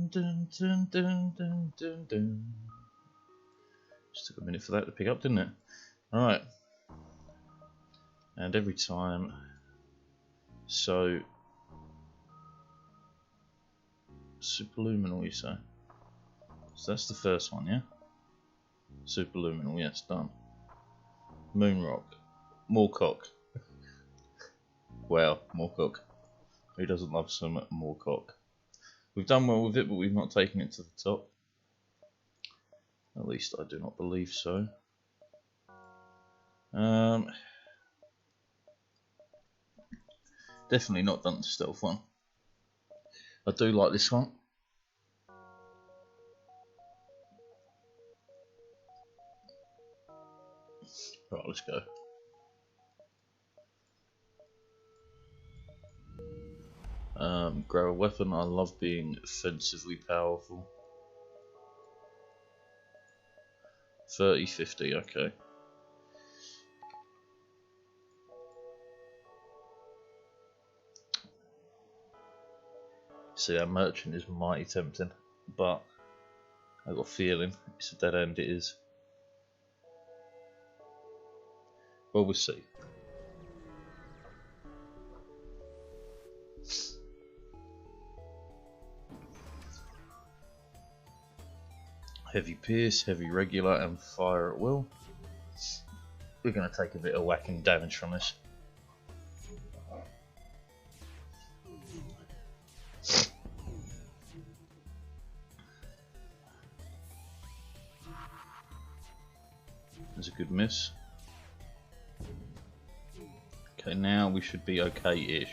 Dun, dun, dun, dun, dun, dun. Just took a minute for that to pick up, didn't it? Alright. And every time. So. Superluminal, you say? So that's the first one, yeah? Superluminal, yes, done. Moonrock. Moorcock. Wow, Moorcock. Who doesn't love some Moorcock? We've done well with it, but we've not taken it to the top. At least I do not believe so. Definitely not done the stealth one. I do like this one. Right, let's go. Grab a weapon. I love being offensively powerful. 30, 50, okay. See, that merchant is mighty tempting, but I've got a feeling it's a dead end, it is. Well, we'll see. Heavy pierce, heavy regular, and fire at will. We're going to take a bit of whacking damage from this. There's a good miss. Okay, now we should be okay-ish.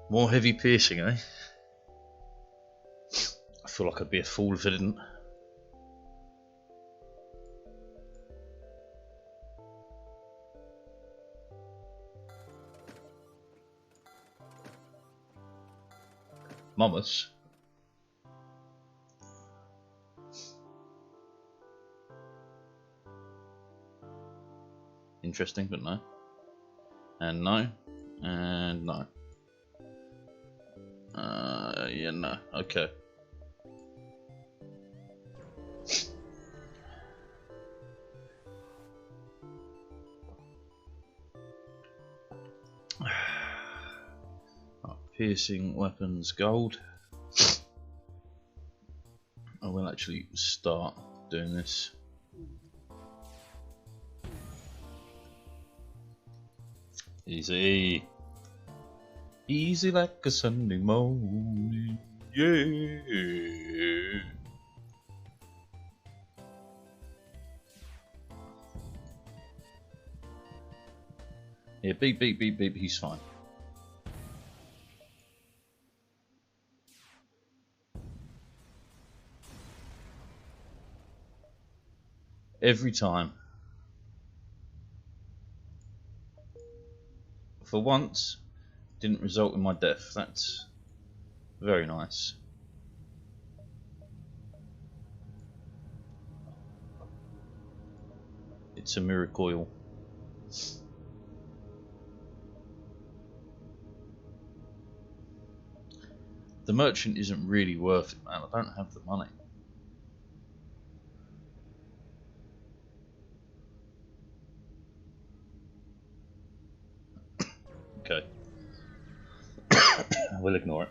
More heavy piercing, eh? I feel like I'd be a fool if I didn't. Mammoths. Interesting, but no. And no. And no. Yeah, no. Okay. Piercing weapons, gold. I will actually start doing this. Easy. Easy like a Sunday morning. Yeah. Yeah, beep, beep, beep, beep, he's fine. Every time. For once, didn't result in my death. That's very nice. It's a miracle. The merchant isn't really worth it, man. I don't have the money. Okay. We'll ignore it.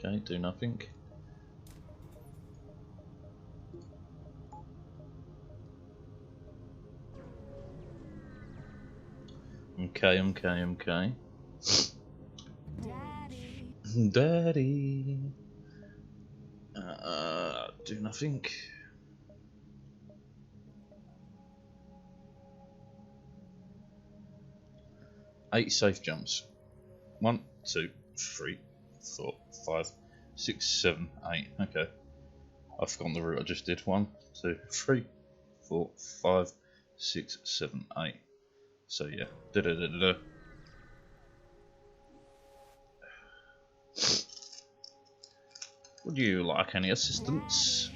Okay, do nothing. Okay. Daddy. Do nothing. 8 safe jumps. 1, 2, 3, 4, 5, 6, 7, 8. Okay. I've forgotten the route I just did. 1, 2, 3, 4, 5, 6, 7, 8. So yeah. Da -da -da -da -da. Would you like any assistance?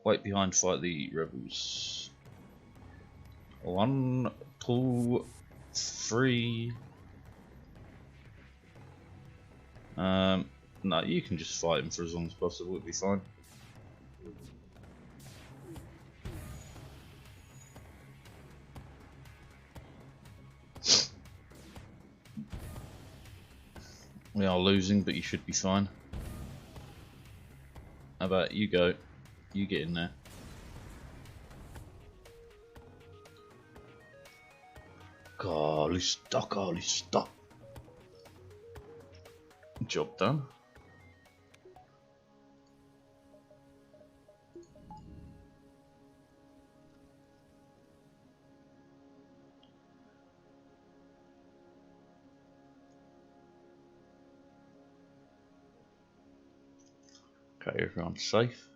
Wait behind, fight the rebels. 1, 2, 3. No, you can just fight him for as long as possible, it'll be fine. We are losing, but you should be fine. How about you go? You get in there. Calista. Job done. Okay, everyone's safe.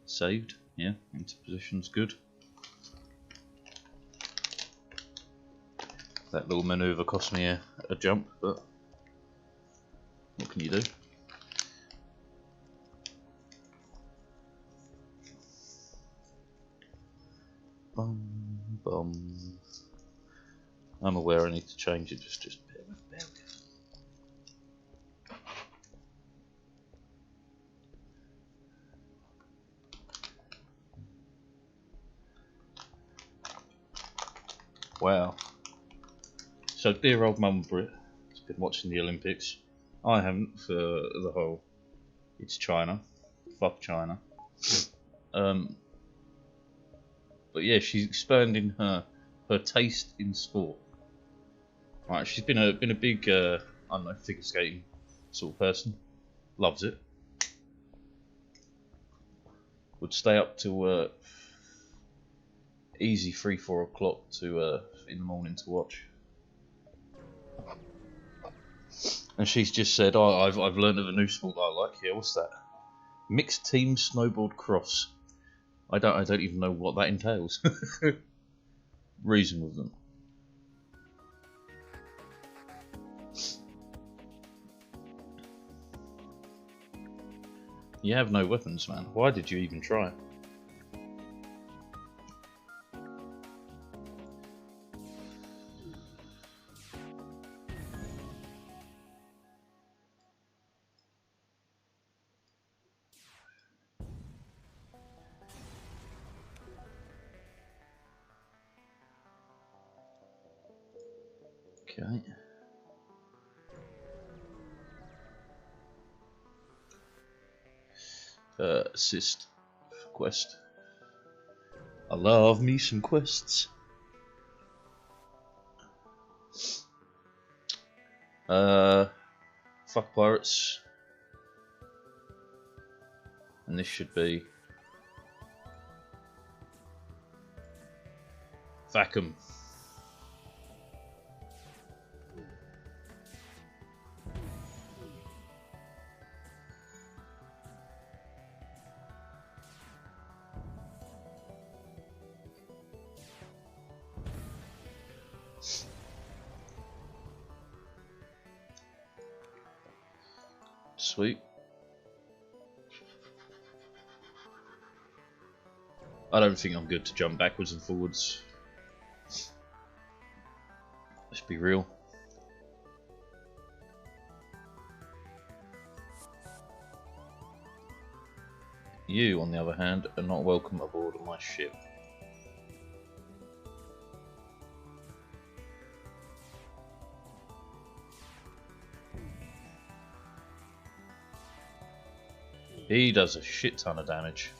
Saved, yeah, into position's good. That little manoeuvre cost me a jump, but what can you do? Bum, bum. I'm aware I need to change it, just bear with. Wow. So dear old mum Brit has been watching the Olympics. I haven't for the whole, it's China. Fuck China. But yeah, she's expanding her taste in sport. Right, she's been a big I don't know, figure skating sort of person. Loves it. Would stay up till easy 3-4 o'clock to in the morning to watch. And she's just said, "Oh, I've learned of a new sport that I like here. What's that? Mixed team snowboard cross. I don't even know what that entails." Reason with them. You have no weapons, man. Why did you even try? Okay. Assist quest. I love me some quests. Fuck pirates. And this should be Fuck 'em. Sweet. I don't think I'm good to jump backwards and forwards. Let's be real. You, on the other hand, are not welcome aboard my ship. He does a shit ton of damage.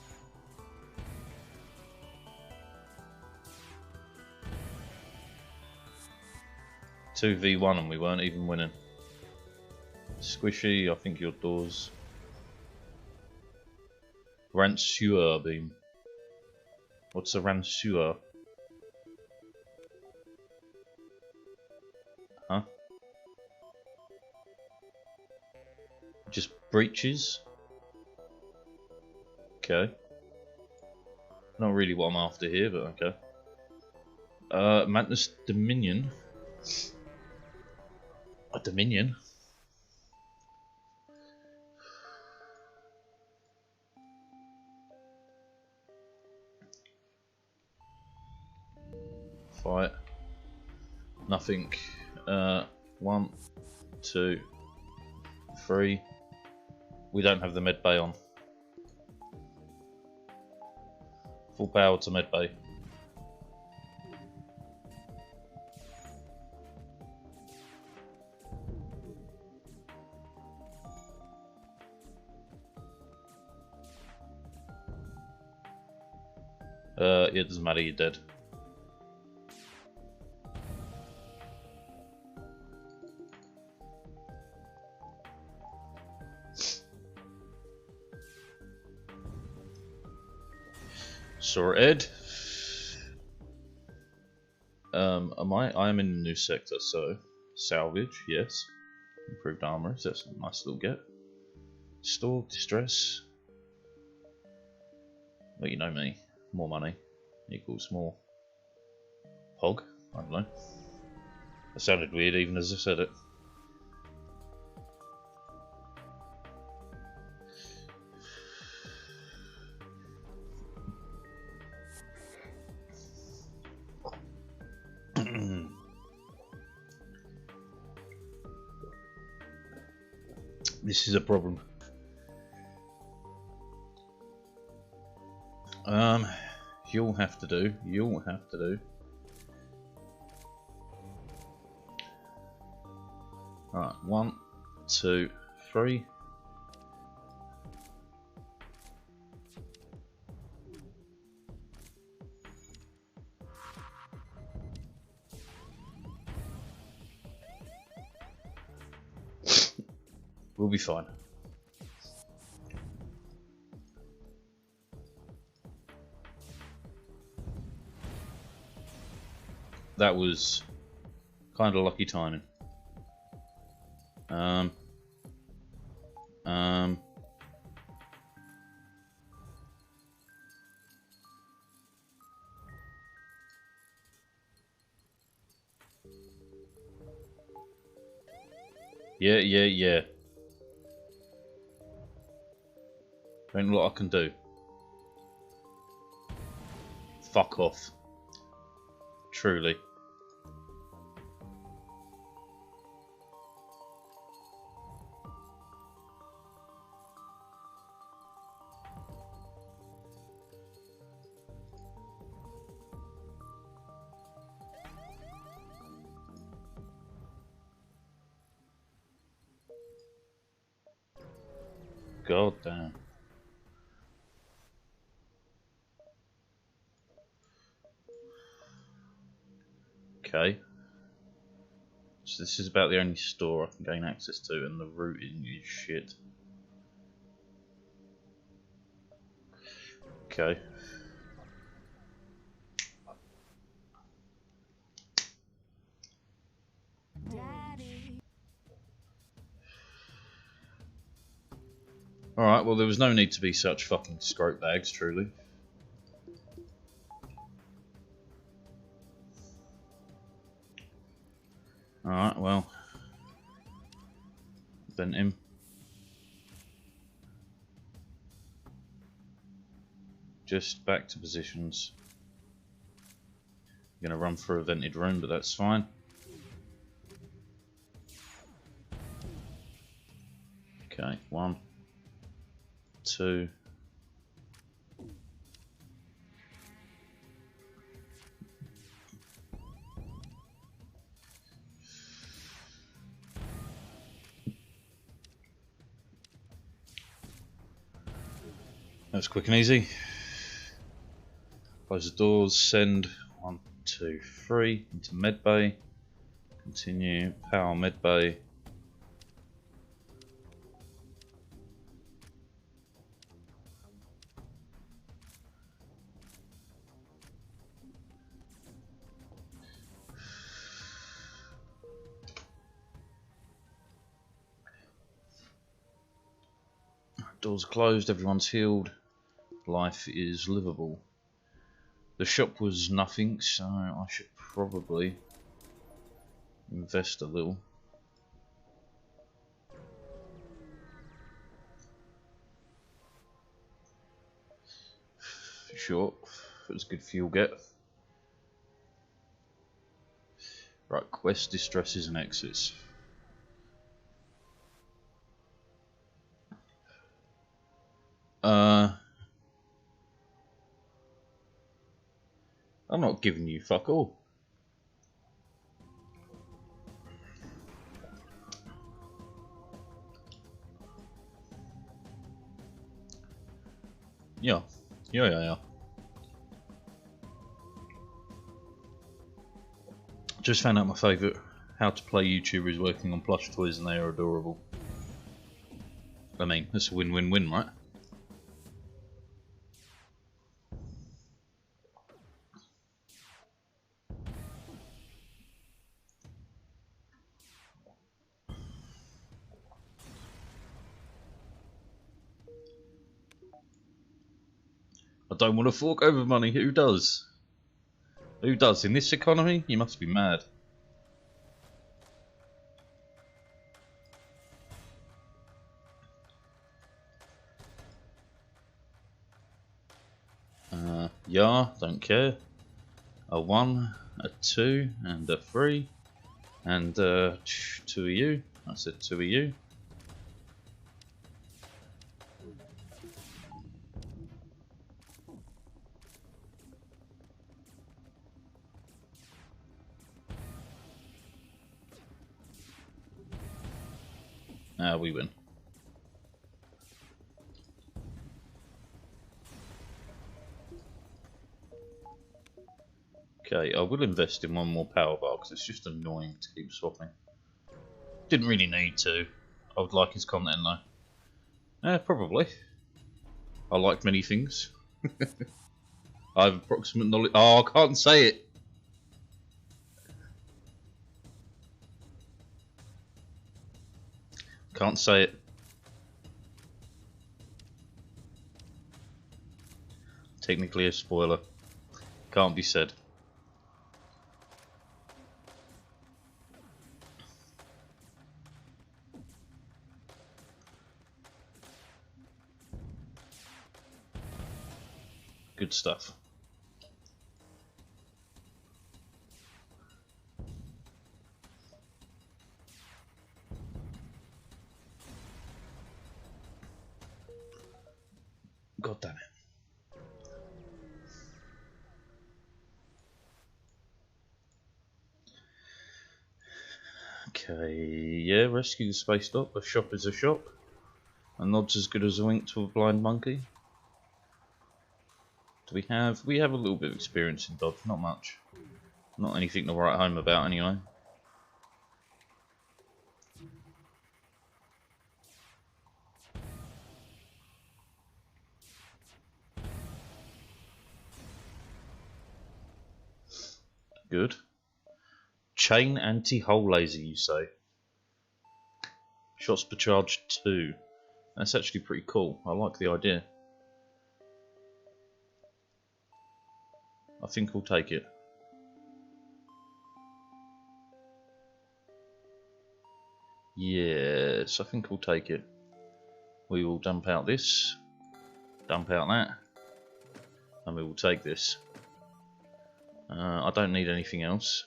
Two v1 and we weren't even winning. Squishy, I think your doors. Ranseur beam. What's a Ranseur? Huh? Just breaches? Okay. Not really what I'm after here, but okay. Madness Dominion. A Dominion. Fight. Nothing. 1, 2, 3. We don't have the med bay on. Full power to med bay. It doesn't matter, you're dead. Sorted. I am in a new sector, so salvage, yes. Improved armor, that's a nice little get. Store, distress. Well, you know me. More money equals more hog. I don't know. That sounded weird even as I said it. This is a problem. You'll have to do. Alright, 1, 2, 3. We'll be fine. That was kind of lucky timing. Yeah. Ain't a lot I can do. Fuck off. Truly. God damn. Okay. So this is about the only store I can gain access to, and the routing is shit. Okay. Alright, well there was no need to be such fucking scrope bags, truly. Alright, well. Vent him. Just back to positions. I'm gonna run through a vented room, but that's fine. Okay, 1, 2. That was quick and easy. Close the doors, send 1, 2, 3 into medbay. Continue, power medbay. Doors closed, everyone's healed. Life is livable. The shop was nothing, so I should probably invest a little. Sure, it was good fuel get. Right, quest distresses and exits. I'm not giving you fuck all. Yeah. Just found out my favourite how to play YouTuber is working on plush toys and they are adorable. I mean, that's a win-win-win, right? I don't want to fork over money. Who does? Who does? In this economy? You must be mad. Yeah, don't care. A 1, a 2, and a 3. And 2 of you. I said 2 of you. We win. Okay, I will invest in one more power bar because it's just annoying to keep swapping. Didn't really need to. I would like his content though. Probably. I like many things. I have approximate knowledge. Oh, I can't say it. Can't say it. Technically a spoiler. Can't be said. Good stuff. God damn it. Okay, yeah, rescue the space dock. A shop is a shop. A nod's as good as a wink to a blind monkey. Do we have? We have a little bit of experience in dodge, not much. Not anything to write home about anyway. Good. Chain anti-hull laser, you say? Shots per charge 2. That's actually pretty cool. I like the idea. I think we'll take it. Yes, I think we'll take it. We will dump out this, dump out that, and we will take this. I don't need anything else.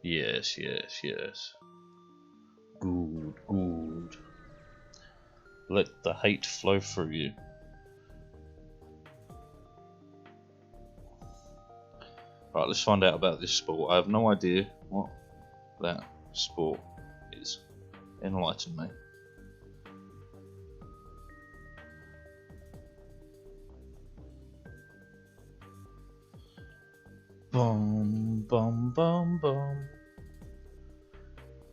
Yes. Good, good. Let the hate flow through you. Right, let's find out about this sport. I have no idea what that sport is. Enlighten me. Boom, boom, boom, boom.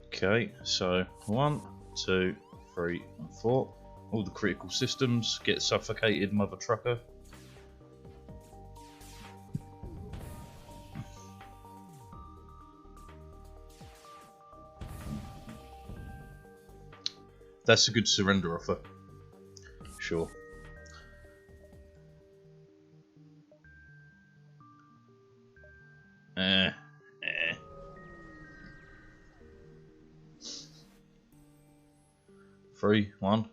Okay, so 1, 2, 3, and 4. All the critical systems get suffocated, mother trucker. That's a good surrender offer. Sure. Three, one,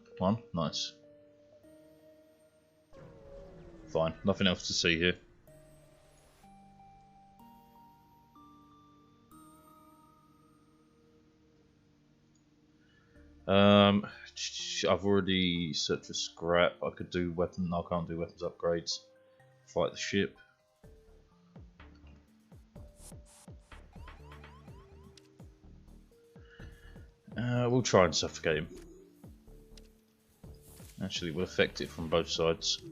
nice. Fine, nothing else to see here. I've already searched for scrap. I could do weapon. No, I can't do weapons upgrades. Fight the ship. We'll try and suffocate him. Actually, we'll affect it from both sides.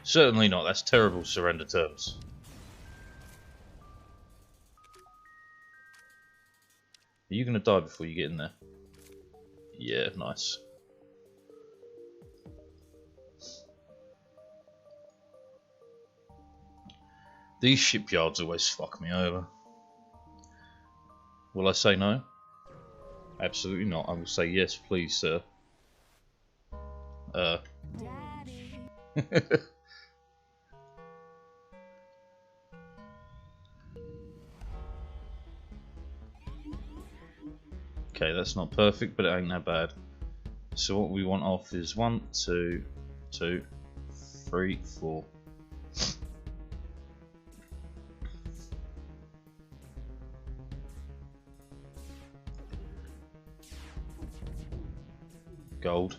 Certainly not. That's terrible surrender terms. Are you going to die before you get in there? Yeah, nice. These shipyards always fuck me over. Will I say no? Absolutely not. I will say yes, please, sir. Daddy. Okay, that's not perfect, but it ain't that bad. So what we want off is 1, 2, 2, 3, 4. Gold.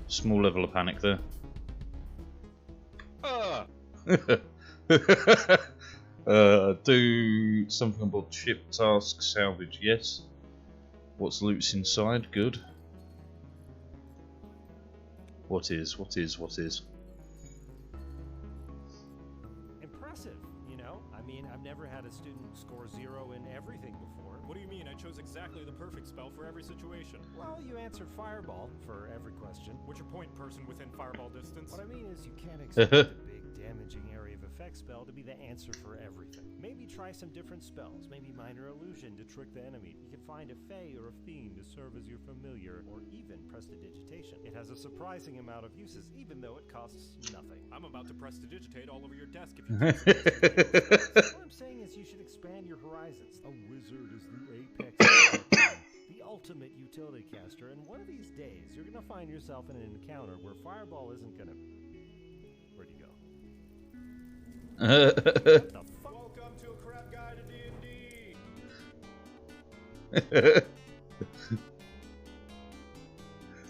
Small level of panic there. Do something about ship task, salvage, yes. What's loot's inside? Good. What is? Impressive, you know? I mean, I've never had a student score 0 in everything before. What do you mean? I chose exactly the perfect spell for every situation. Well, you answered Fireball for every question. What's your point, person within fireball distance? What I mean is you can't expect a big damaging area of effect spell to be the answer for everything. Maybe try some different spells, maybe minor illusion to trick the enemy. You can find a fey or a fiend to serve as your familiar, or even prestidigitation. It has a surprising amount of uses, even though it costs nothing. I'm about to prestidigitate all over your desk if you What I'm saying is you should expand your horizons. A wizard is the apex of the ultimate utility caster, and one of these days you're gonna find yourself in an encounter where Fireball isn't gonna... Where'd he go? Welcome to a crap guide to D&D!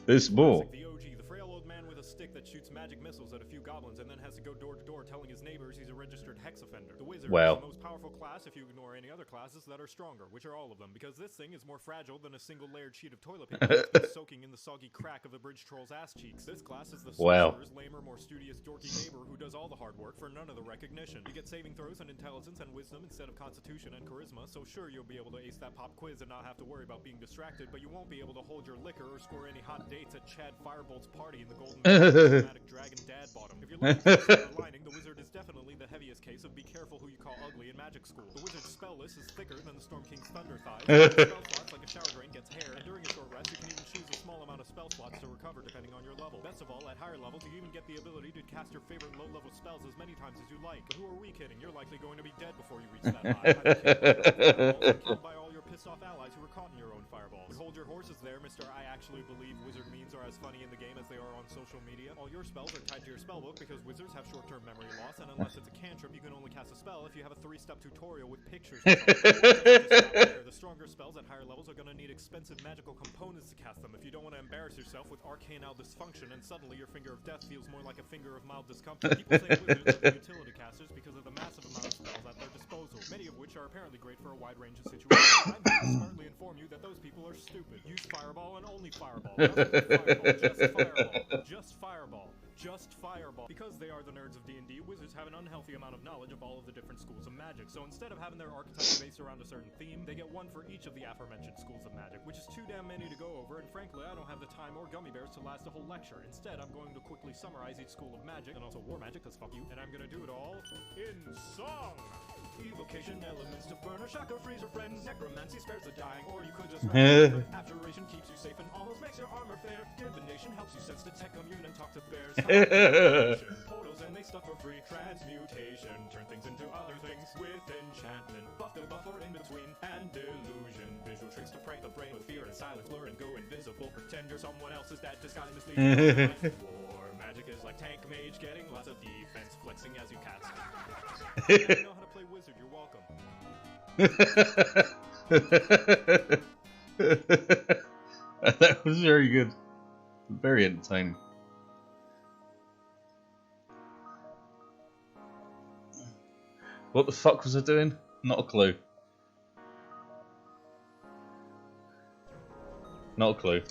There's more. The OG, the frail old man with a stick that shoots magic missiles at a few goblins and then has to go door to door telling his neighbors he's a registered hex offender. The wizard is the most powerful class if you ignore any other classes that are stronger, which are all of them, because this thing is more fragile than a single layered sheet of toilet paper that's been soaking in the soggy crack of the bridge troll's ass cheeks. This class is the sorcerer's lamer, more studious, dorky neighbor who does all the hard work for none of the recognition. You get saving throws and intelligence and wisdom instead of constitution and charisma, so sure, you'll be able to ace that pop quiz and not have to worry about being distracted, but you won't be able to hold your liquor or score any hot dates at Chad Firebolt's party in the Golden Dramatic Dragon Dad Bottom. If you're looking for a silver lining, the wizard is definitely the heaviest case of be careful who you call ugly in magic school. The wizard's spell list is thicker than the Storm King's thunder thighs. Spell slots like a shower drain gets hair, and during a short rest you can even choose a small amount of spell slots to recover depending on your level. Best of all, at higher levels you even get the ability to cast your favorite low-level spells as many times as you like. But who are we kidding? You're likely going to be dead before you reach that high. Killed by all your pissed off allies who were caught in your own fireballs. But hold your horses there, Mr. I actually believe wizard memes are as funny in the game as they are on social media. All your spells are tied to your spellbook because wizards have short-term memory loss, and unless it's a cantrip, you can only cast a spell if you have a 3-step tutorial with pictures. The stronger spells at higher levels are going to need expensive magical components to cast them if you don't want to embarrass yourself with arcanal dysfunction and suddenly your finger of death feels more like a finger of mild discomfort. People say wizards are the utility casters because of the massive amount of spells at their disposal, many of which are apparently great for a wide range of situations. I'm here to smartly inform you that those people are stupid. Use Fireball and only Fireball. Just Fireball. Just Fireball. Because they are the nerds of D&D, wizards have an unhealthy amount of knowledge of all of the different schools of magic. So instead of having their archetypes based around a certain theme, they get one for each of the aforementioned schools of magic, which is too damn many to go over, and frankly, I don't have the time or gummy bears to last a whole lecture. Instead, I'm going to quickly summarize each school of magic, and also war magic, cause fuck you, and I'm gonna do it all in song! Evocation elements to burn or shock or freeze your friends. Necromancy spares the dying, or you could just Abjuration keeps you safe and almost makes your armor fair. Divination helps you sense, detect, commune, and talk to bears. Portals and they stuff for free. Transmutation, turn things into other things. With enchantment, buff to buff or in between. And delusion, visual tricks to prank the brain with fear and silence. Blur and go invisible, pretend you're someone else's dad, disguise misleading. War magic is like tank mage, getting lots of defense, flexing as you cast. Now you know how to play wizard, you're welcome. That was very good. Very entertaining. What the fuck was I doing? Not a clue. Not a clue.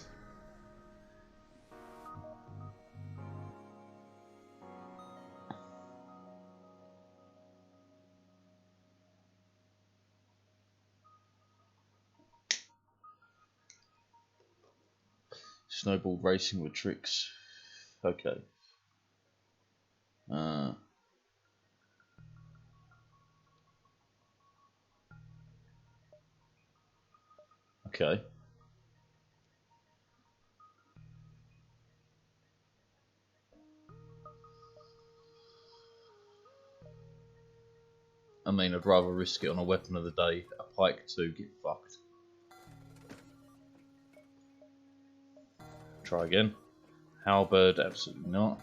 Snowball racing with tricks. Okay. Okay. I mean, I'd rather risk it on a weapon of the day. A pike to get fucked. Try again. Halberd, absolutely not.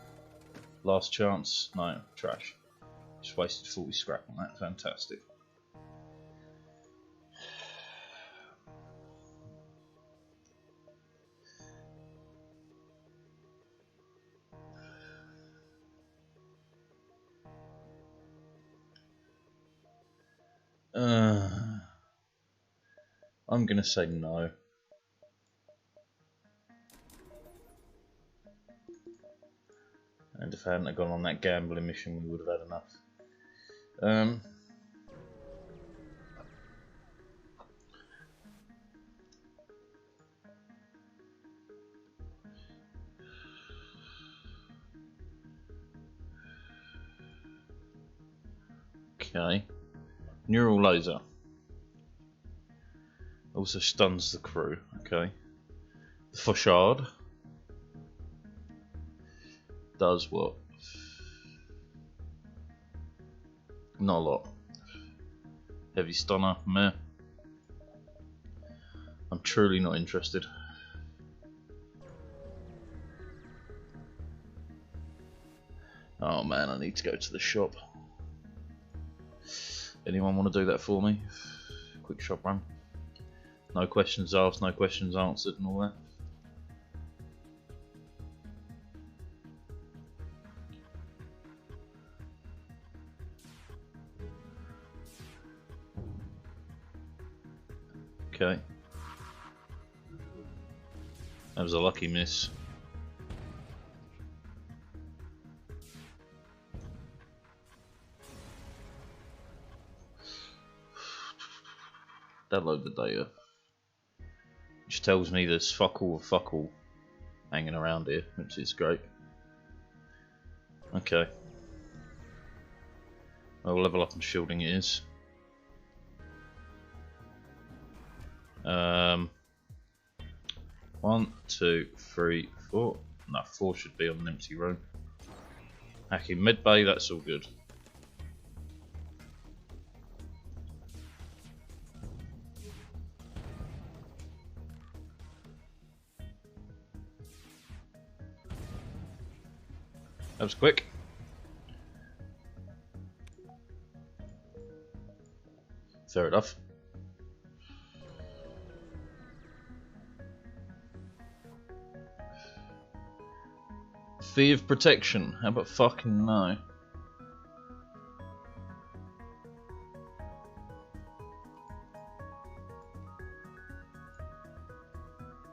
Last chance, no, trash. Just wasted 40 scrap on that, fantastic. I'm gonna say no. And if I hadn't gone on that gambling mission, we would have had enough. Okay. Neural laser. Also stuns the crew. Okay. The Fauchard does what? Not a lot. Heavy stunner, meh. I'm truly not interested. Oh man, I need to go to the shop. Anyone want to do that for me? Quick shop run. No questions asked, no questions answered and all that. Okay. That was a lucky miss. Download the data. Which tells me there's fuck all hanging around here, which is great. Okay. I'll level up on shielding it is. 1, 2, 3, 4. No, 4 should be on an empty room. Hacking mid bay, that's all good. That was quick. Fair enough. Fee of protection. How about fucking no?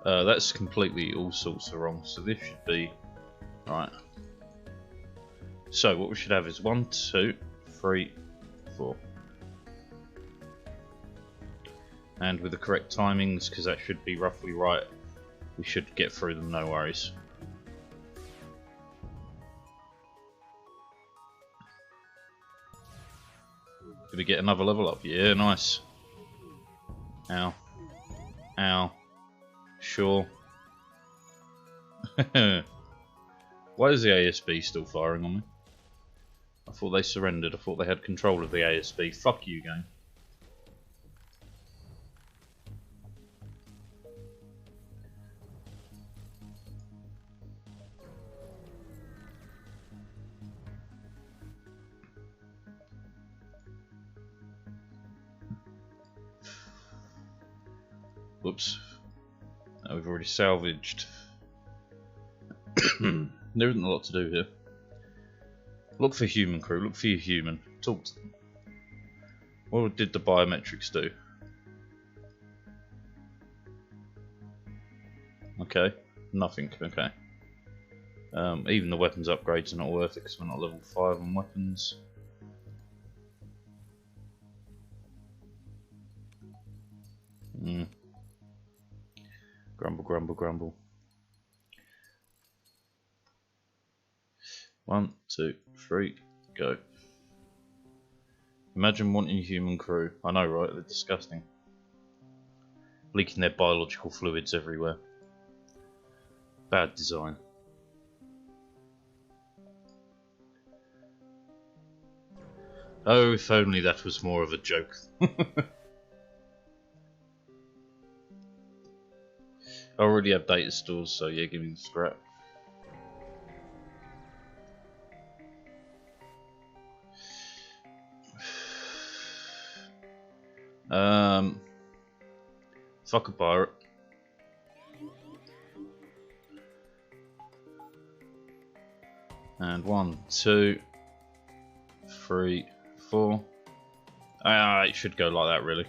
That's completely all sorts of wrong. So this should be right. So what we should have is 1, 2, 3, 4. And with the correct timings, because that should be roughly right, we should get through them, no worries. Did we get another level up? Yeah, nice. Ow. Ow. Sure. Why is the ASB still firing on me? I thought they surrendered. I thought they had control of the ASB. Fuck you, game. Whoops. No, we've already salvaged. There isn't a lot to do here. Look for human crew. Look for your human. Talk to them. What did the biometrics do? Okay. Nothing. Okay. Even the weapons upgrades are not worth it because we're not level 5 on weapons. Grumble, grumble, grumble. 1, 2, 3, go. Imagine wanting a human crew. I know, right? They're disgusting. Leaking their biological fluids everywhere. Bad design. Oh, if only that was more of a joke. I already have data stores, so yeah, give me the scrap. Fuck a pirate. And 1, 2, 3, 4. It should go like that, really.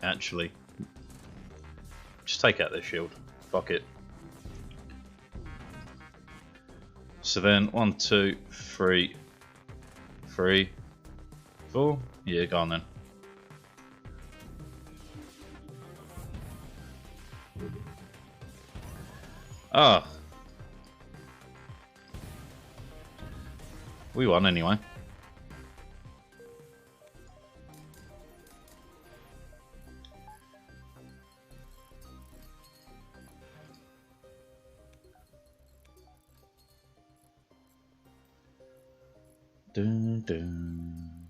Actually, just take out their shield. Fuck it. So then 1, 2, 3, 3, 4. Yeah, go on then. Ah. We won anyway. Dun, dun.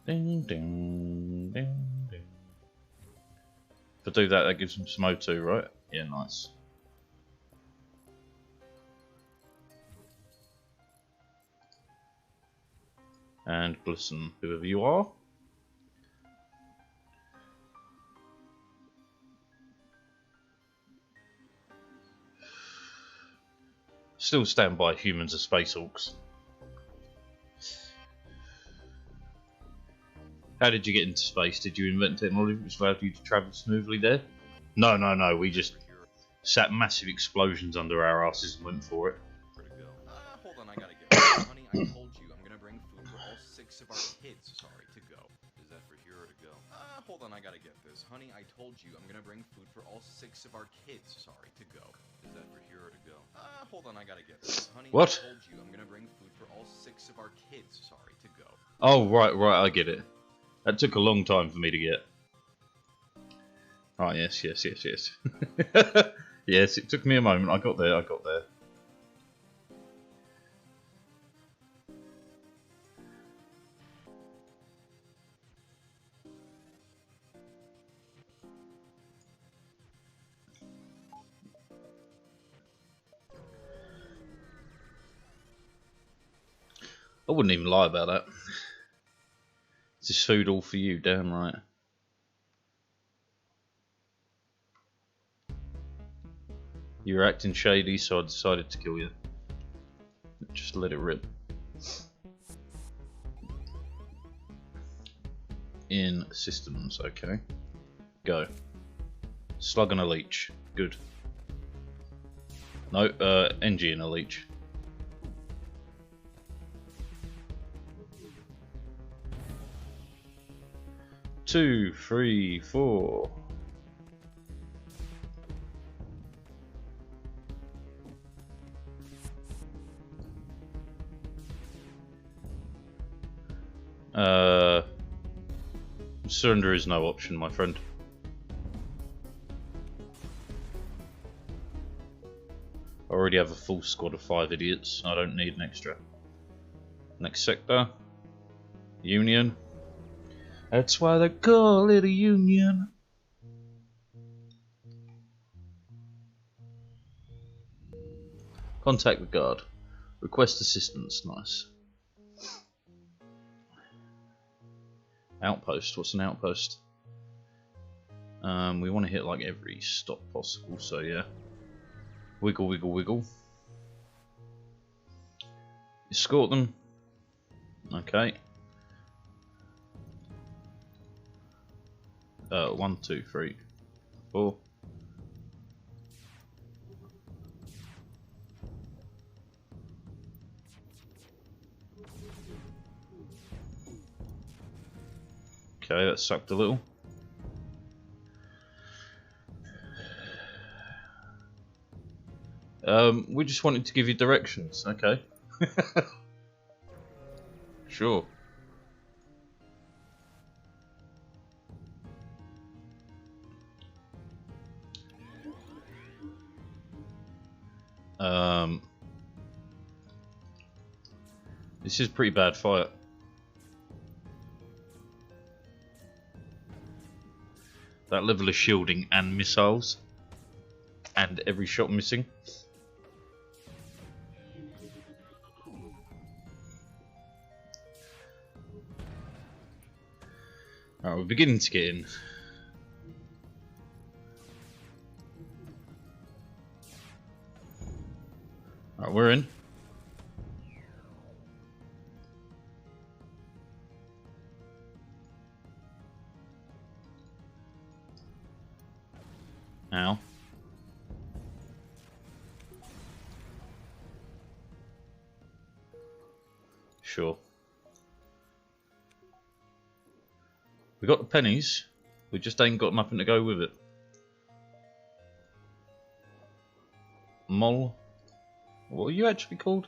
Ding, ding, ding, ding. If I do that, that gives them some O2, right? Yeah, nice. And glisten, whoever you are. Still stand by humans as space hawks. How did you get into space? Did you invent technology which allowed you to travel smoothly there? No, no, no. We just sat massive explosions under our asses and went for it. Hold on, I gotta get this. Honey, I told you I'm gonna bring food for all 6 of our kids. Sorry, to go. Is that for here or to go? Hold on, I gotta get this. Honey, I told you I'm gonna bring food for all 6 of our kids. Sorry, to go. Is that for here or to go? Hold on, I gotta get this. Honey, what? I told you I'm gonna bring food for all 6 of our kids. Sorry, to go. Oh, right, right, I get it. That took a long time for me to get. Oh, yes, yes, yes, yes. Yes, it took me a moment. I got there, I got there. I wouldn't even lie about that. Is this food all for you? Damn right. You were acting shady, so I decided to kill you. Just let it rip. In systems, okay. Go. Slug and a leech. Good. No, NG and a leech. Two, three, four. Surrender is no option, my friend. I already have a full squad of 5 idiots. I don't need an extra. Next sector. Union. That's why they call it a union. Contact the guard. Request assistance. Nice. Outpost. What's an outpost? We want to hit like every stop possible, so yeah. Wiggle, wiggle, wiggle. Escort them. Okay. 1, 2, 3, 4. Okay, that sucked a little. We just wanted to give you directions, okay. Sure. This is a pretty bad fight. That level of shielding and missiles, and every shot missing. Alright, we're beginning to get in. Alright, we're in. Ow. Sure. We got the pennies, we just ain't got nothing to go with it. Mol. What are you actually called?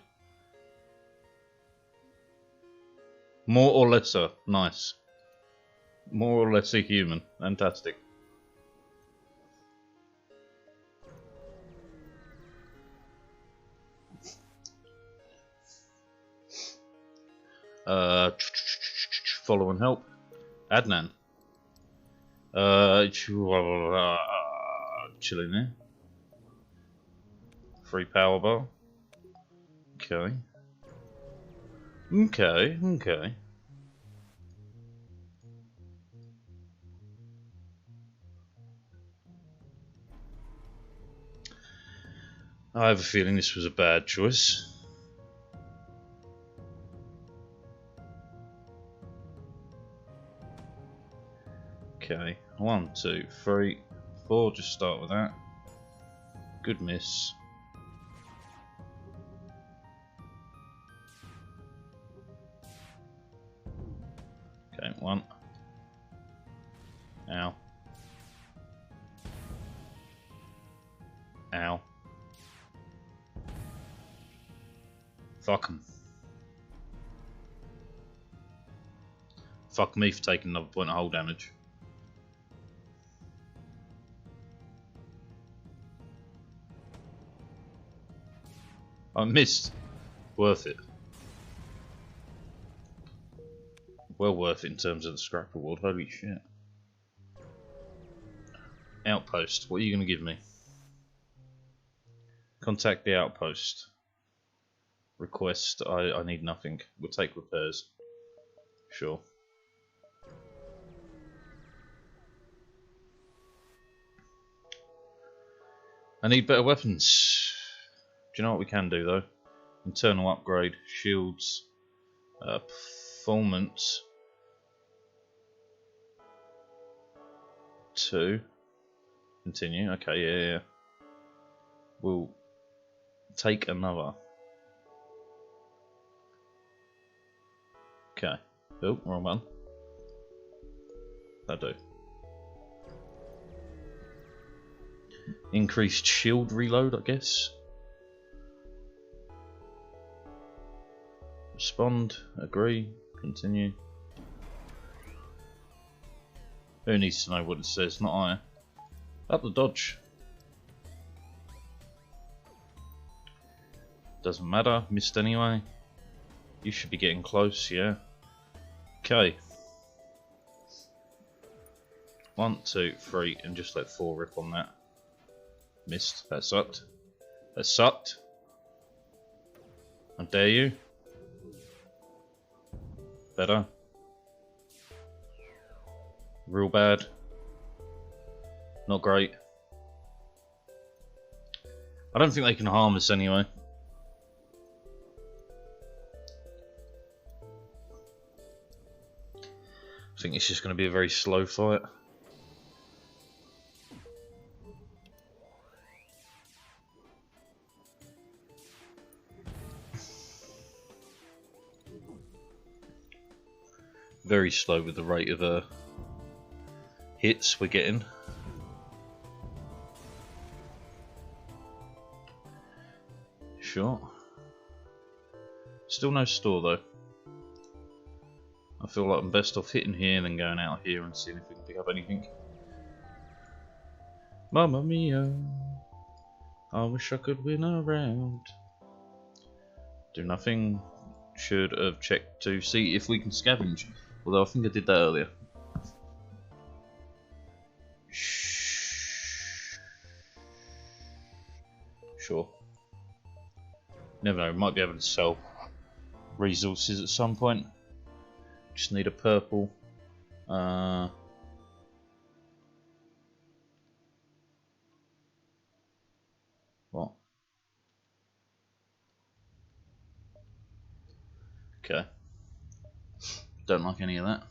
More or lesser. Nice. More or less a human. Fantastic. Follow and help. Adnan. Chilling there. Free power bar. Okay. Okay. I have a feeling this was a bad choice. Okay, 1, 2, 3, 4, just start with that. Good miss. Okay, 1. Ow. Ow. Fuck 'em. Fuck me for taking another point of hull damage. I missed. Worth it. Well worth it in terms of the scrap reward. Holy shit. Outpost. What are you going to give me? Contact the outpost. Request. I need nothing. We'll take repairs. Sure. I need better weapons. Do you know what we can do though? Internal upgrade, shields, performance 2. Continue. Okay, yeah. We'll take another. Okay. Oh, wrong one. That'll do. Increased shield reload, I guess. Respond, agree, continue. Who needs to know what it says? Not I. Up the dodge. Doesn't matter. Missed anyway. You should be getting close, yeah. Okay. 1, 2, 3, and just let 4 rip on that. Missed. That sucked. That sucked. I dare you. Better. Real bad. Not great. I don't think they can harm us anyway. I think it's just going to be a very slow fight. Very slow with the rate of hits we're getting. Sure. Still no store though. I feel like I'm best off hitting here and then going out here and seeing if we can pick up anything. Mamma mia, I wish I could win a round. Do nothing. Should have checked to see if we can scavenge. Although I think I did that earlier. Sure. Never know, might be able to sell resources at some point. Just need a purple. What? Okay. Don't like any of that.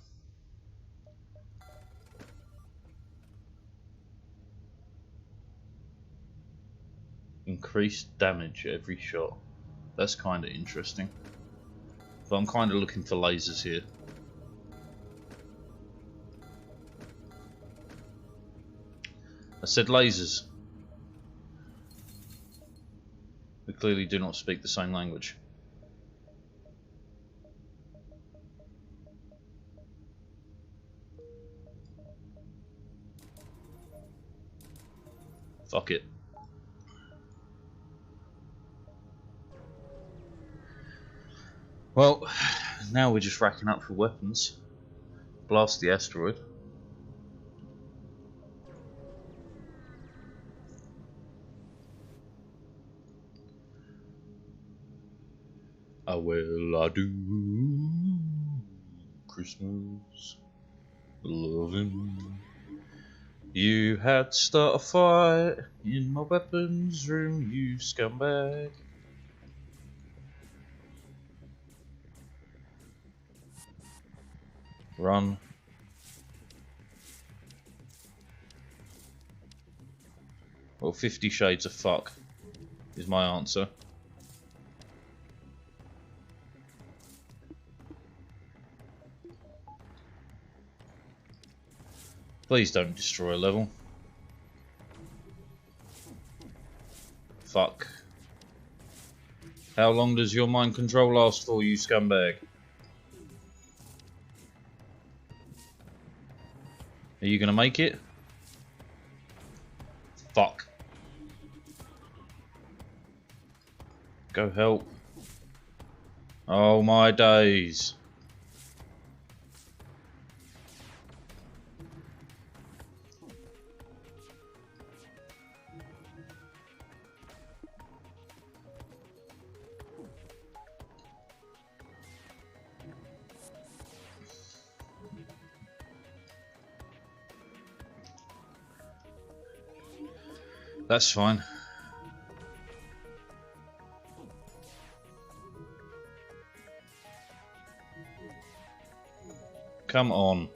Increased damage every shot. That's kind of interesting. But I'm kind of looking for lasers here. I said lasers. We clearly do not speak the same language. Fuck it. Well, now we're just racking up for weapons. Blast the asteroid. I do Christmas loving. You had to start a fight in my weapons room, you scumbag. Run. Well, 50 Shades of fuck is my answer. Please don't destroy a level. Fuck. How long does your mind control last for, you scumbag? Are you gonna make it? Fuck. Go help. Oh my days. That's fine. Come on.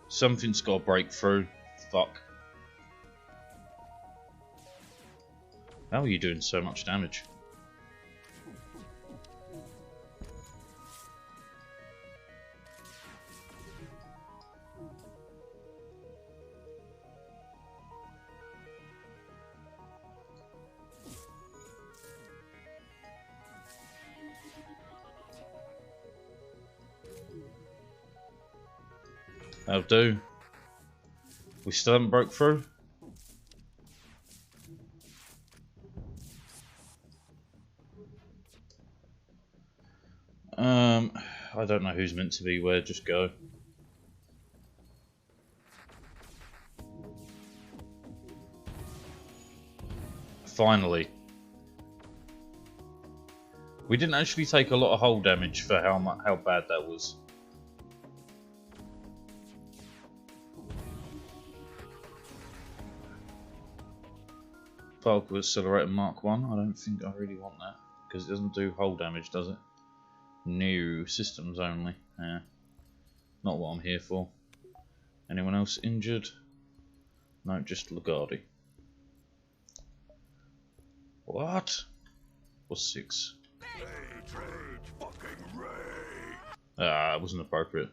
Something's got to break through. Fuck. How are you doing so much damage? That'll do. We still haven't broke through. I don't know who's meant to be where, just go. Finally. We didn't actually take a lot of hull damage for how bad that was. Particle Accelerator Mark 1, I don't think I really want that, because it doesn't do hull damage, does it? New systems only. Yeah. Not what I'm here for. Anyone else injured? No, just Lagarde. What? What's 6? Ah, it wasn't appropriate.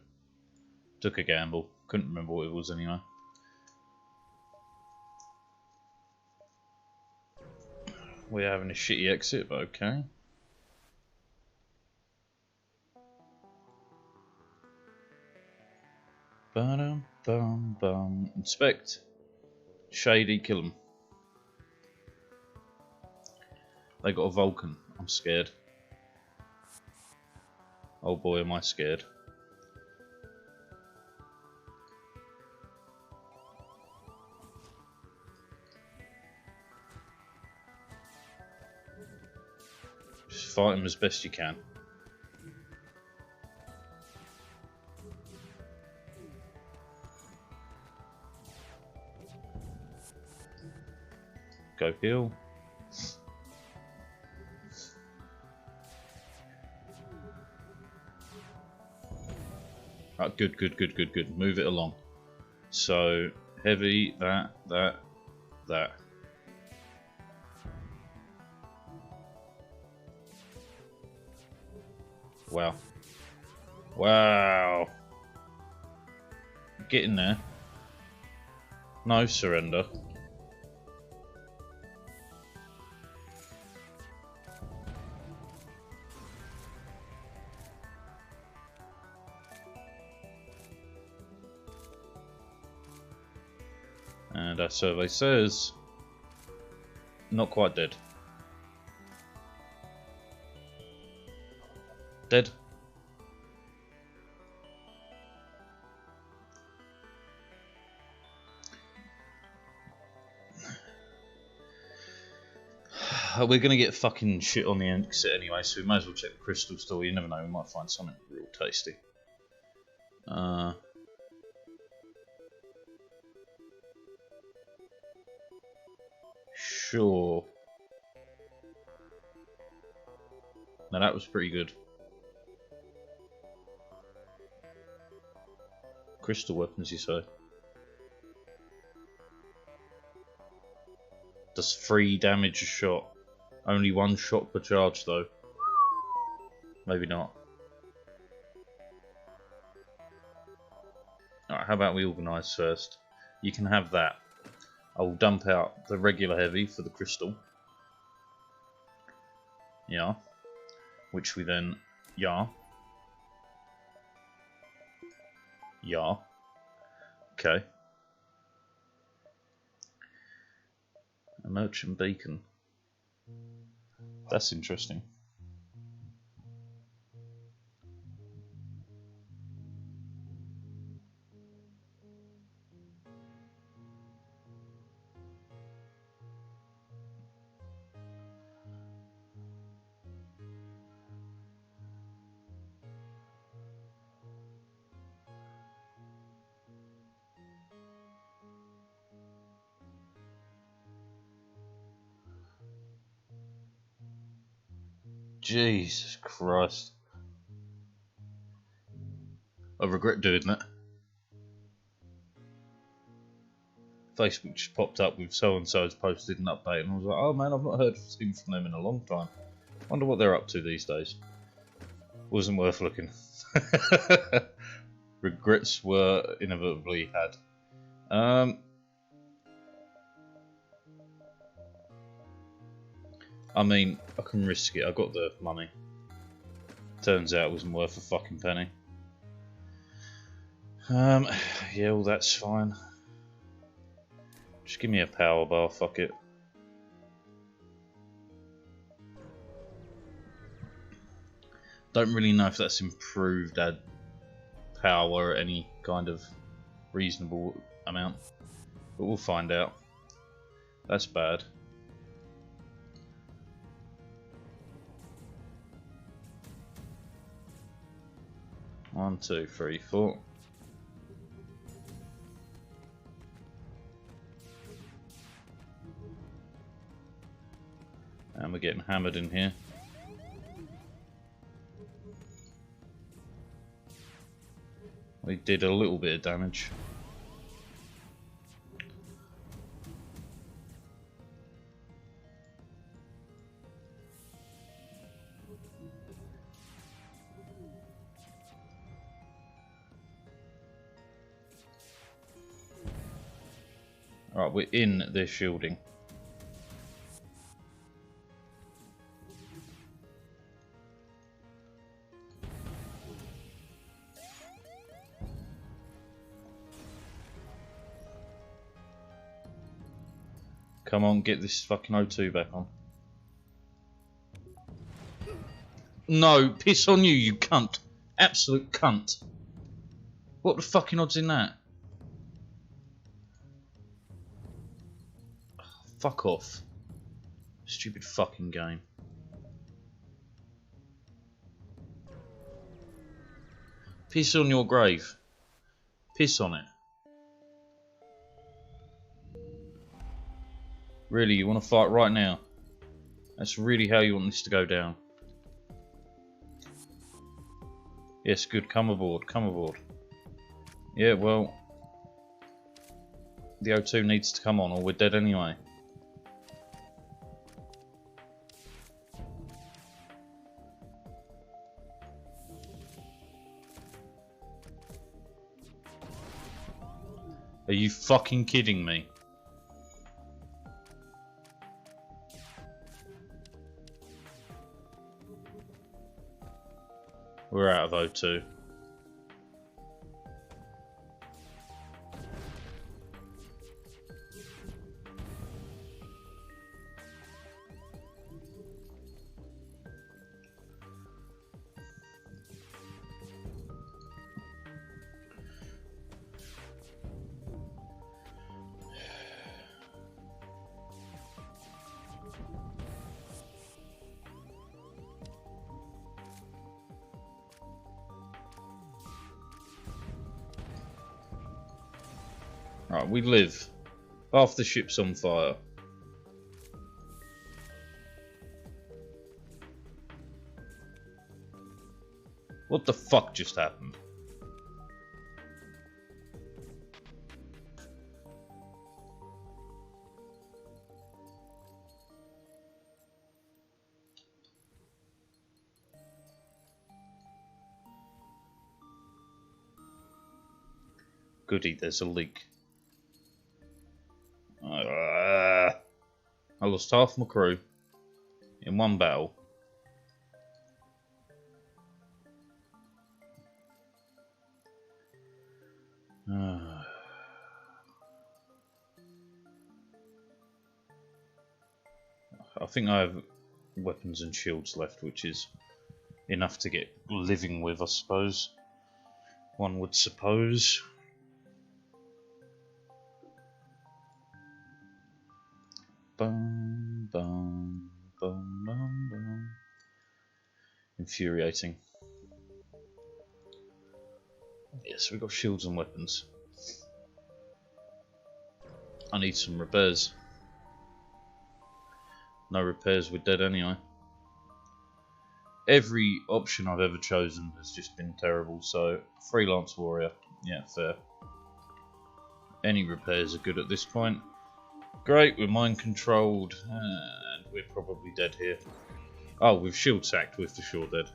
Took a gamble. Couldn't remember what it was anyway. We're having a shitty exit, but okay. Bum bum bum. Inspect. Shady, kill them. They got a Vulcan. I'm scared. Oh boy, am I scared. Just fight them as best you can. Go heal. Right, good. Move it along. So, heavy, that. Wow. Wow. Get in there. No surrender. And our survey says, not quite dead. Dead. We're gonna get fucking shit on the exit anyway, so we might as well check the crystal store. You never know, we might find something real tasty. Sure. Now that was pretty good. Crystal weapons, you say? Does 3 damage a shot. Only 1 shot per charge though. Maybe not. Alright, how about we organise first? You can have that. I will dump out the regular heavy for the crystal. Yeah. Which we then... Yeah. Yeah. Okay. A merchant beacon. That's interesting. Jesus Christ. I regret doing that. Facebook just popped up with so-and-so's posted an update and I was like, oh man, I've not heard from them in a long time. Wonder what they're up to these days. Wasn't worth looking. Regrets were inevitably had. I mean, I can risk it. I got the money. Turns out it wasn't worth a fucking penny. Yeah, well that's fine. Just give me a power bar, fuck it. Don't really know if that's improved add power at any kind of reasonable amount, but we'll find out. That's bad. One, two, three, four. And we're getting hammered in here. We did a little bit of damage. Alright, we're in their shielding. Come on, get this fucking O2 back on. No, piss on you, you cunt. Absolute cunt. What the fucking odds in that? Oh, fuck off. Stupid fucking game. Piss on your grave. Piss on it. Really, you want to fight right now? That's really how you want this to go down. Yes, good. Come aboard. Come aboard. Yeah, well, the O2 needs to come on or we're dead anyway. Are you fucking kidding me? We're out of O2. Right, we live. Half the ship's on fire. What the fuck just happened? Goody, there's a leak. I lost half my crew in one battle. I think I have weapons and shields left, which is enough to get living with, I suppose. One would suppose. Bum, bum, bum, bum, bum. Infuriating. Yes, we've got shields and weapons. I need some repairs. No repairs, we're dead anyway. Every option I've ever chosen has just been terrible, so freelance warrior, yeah, fair. Any repairs are good at this point. Great, we're mind controlled, and we're probably dead here. Oh, we've shield sacked, we're for sure dead.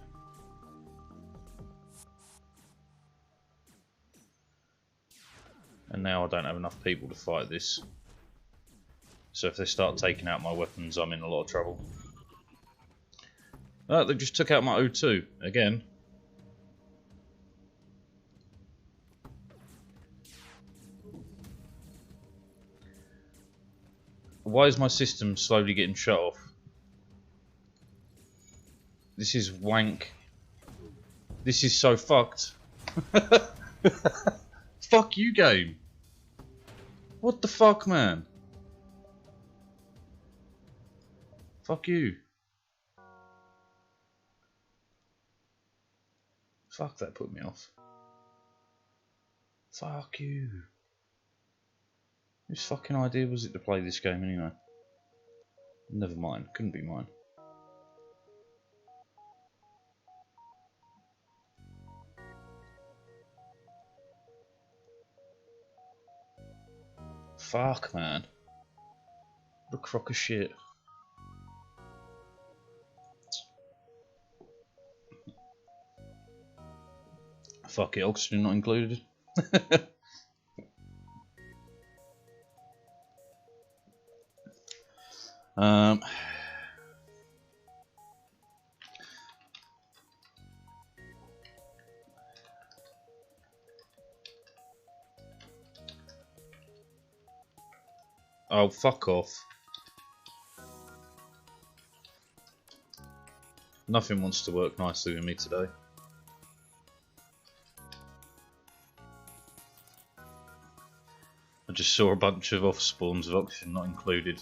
And now I don't have enough people to fight this. So if they start taking out my weapons, I'm in a lot of trouble. Oh, they just took out my O2 again. Why is my system slowly getting shut off? This is wank. This is so fucked. Fuck you, game. What the fuck, man? Fuck you. Fuck, that put me off. Fuck you. Whose fucking idea was it to play this game anyway? Never mind, couldn't be mine. Fuck, man. What a crock of shit. Fuck it, oxygen not included. um... Oh, fuck off. Nothing wants to work nicely with me today. I just saw a bunch of off spawns of oxygen not included.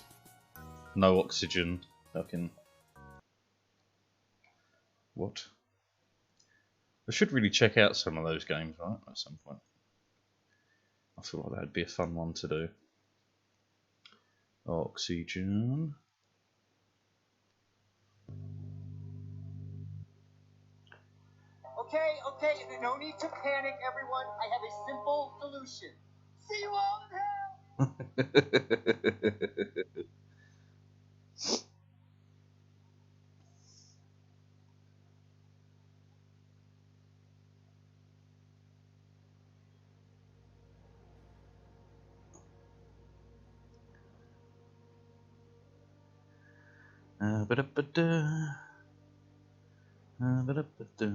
No oxygen. Fucking... What? I should really check out some of those games, right, at some point. I feel like that'd be a fun one to do. Oxygen. Okay, no need to panic, everyone. I have a simple solution. See you all in hell. Ba-da-ba-da. Ba-da-ba-da.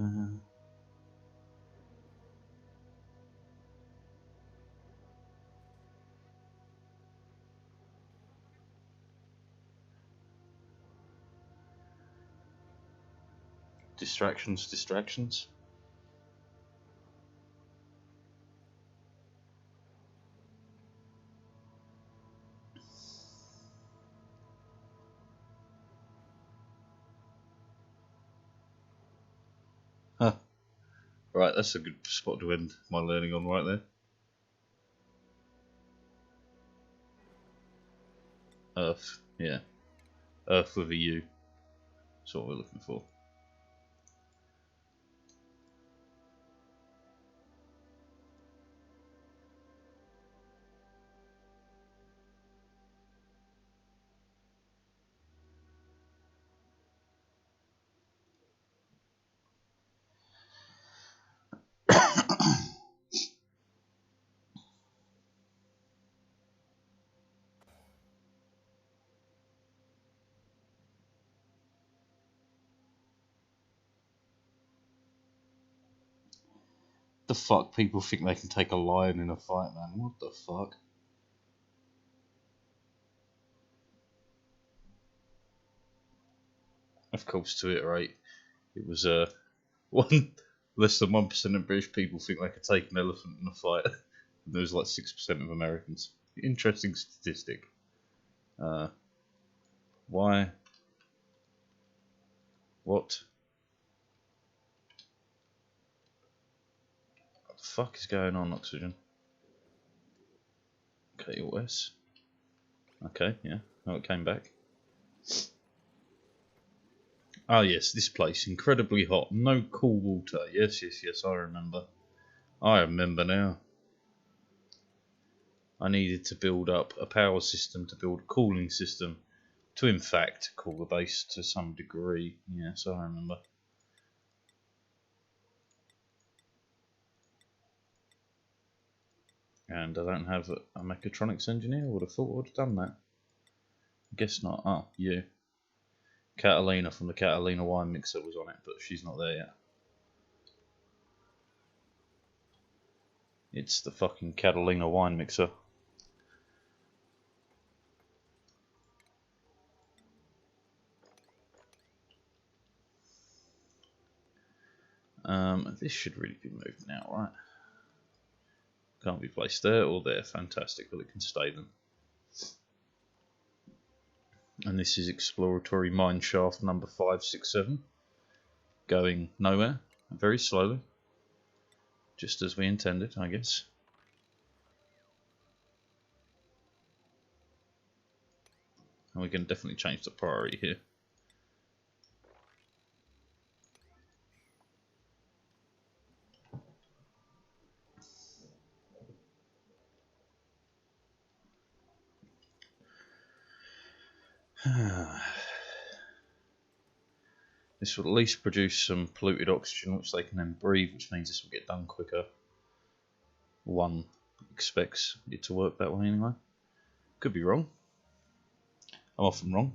Distractions, distractions. Huh. Right, that's a good spot to end my learning on right there. Earth, yeah. Earth with a U. That's what we're looking for. The fuck? People think they can take a lion in a fight, man. What the fuck? Of course, to iterate, it was one less than 1% of British people think they could take an elephant in a fight. And there was like 6% of Americans. Interesting statistic. Why? What? What the fuck is going on, oxygen? Okay, OS. Okay, yeah. Oh, it came back. Ah, yes, this place. Incredibly hot. No cool water. Yes, I remember. I remember now. I needed to build up a power system to build a cooling system to, in fact, cool the base to some degree. Yes, I remember. And I don't have a mechatronics engineer. I would have thought I would have done that. Guess not. Oh, you. Catalina from the Catalina wine mixer was on it, but she's not there yet. It's the fucking Catalina wine mixer. This should really be moved now, right? Can't be placed there or there. Fantastic. Well, it can stay then. And this is exploratory mine shaft number 567. Going nowhere. Very slowly. Just as we intended, I guess. And we can definitely change the priority here. This will at least produce some polluted oxygen, which they can then breathe, which means this will get done quicker. One expects it to work that way anyway. Could be wrong. I'm often wrong.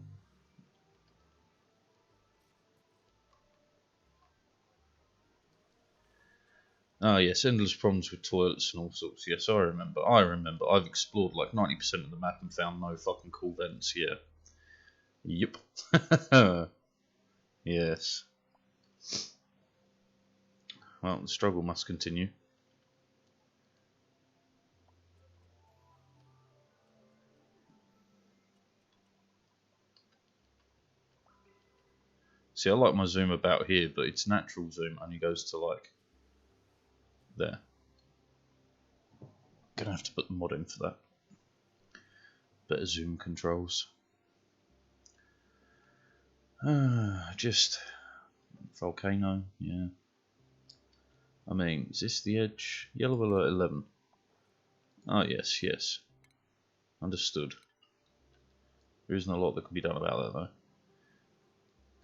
Ah yes, endless problems with toilets and all sorts. Yes, I remember. I've explored like 90% of the map and found no fucking cool vents. Yeah. Yep. Yes. Well, the struggle must continue. See, I like my zoom about here, but its natural zoom only goes to like there. Gonna have to put the mod in for that. Better zoom controls. Just volcano, yeah. I mean, is this the edge? Yellow alert 11. Oh yes, yes. Understood. There isn't a lot that can be done about that though.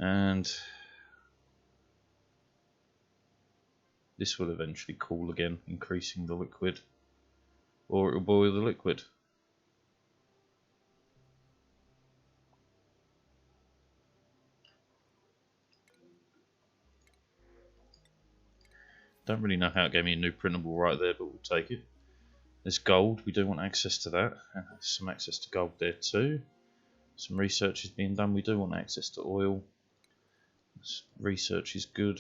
And this will eventually cool again, increasing the liquid. Or it will boil the liquid. Don't really know how it gave me a new printable right there, but we'll take it. There's gold, we do want access to that. And some access to gold there too. Some research is being done, we do want access to oil. This research is good.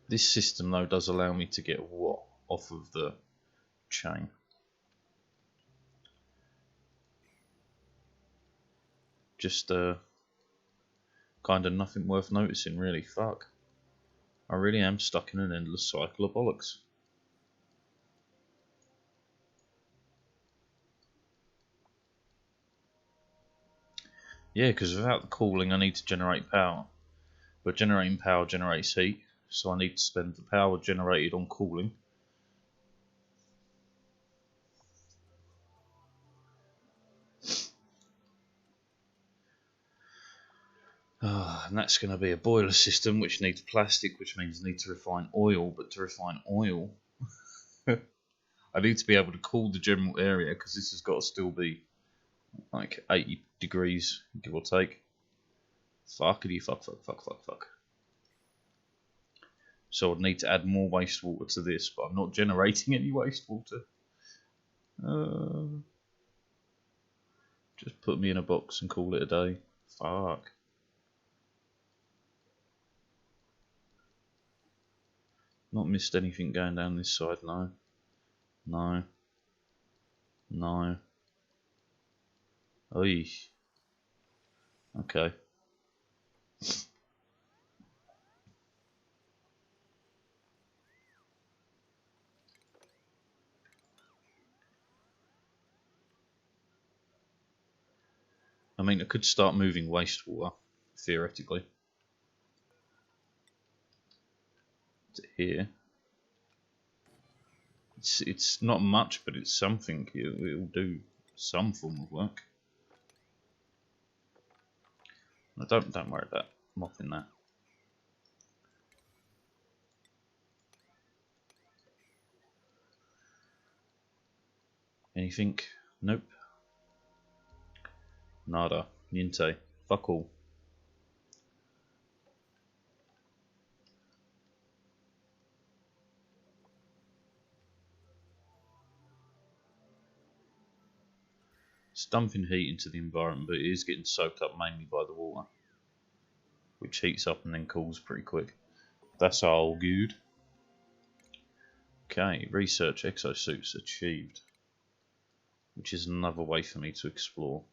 This system though does allow me to get what off of the chain. Just kind of nothing worth noticing really, fuck. I really am stuck in an endless cycle of bollocks. Yeah, because without the cooling I need to generate power. But generating power generates heat, so I need to spend the power generated on cooling. And that's going to be a boiler system which needs plastic, which means I need to refine oil. But to refine oil, I need to be able to cool the general area because this has got to still be like 80 degrees, give or take. Fuckity fuck. So I'd need to add more wastewater to this, but I'm not generating any wastewater. Just put me in a box and call it a day. Fuck. Not missed anything going down this side, no. No. No. Oy. Okay. I mean, I could start moving wastewater, theoretically. To here. It's not much, but it's something. It'll do some form of work. No, don't worry about mopping that. Anything? Nope. Nada. Niente. Fuck all. It's dumping heat into the environment, but it is getting soaked up mainly by the water. which heats up and then cools pretty quick. That's all good. Okay, research exosuits achieved, which is another way for me to explore.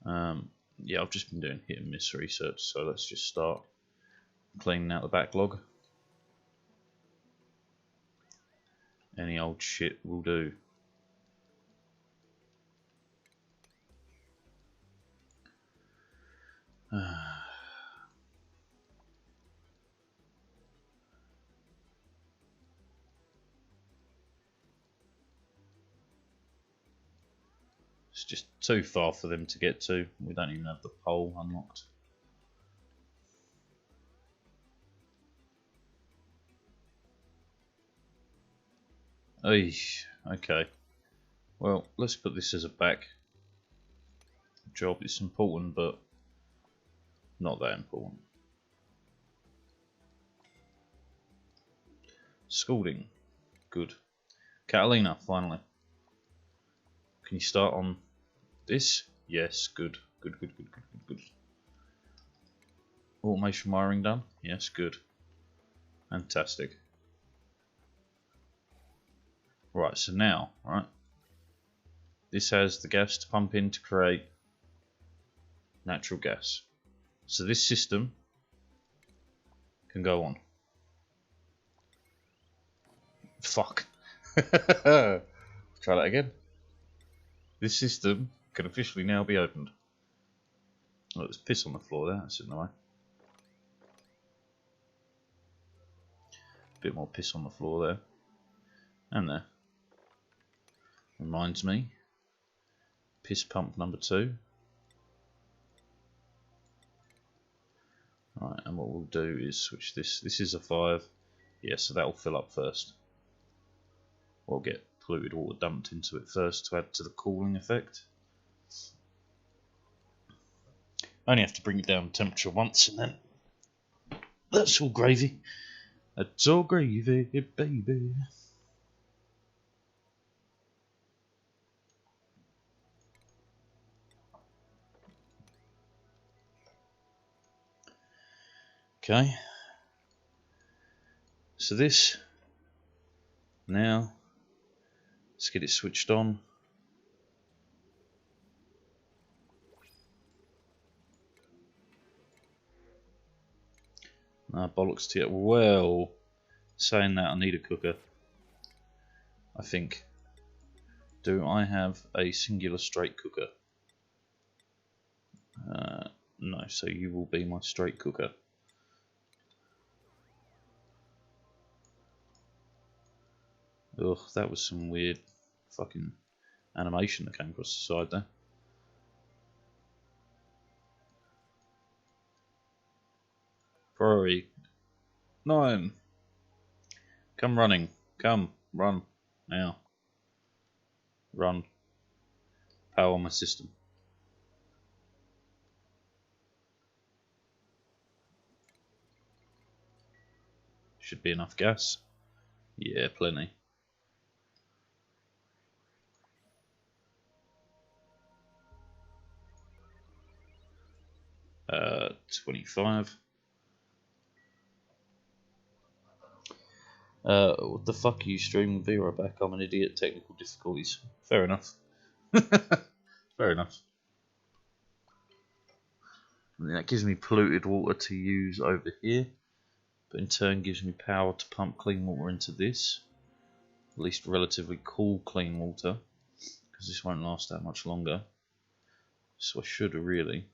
Yeah, I've just been doing hit and miss research, so let's just start cleaning out the backlog. Any old shit will do. It's just too far for them to get to. We don't even have the pole unlocked. Okay. Well, let's put this as a back job. It's important, but not that important. Scalding. Good. Catalina, finally. Can you start on this? Yes, good. Good. Automation wiring done? Yes, good. Fantastic. Right, so now, right, this has the gas to pump in to create natural gas. So this system can go on. Fuck. Try that again. This system can officially now be opened. Oh, there's piss on the floor there, that's in the way. Bit more piss on the floor there. And there. Reminds me. Piss pump number 2. Right, and what we'll do is switch this. This is a 5. Yeah, so that will fill up first. We'll get polluted water dumped into it first to add to the cooling effect. Only have to bring it down temperature once and then that's all gravy. That's all gravy, baby. Okay. So this now, let's get it switched on. Nah, bollocks to it. Well, saying that, I need a cooker. I think. Do I have a singular straight cooker? No, so you will be my straight cooker. Ugh, that was some weird fucking animation that came across the side there. Priority 9. Come running. Come. Run. Now. Run. Power my system. Should be enough gas. Yeah, plenty. Uh, 25. What the fuck are you streaming? Be right back. I'm an idiot. Technical difficulties. Fair enough. Fair enough. And that gives me polluted water to use over here, but in turn gives me power to pump clean water into this. At least relatively cool clean water, because this won't last that much longer. So I should really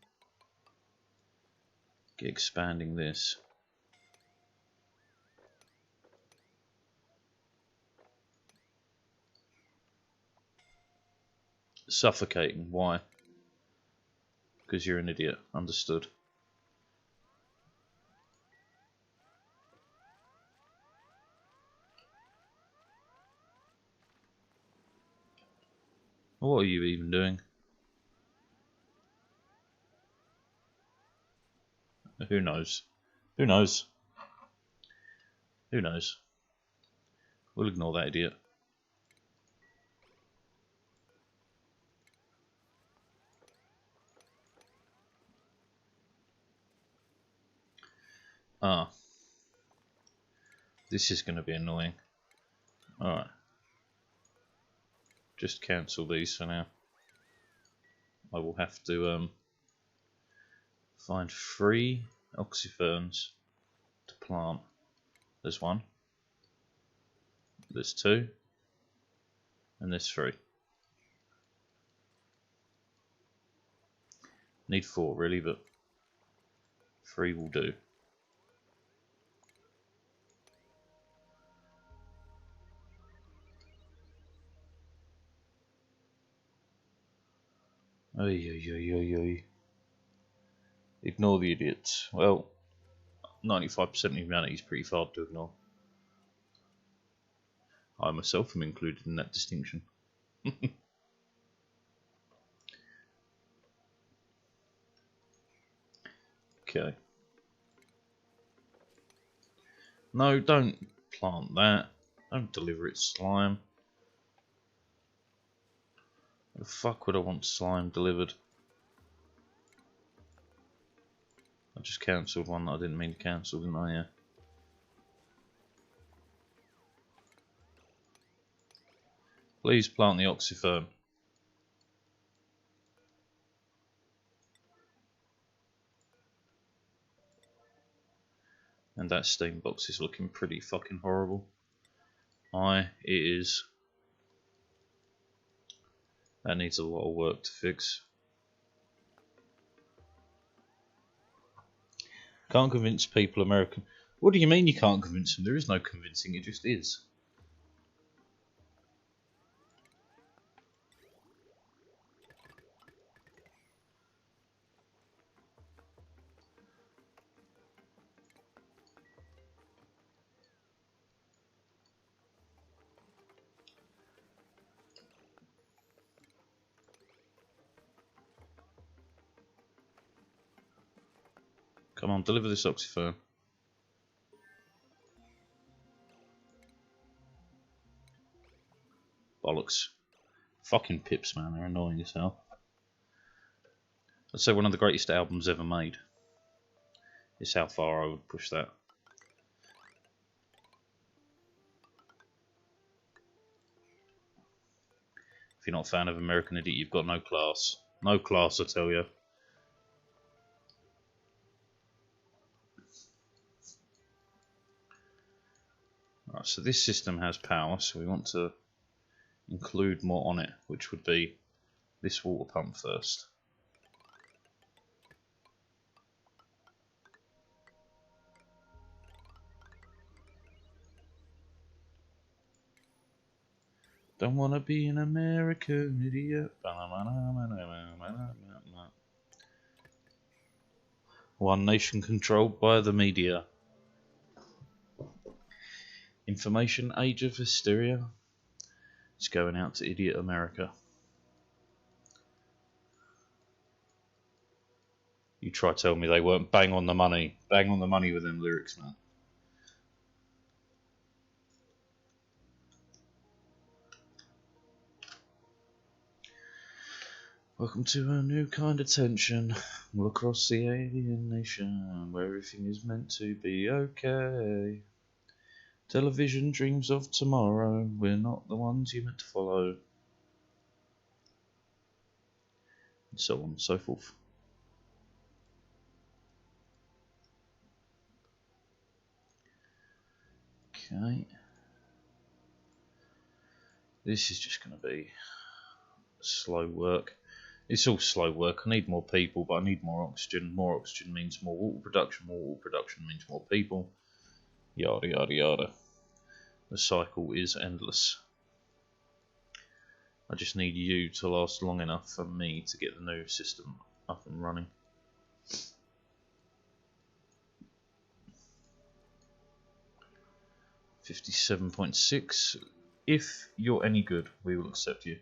get expanding this. Suffocating, why? Because you're an idiot, understood. What are you even doing? Who knows? Who knows? Who knows? We'll ignore that idiot. Ah. This is going to be annoying. Alright. Just cancel these for now. I will have to find 3 oxyferns to plant. There's 1. There's 2. And there's 3. Need 4 really, but 3 will do. Oy, oy, oy, oy, oy. Ignore the idiots. Well, 95% of humanity is pretty hard to ignore. I myself am included in that distinction. Okay. No, don't plant that. Don't deliver it slime. The fuck would I want slime delivered? I just cancelled one that I didn't mean to cancel, didn't I? Yeah. Please plant the oxyfern. And that steam box is looking pretty fucking horrible. It is. That needs a lot of work to fix. Can't convince people American. What do you mean you can't convince them? There is no convincing, it just is. Come on, deliver this oxyfern. Bollocks. Fucking pips, man, they're annoying as hell. I'd say one of the greatest albums ever made. Is how far I would push that. If you're not a fan of American Idiot, you've got no class. No class, I tell you. Right, so this system has power, so we want to include more on it, which would be this water pump first. Don't wanna be an American idiot. One nation controlled by the media. Information age of hysteria. It's going out to idiot America. You try to tell me they weren't bang on the money. Bang on the money with them lyrics, man. Welcome to a new kind of tension. All across the alien nation, where everything is meant to be okay. Television dreams of tomorrow. We're not the ones you meant to follow. And so on and so forth. Okay. This is just going to be slow work. It's all slow work. I need more people, but I need more oxygen. More oxygen means more water production. More water production means more people. Yada yada yada. The cycle is endless. I just need you to last long enough for me to get the new system up and running. $57.6. If you're any good, we will accept you.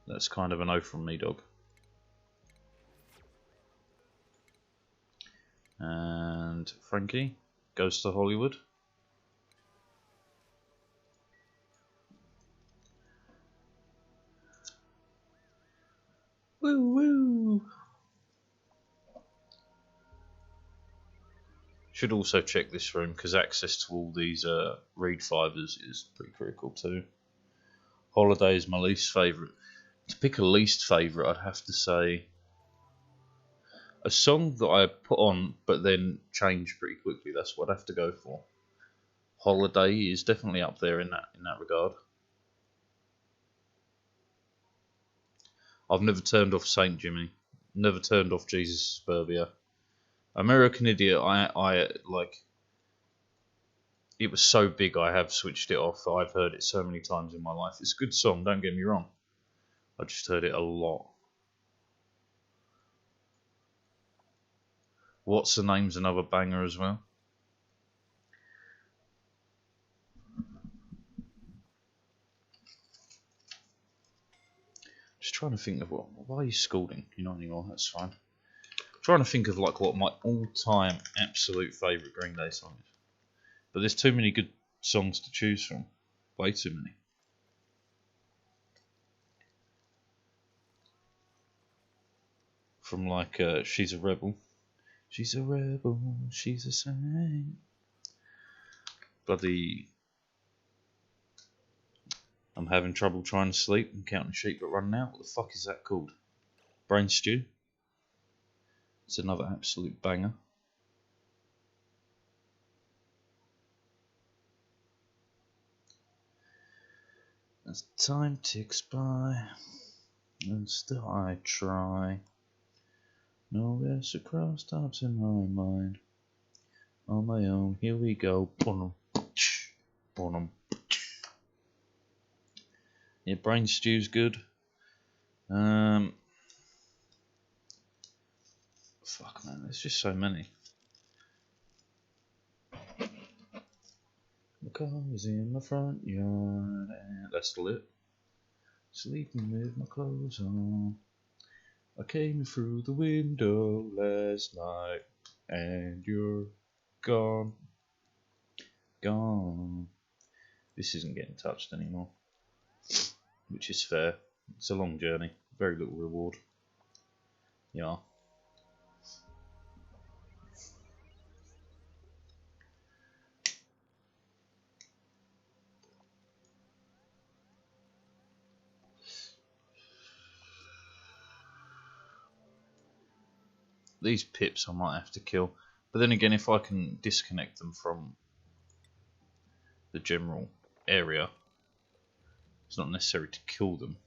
That's kind of a no from me, dog. And Frankie goes to Hollywood. Woo woo! Should also check this room because access to all these reed fibers is pretty critical too. Holiday is my least favourite. To pick a least favourite, I'd have to say a song that I put on but then change pretty quickly. That's what I'd have to go for. Holiday is definitely up there in that regard. I've never turned off Saint Jimmy. Never turned off Jesus Suburbia. American Idiot, I like. It was so big I have switched it off. I've heard it so many times in my life. It's a good song, don't get me wrong. I just heard it a lot. What's the Name's another banger as well. Just trying to think of why are you scolding? You're not anymore, that's fine. Trying to think of like what my all-time absolute favourite Green Day song is. But there's too many good songs to choose from. Way too many. From like She's a Rebel. She's a rebel, she's a saint. Bloody... I'm having trouble trying to sleep and counting sheep but running out. What the fuck is that called? Brain Stew. It's another absolute banger. As time ticks by, and still I try. No reciprocal stops in my mind. On my own, here we go. Yeah, Brain Stew's good. Fuck man, there's just so many. The car is in my front yard, and that's still it. Sleeping with my clothes on. I came through the window last night, and you're gone. Gone. This isn't getting touched anymore, which is fair. It's a long journey, very little reward. Yeah. These pips I might have to kill, but then again, if I can disconnect them from the general area, it's not necessary to kill them.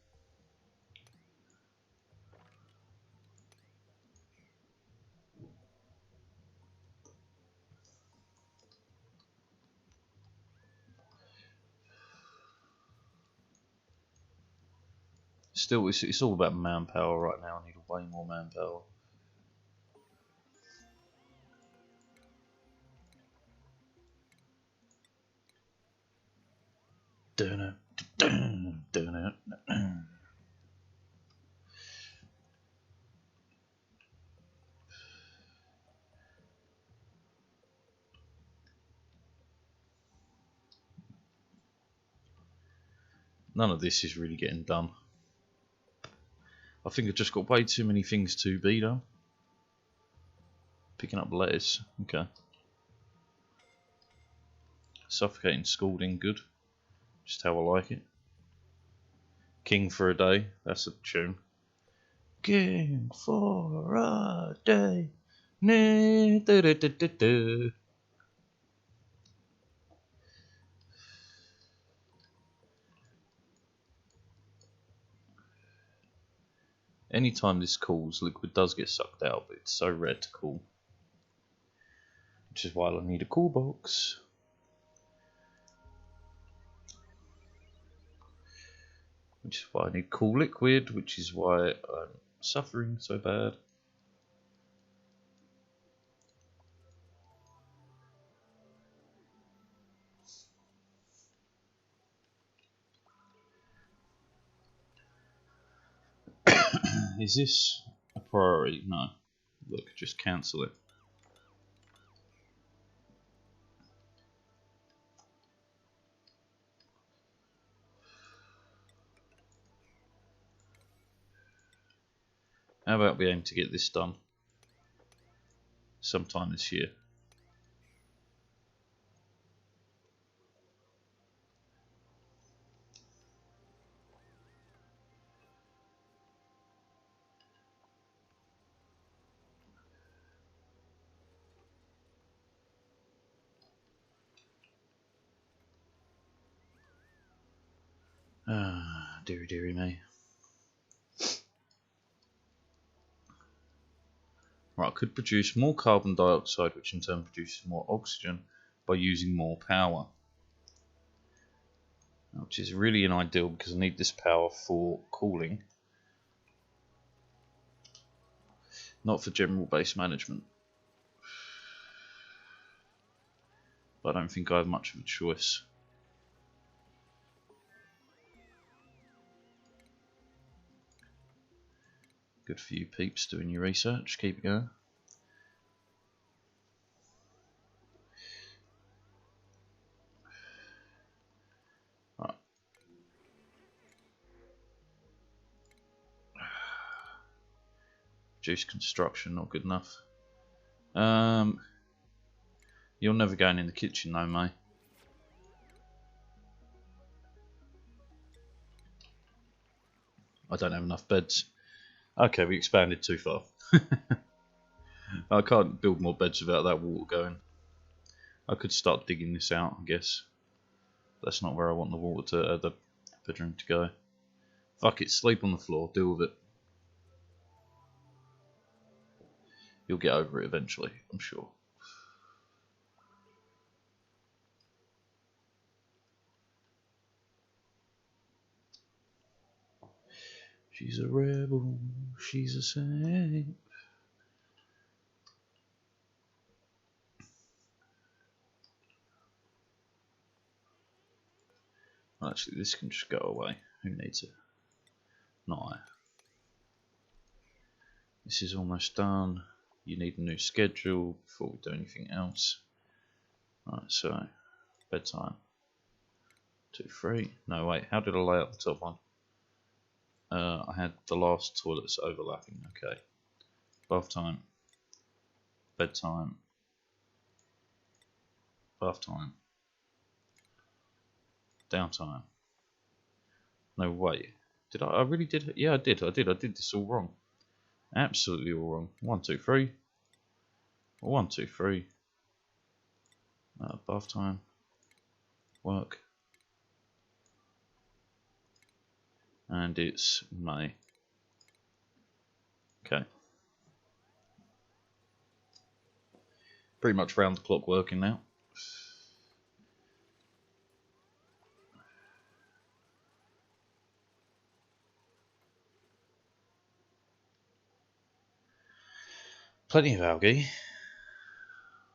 Still, it's all about manpower right now. I need way more manpower. None of this is really getting done. I think I've just got way too many things to be done. Picking up letters, okay. Suffocating scalding, good. Just how I like it. King for a day, that's a tune. King for a day. Anytime this cools, liquid does get sucked out, but it's so rare to cool. Which is why I need a cool box. Which is why I need cool liquid, which is why I'm suffering so bad. Is this a priority? No. Look, just cancel it. How about we aim to get this done sometime this year? Ah, dearie, dearie me. Right, I could produce more carbon dioxide, which in turn produces more oxygen by using more power. Which is really an ideal because I need this power for cooling, not for general base management. But I don't think I have much of a choice. Good for you peeps doing your research, keep it going. Right. Reduce construction, not good enough. You're never going in the kitchen though, mate. I don't have enough beds. Okay, we expanded too far. I can't build more beds without that water going. I could start digging this out, I guess. That's not where I want the water to, the bedroom to go. Fuck it, sleep on the floor, deal with it. You'll get over it eventually, I'm sure. She's a rebel, she's a saint. Actually, this can just go away. Who needs it? Not I. This is almost done. You need a new schedule before we do anything else. Right, so bedtime. 2, 3. No, wait. How did I lay out the top one? I had the last toilets overlapping. Okay. Bath time. Bedtime. Bath time. Downtime. No, wait. Did I really did? Yeah, I did. I did this all wrong. Absolutely all wrong. 1, 2, 3. 1, 2, 3. Bath time. Work. And it's May. Okay. Pretty much round the clock working now. Plenty of algae.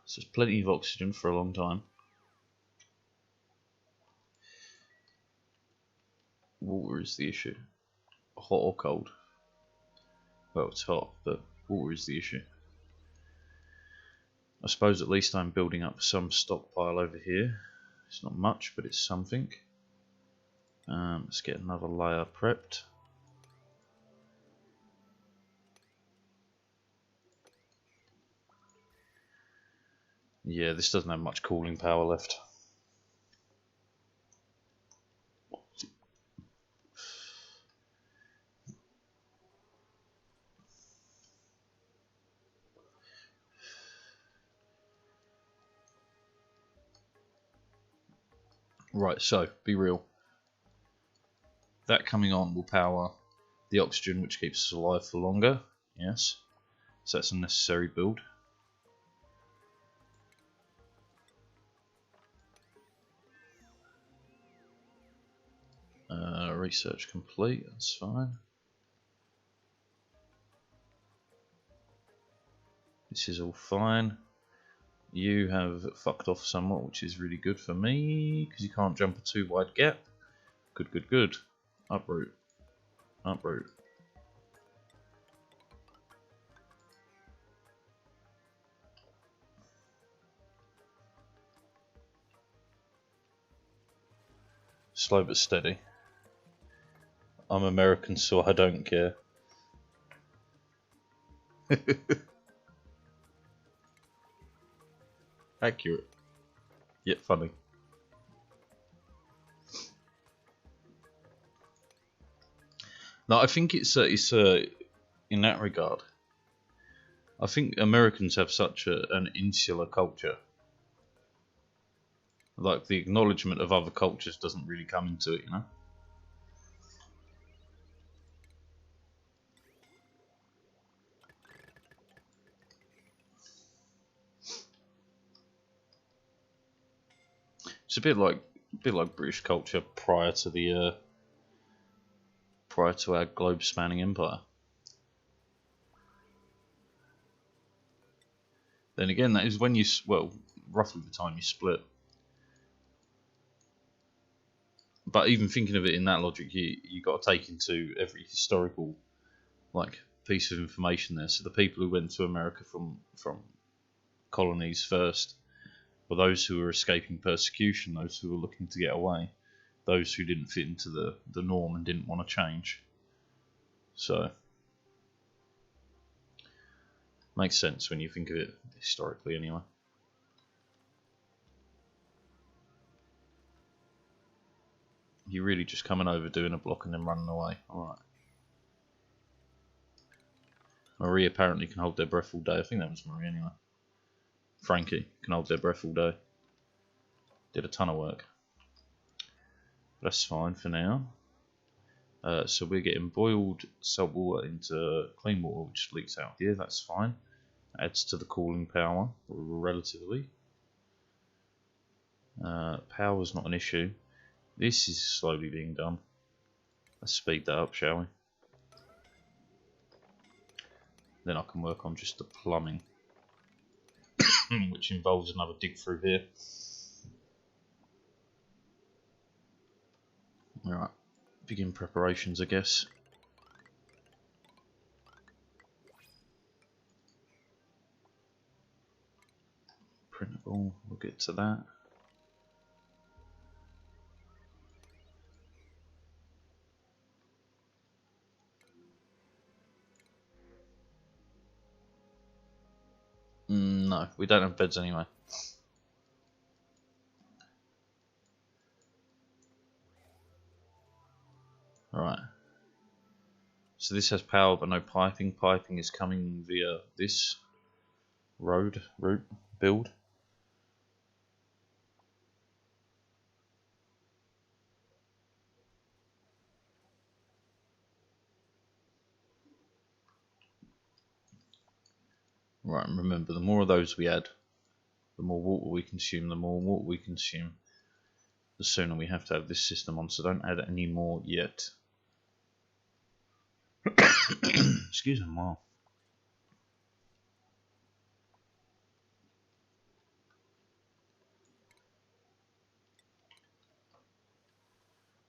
So there's plenty of oxygen for a long time. Water is the issue. Hot or cold? Well, it's hot, but water is the issue. I suppose at least I'm building up some stockpile over here. It's not much, but it's something. Let's get another layer prepped. Yeah, this doesn't have much cooling power left. Right, so, be real. That coming on will power the oxygen, which keeps us alive for longer. Yes. So that's a necessary build. Research complete, that's fine. This is all fine. You have fucked off somewhat, which is really good for me, because you can't jump a too wide gap. Good, good, good. Uproot. Uproot. Slow but steady. I'm American, so I don't care. Accurate, yet funny. No, I think it's in that regard. I think Americans have such an insular culture. Like the acknowledgement of other cultures doesn't really come into it, you know. It's a bit like British culture prior to our globe-spanning empire. Then again, that is when roughly the time you split. But even thinking of it in that logic, you got to take into every historical piece of information there. So the people who went to America from colonies first were those who were escaping persecution, those who were looking to get away, those who didn't fit into the norm and didn't want to change. So makes sense when you think of it historically, anyway. You're really just coming over, doing a block, and then running away. Alright. Marie apparently can hold their breath all day. I think that was Marie anyway. Frankie can hold their breath all day. Did a ton of work. That's fine for now. So we're getting boiled salt water into clean water, which leaks out here. That's fine. Adds to the cooling power relatively. Power's not an issue. This is slowly being done. Let's speed that up, shall we? Then I can work on just the plumbing, which involves another dig through here. Alright, begin preparations, I guess. Printable, we'll get to that. No, we don't have beds anyway. Alright. So this has power but no piping. Piping is coming via this route build. Right, and remember, the more of those we add, the more water we consume. The more water we consume, the sooner we have to have this system on. So don't add any more yet. Excuse me, wow.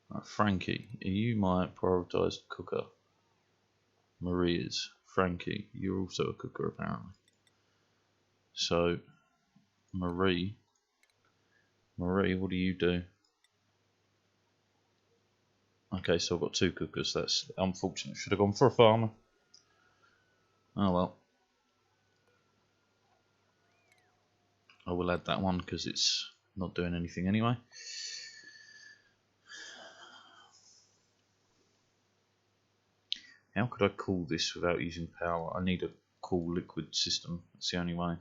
Right, Frankie, are you my prioritised cooker? Marie is. Frankie, you're also a cooker apparently. So, Marie, what do you do? Okay, so I've got two cookers. That's unfortunate. Should have gone for a farmer. Oh well. I will add that one because it's not doing anything anyway. How could I cool this without using power? I need a cool liquid system. That's the only way.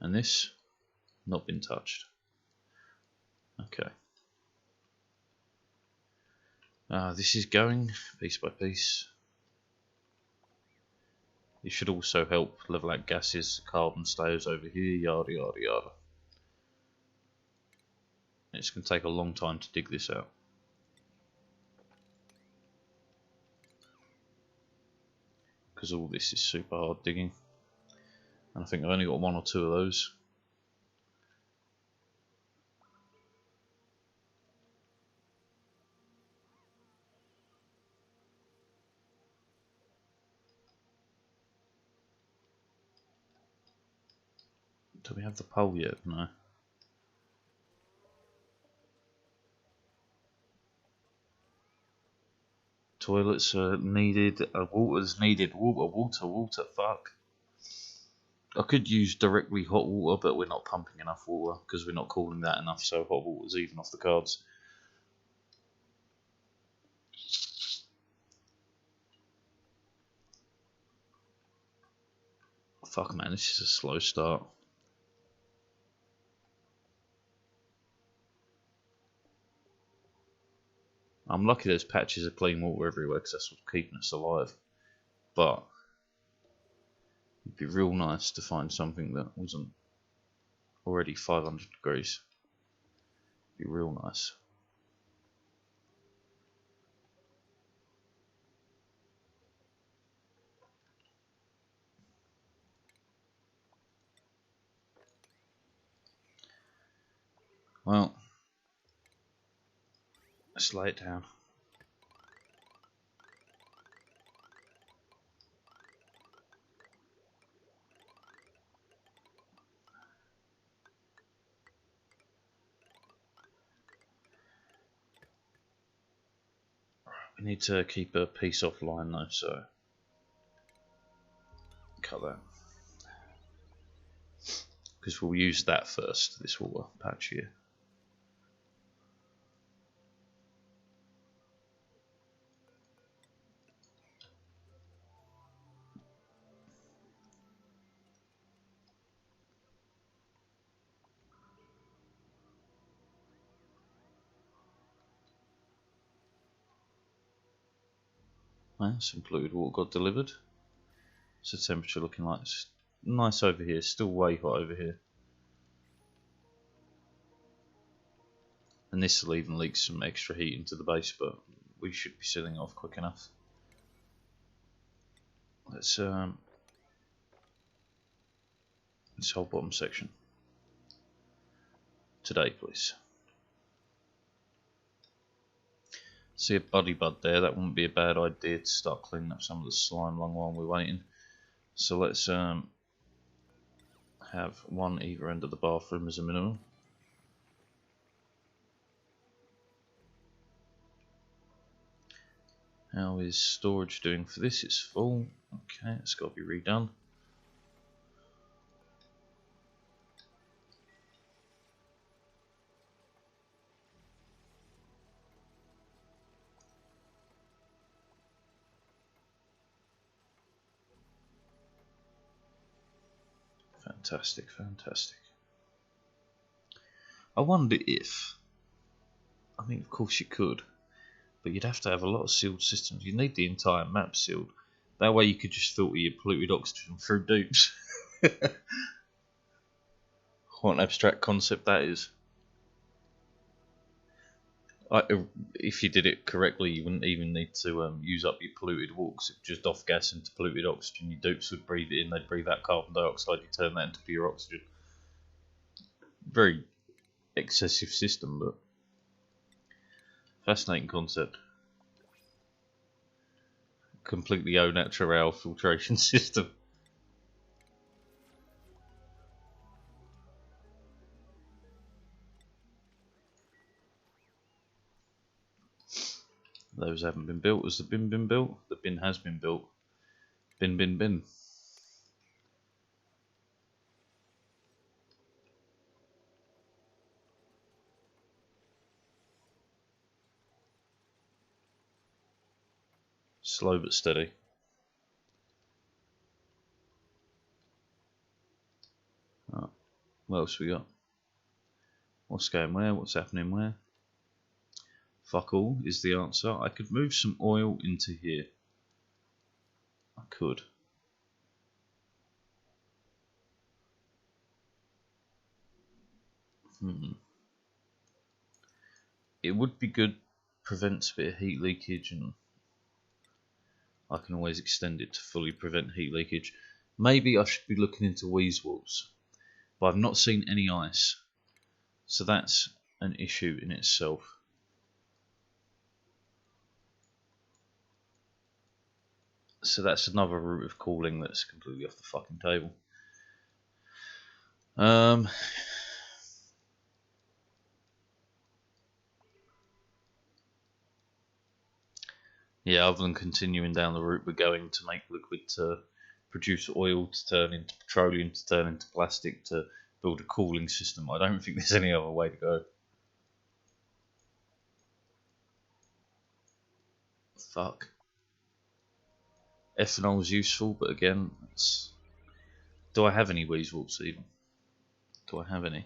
And this, not been touched. Okay. This is going piece by piece. It should also help level out gases, carbon stays over here, yada yada yada. It's going to take a long time to dig this out. Because all this is super hard digging. And I think I've only got one or two of those. Do we have the pole yet? No. Toilets are needed. Water's needed. Water. Fuck. I could use directly hot water, but we're not pumping enough water because we're not cooling that enough. So hot water's even off the cards. Fuck man, this is a slow start. I'm lucky there's patches of clean water everywhere because that's what's keeping us alive. But it'd be real nice to find something that wasn't already 500 degrees. It'd be real nice. Well, let's lay it down. We need to keep a piece offline though, so cut that. Because we'll use that first, this water patch here. Some polluted water got delivered. What's the temperature looking like? It's nice over here, still way hot over here. And this will even leak some extra heat into the base, but we should be sealing off quick enough. Let's this whole bottom section. Today, please. See a buddy bud there, that wouldn't be a bad idea to start cleaning up some of the slime long while we're waiting. So let's have one either end of the bathroom as a minimum. How is storage doing for this? It's full. Okay, it's got to be redone. Fantastic, fantastic. I wonder if, I mean, of course you could, but you'd have to have a lot of sealed systems. You need the entire map sealed. That way you could just filter your polluted oxygen through dupes. What an abstract concept that is. If you did it correctly, you wouldn't even need to use up your polluted water, because it would just off gas into polluted oxygen. Your dupes would breathe it in, they'd breathe out carbon dioxide, you turn that into pure oxygen. Very excessive system, but fascinating concept. Completely au naturel filtration system. Those haven't been built. Has the bin been built? The bin has been built. Bin, bin, bin. Slow but steady. Oh, what else we got? What's going where? What's happening where? Fuck all is the answer. I could move some oil into here. I could. It would be good, prevents a bit of heat leakage, and I can always extend it to fully prevent heat leakage. Maybe I should be looking into wheeze walls, but I've not seen any ice, so that's an issue in itself. So that's another route of cooling that's completely off the fucking table. Yeah, other than continuing down the route we're going to make liquid to produce oil to turn into petroleum to turn into plastic to build a cooling system, I don't think there's any other way to go. Fuck. Ethanol is useful, but again, do I have any weasels even? Do I have any?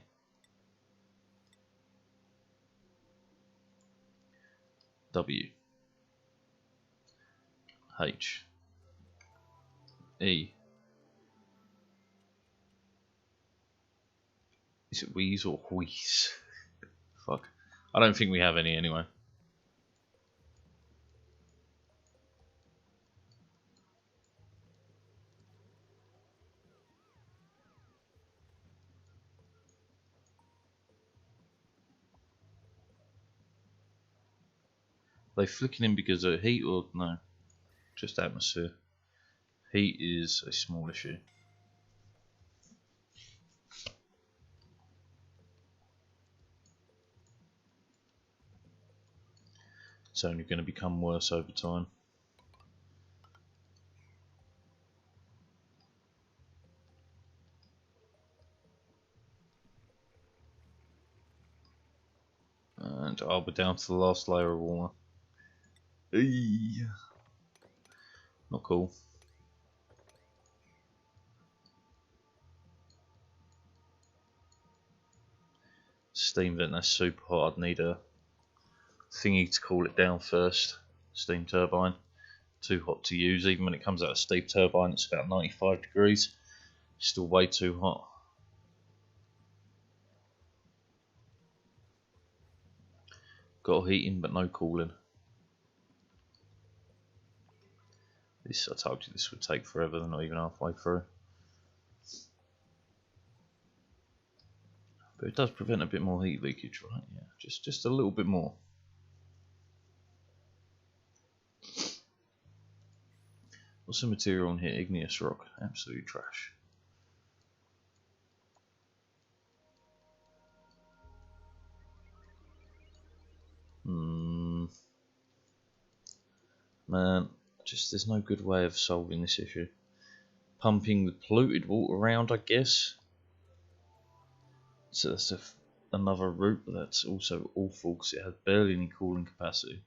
W H E. Is it wheeze or wheeze? Fuck. I don't think we have any anyway. Are they flicking in because of heat or no? Just atmosphere. Heat is a small issue. It's only going to become worse over time. And we're down to the last layer of water. Eee. Not cool. Steam vent, that's super hot. I'd need a thingy to cool it down first. Steam turbine. Too hot to use. Even when it comes out of steam turbine, it's about 95 degrees. Still way too hot. Got heating but no cooling. This, I told you this would take forever, they're not even halfway through. But it does prevent a bit more heat leakage, right? Yeah, just a little bit more. What's the material on here? Igneous rock. Absolutely trash. Man, just there's no good way of solving this issue. Pumping the polluted water around, I guess. So that's another route, but that's also awful because it has barely any cooling capacity.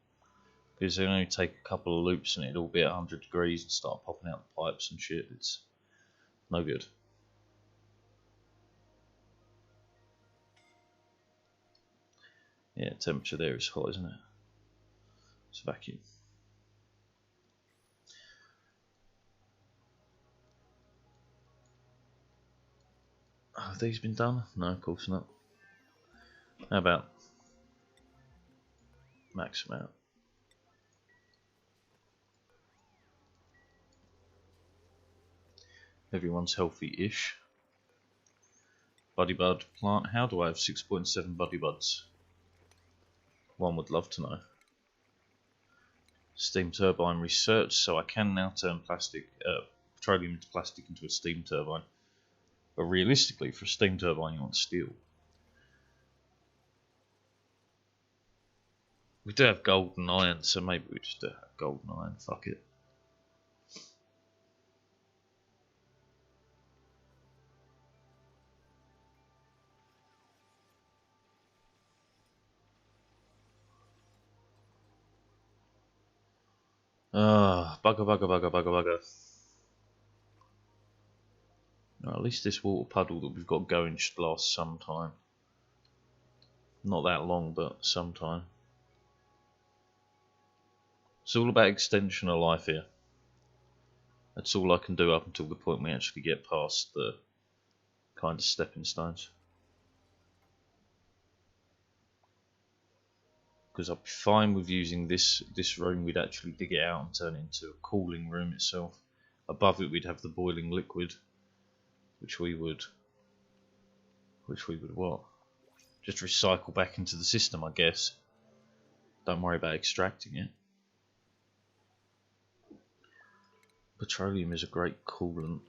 Because they only take a couple of loops and it'll be at 100 degrees and start popping out the pipes and shit. It's no good. Yeah, temperature there is hot, isn't it? It's vacuum. Have these been done? No, of course not. How about max them out? Everyone's healthy-ish. Buddy bud plant. How do I have 6.7 buddy buds? One would love to know. Steam turbine research. So I can now turn petroleum into plastic into a steam turbine. But realistically, for a steam turbine, you want steel. We do have gold and iron, so maybe we just have gold and iron. Fuck it. Bugger. Well, at least this water puddle that we've got going should last some time. Not that long, but some time. It's all about extension of life here. That's all I can do up until the point we actually get past the kind of stepping stones. Because I'd be fine with using this room. We'd actually dig it out and turn it into a cooling room itself. Above it we'd have the boiling liquid, which we would what? Just recycle back into the system, I guess. Don't worry about extracting it. Petroleum is a great coolant.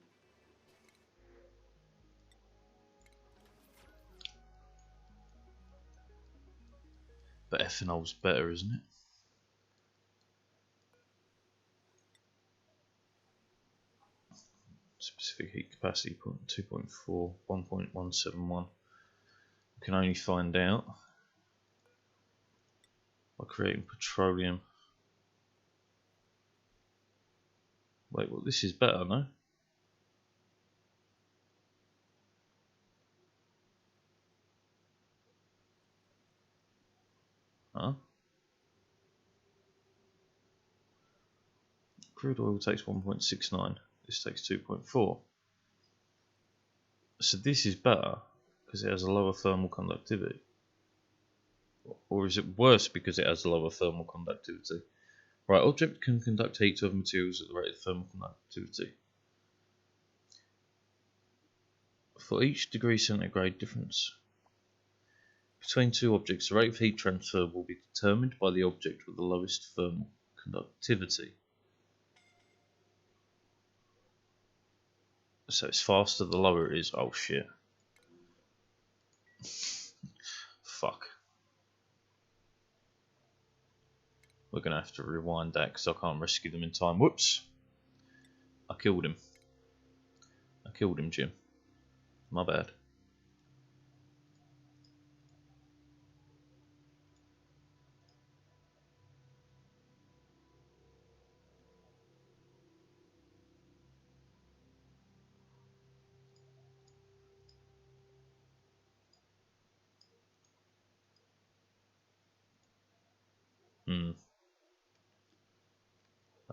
But ethanol's better, isn't it? Specific heat capacity 2.4, 1.171. We can only find out by creating petroleum. Wait, well, this is better, no? Huh? Crude oil takes 1.69. This takes 2.4. So this is better because it has a lower thermal conductivity. Or is it worse because it has a lower thermal conductivity? Right, object can conduct heat to other materials at the rate of thermal conductivity. For each degree centigrade difference between two objects, the rate of heat transfer will be determined by the object with the lowest thermal conductivity. So it's faster the lower it is. Oh shit. Fuck. We're going to have to rewind that because I can't rescue them in time. Whoops. I killed him. I killed him, Jim. My bad.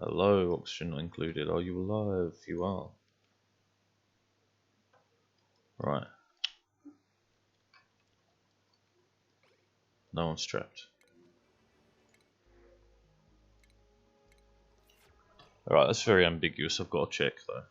Hello, oxygen not included. Are you alive? You are. Right. No one's trapped. Alright, that's very ambiguous. I've got to check though.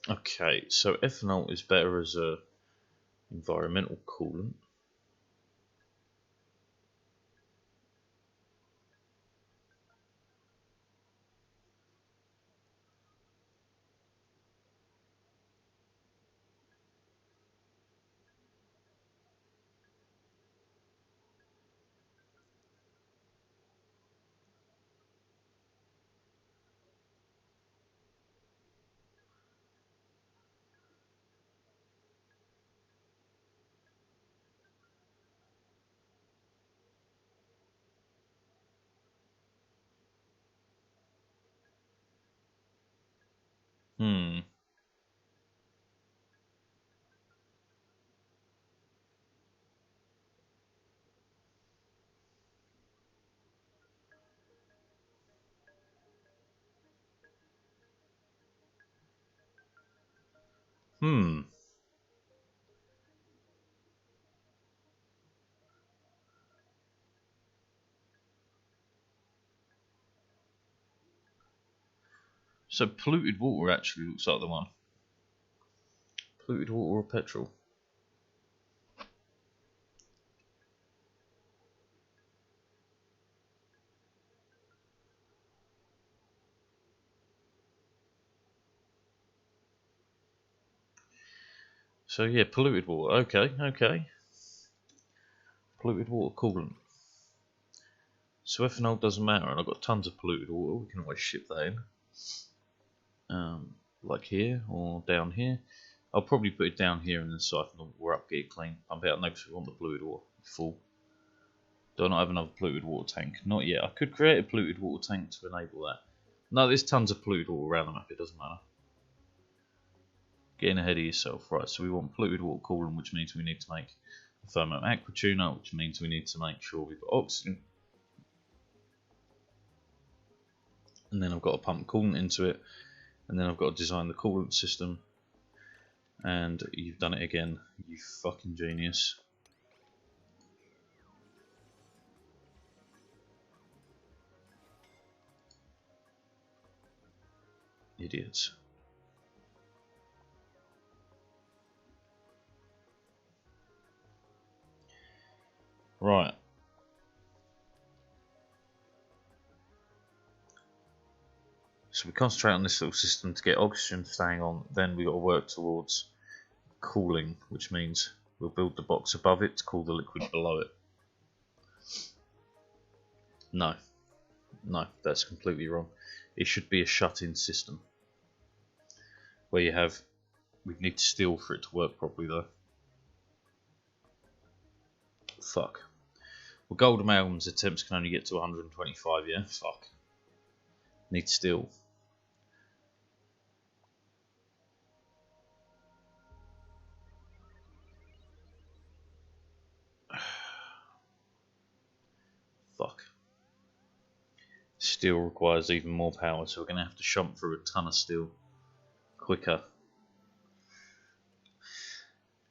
Okay, so ethanol is better as a environmental coolant. Hmm. Hmm. So polluted water actually looks like the one. Polluted water or petrol? So yeah, polluted water. Okay, okay. Polluted water coolant. So ethanol doesn't matter, and I've got tons of polluted water. We can always ship that in. Like here or down here. I'll probably put it down here and then siphon the water up, get it clean. Pump it out next. We want the polluted water full. Do I not have another polluted water tank? Not yet. I could create a polluted water tank to enable that. No, there's tons of polluted water around the map. It doesn't matter. Getting ahead of yourself. Right, so we want polluted water coolant, which means we need to make a thermo aqua tuner, which means we need to make sure we've got oxygen. And then I've got to pump coolant into it. And then I've got to design the coolant system. And you've done it again, you fucking genius. Idiots. Right. So we concentrate on this little system to get oxygen staying on, then we've got to work towards cooling, which means we'll build the box above it to cool the liquid below it. No. No, that's completely wrong. It should be a shut-in system. Where you have... We need steel for it to work properly though. Fuck. Well, gold amalgam's attempts can only get to 125, yeah? Fuck. Need steel. Fuck. Steel requires even more power, so we're going to have to shunt through a ton of steel quicker.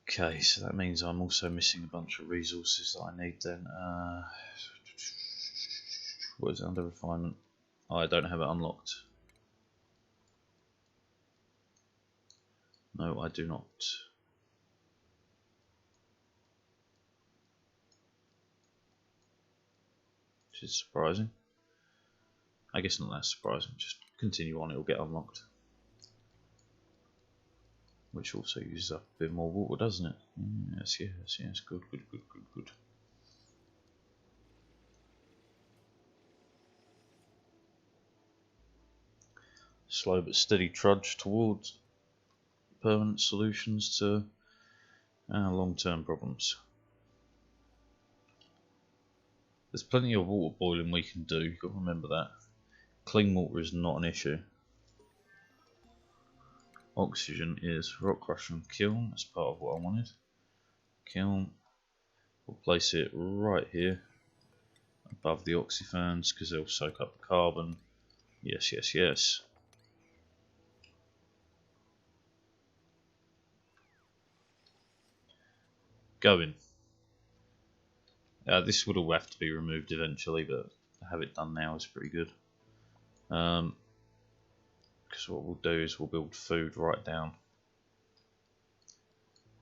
Okay, so that means I'm also missing a bunch of resources that I need then. What is it under refinement? Oh, I don't have it unlocked. No, I do not. Which is surprising. I guess not that surprising, just continue on, it'll get unlocked. Which also uses up a bit more water, doesn't it? Yes, yes, yes, good, good, good, good, good. Slow but steady trudge towards permanent solutions to our long-term problems. There's plenty of water boiling we can do, you've got to remember that. Clean water is not an issue. Oxygen is rock crusher and kiln, that's part of what I wanted. Kiln, we'll place it right here above the oxyferns because they'll soak up the carbon. Yes, yes, yes. Going. This would all have to be removed eventually, but to have it done now is pretty good. Because what we'll do is we'll build food right down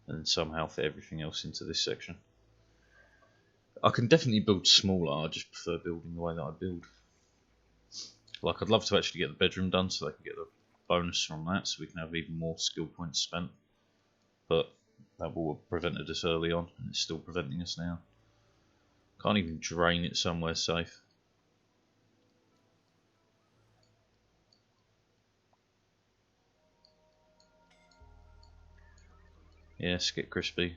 and somehow fit everything else into this section. I can definitely build smaller, I just prefer building the way that I build. Like, I'd love to actually get the bedroom done so they can get the bonus from that, so we can have even more skill points spent. But that will have prevented us early on, and it's still preventing us now. Can't even drain it somewhere safe. Yes, get crispy.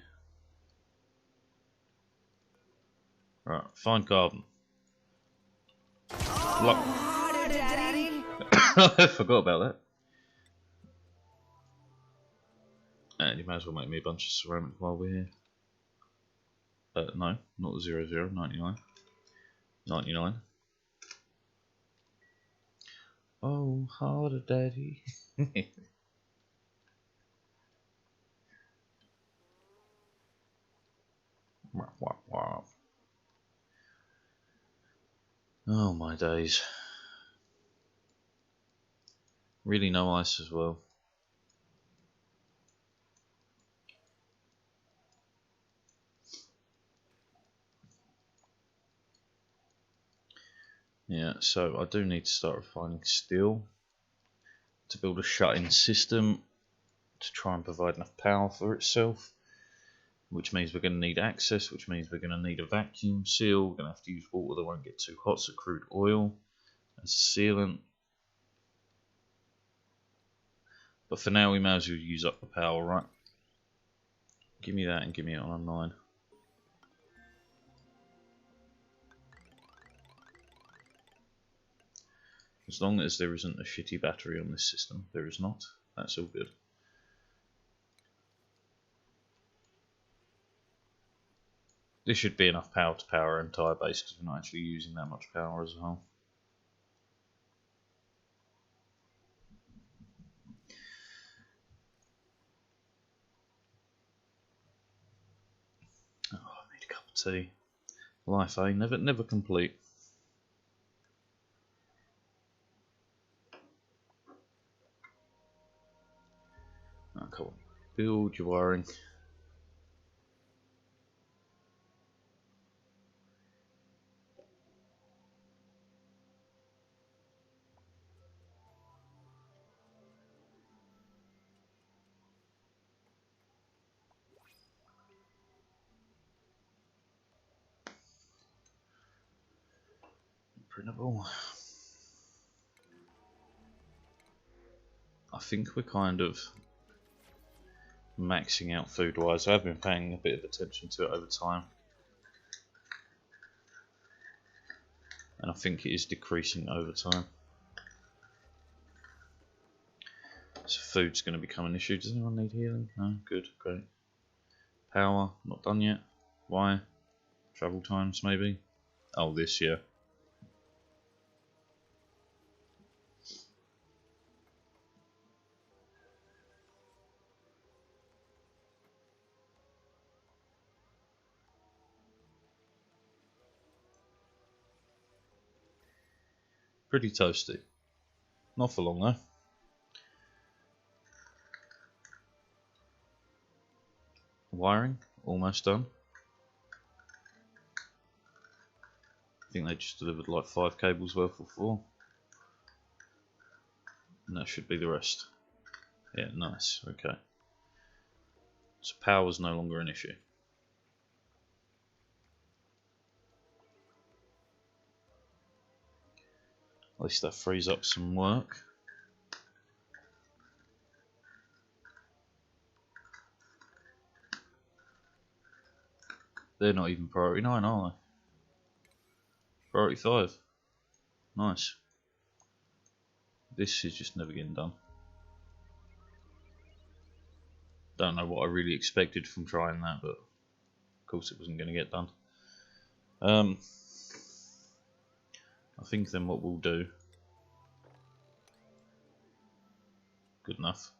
Right, find carbon. I forgot about that. And you might as well make me a bunch of ceramic while we're here. No, not 00, 99. 99. Oh, harder, daddy. Oh my days. Really no ice as well. Yeah, so I do need to start refining steel to build a shut-in system to try and provide enough power for itself, which means we're going to need access, which means we're going to need a vacuum seal, we're going to have to use water that won't get too hot, so crude oil as a sealant. But for now we may as well use up the power, right? Give me that and give me it on a 9. As long as there isn't a shitty battery on this system, there is not, that's all good. This should be enough power to power our entire base because we're not actually using that much power as a whole. Oh, I need a cup of tea. Life, eh? Never complete. Oh, come on. Build your wiring. Printable. I think we're kind of maxing out food wise. I've been paying a bit of attention to it over time, and I think it is decreasing over time. So food's going to become an issue. Does anyone need healing? No? Good, great. Power, not done yet. Why? Travel times maybe? Oh, this, yeah. Pretty toasty. Not for long though. Wiring, almost done. I think they just delivered like 5 cables worth of 4. And that should be the rest. Yeah, nice, okay. So power's no longer an issue. At least that frees up some work. They're not even priority 9, are they? Priority 5. Nice. This is just never getting done. Don't know what I really expected from trying that, but of course it wasn't going to get done. I think then what we'll do... Good enough.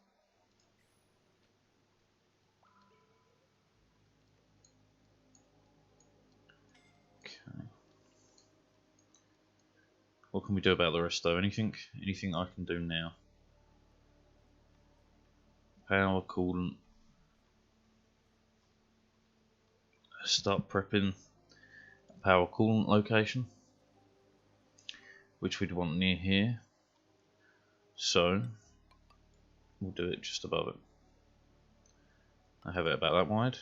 Okay. What can we do about the rest though? Anything? Anything I can do now? Power, coolant. Start prepping a power coolant location, which we'd want near here. So we'll do it just above it. I have it about that wide.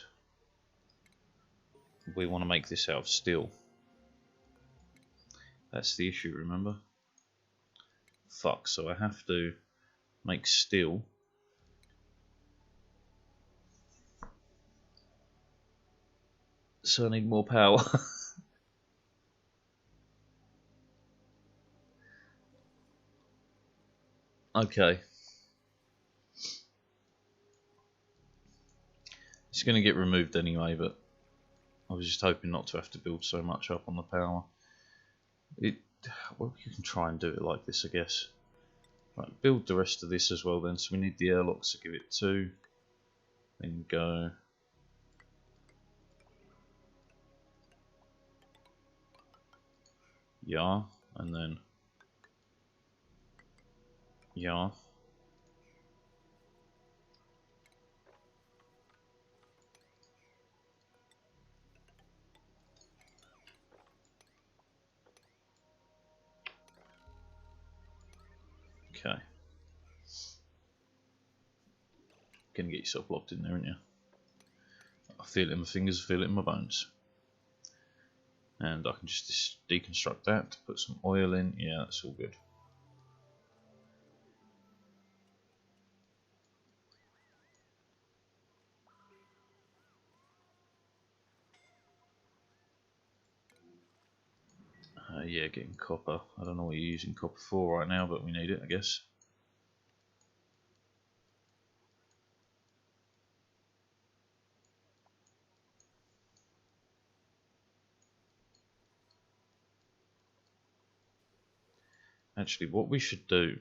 We want to make this out of steel. That's the issue, remember? Fuck, so I have to make steel. So I need more power. Okay. It's going to get removed anyway, but I was just hoping not to have to build so much up on the power. Well, you can try and do it like this, I guess. Right, build the rest of this as well then. So we need the airlocks, so give it 2. Then go. Yeah, and then yeah. Okay. Gonna get yourself locked in there, aren't you? I feel it in my fingers, I feel it in my bones. And I can just deconstruct that, put some oil in. Yeah, that's all good. Yeah, getting copper. I don't know what you're using copper for right now, but we need it, I guess. Actually, what we should do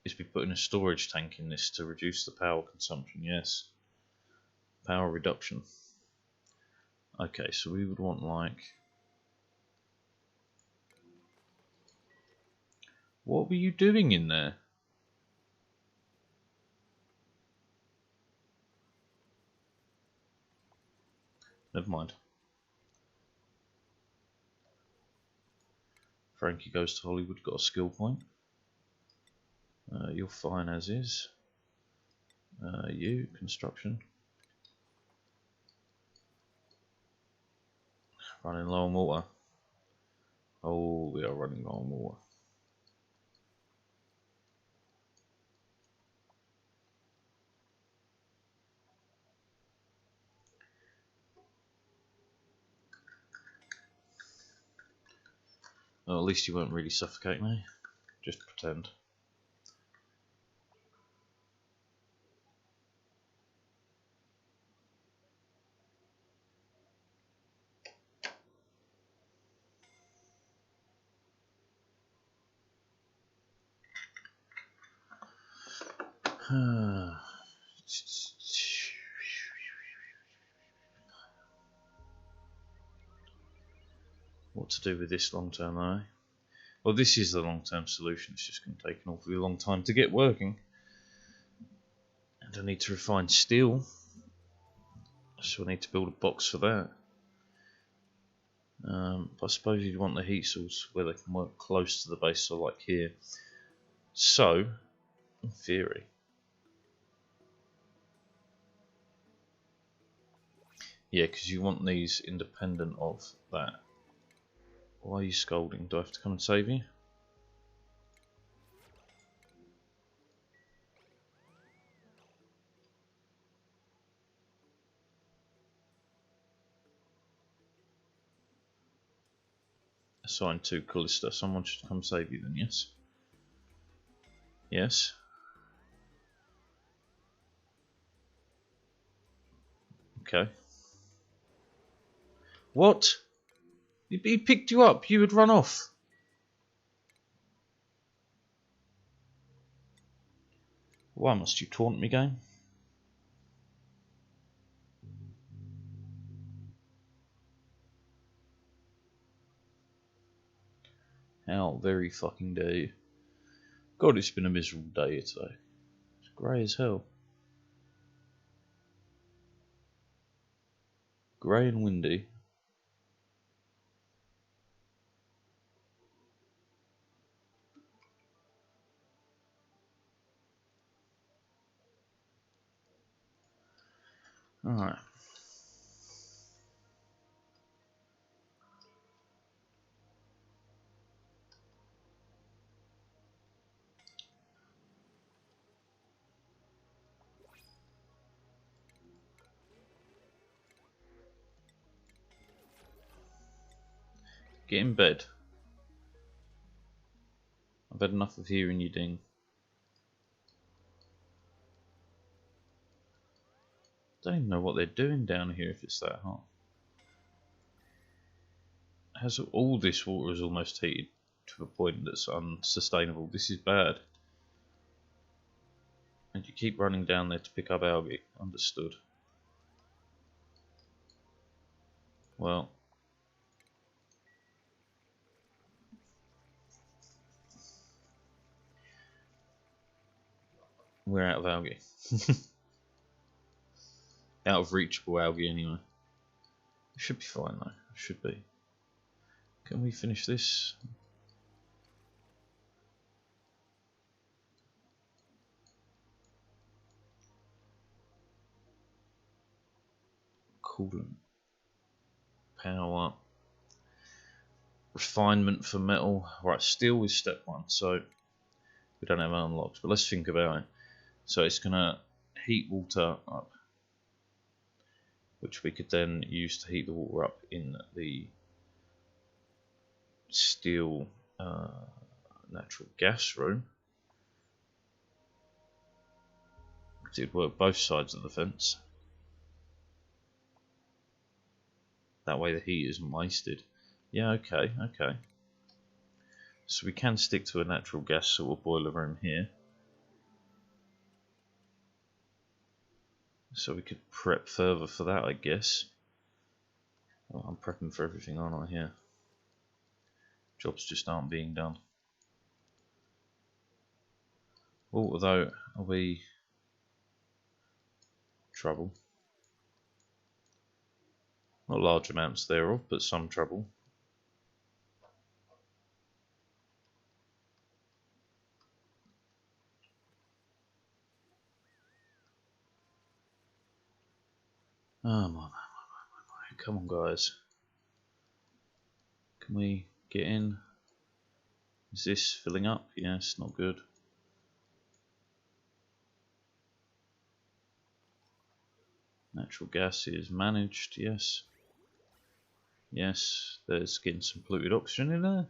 is be putting a storage tank in this to reduce the power consumption. Yes. Power reduction. Okay, so we would want like... What were you doing in there? Never mind. Frankie Goes to Hollywood got a skill point. You're fine as is. You, construction. Running low on water. Oh, we are running low on water. Well, at least you won't really suffocate me. Just pretend. What to do with this long term though? Eh? Well, this is the long term solution. It's just going to take an awfully long time to get working. And I need to refine steel. So I need to build a box for that. I suppose you'd want the heat source where they can work close to the base, so like here. So, in theory, yeah, because you want these independent of that. Why are you scolding? Do I have to come and save you? Assign to Callista. Someone should come save you then, yes? Yes? Okay. What? He picked you up. You would run off. Why must you taunt me, game? How very fucking dare you. God, it's been a miserable day today. It's grey as hell. Grey and windy. Alright. Get in bed. I've had enough of hearing you ding. Don't even know what they're doing down here if it's that hot. Has all this water is almost heated to a point that's unsustainable. This is bad. And you keep running down there to pick up algae. Understood. Well. We're out of algae. Out of reachable algae anyway. It should be fine though. It should be. Can we finish this? Coolant. Power. Refinement for metal. Right, steel is step 1, so we don't have it unlocked, but let's think about it. So it's going to heat water up, which we could then use to heat the water up in the steel natural gas room. It would work both sides of the fence. That way the heat isn't wasted. Yeah, okay, okay. So we can stick to a natural gas sort of boiler room here. So we could prep further for that, I guess. Well, I'm prepping for everything, aren't I, here? Jobs just aren't being done. Although, are we... trouble? Not large amounts thereof, but some trouble. Oh my. Come on, guys. Can we get in? Is this filling up? Yes, not good. Natural gas is managed, yes. Yes, there's getting some polluted oxygen in there.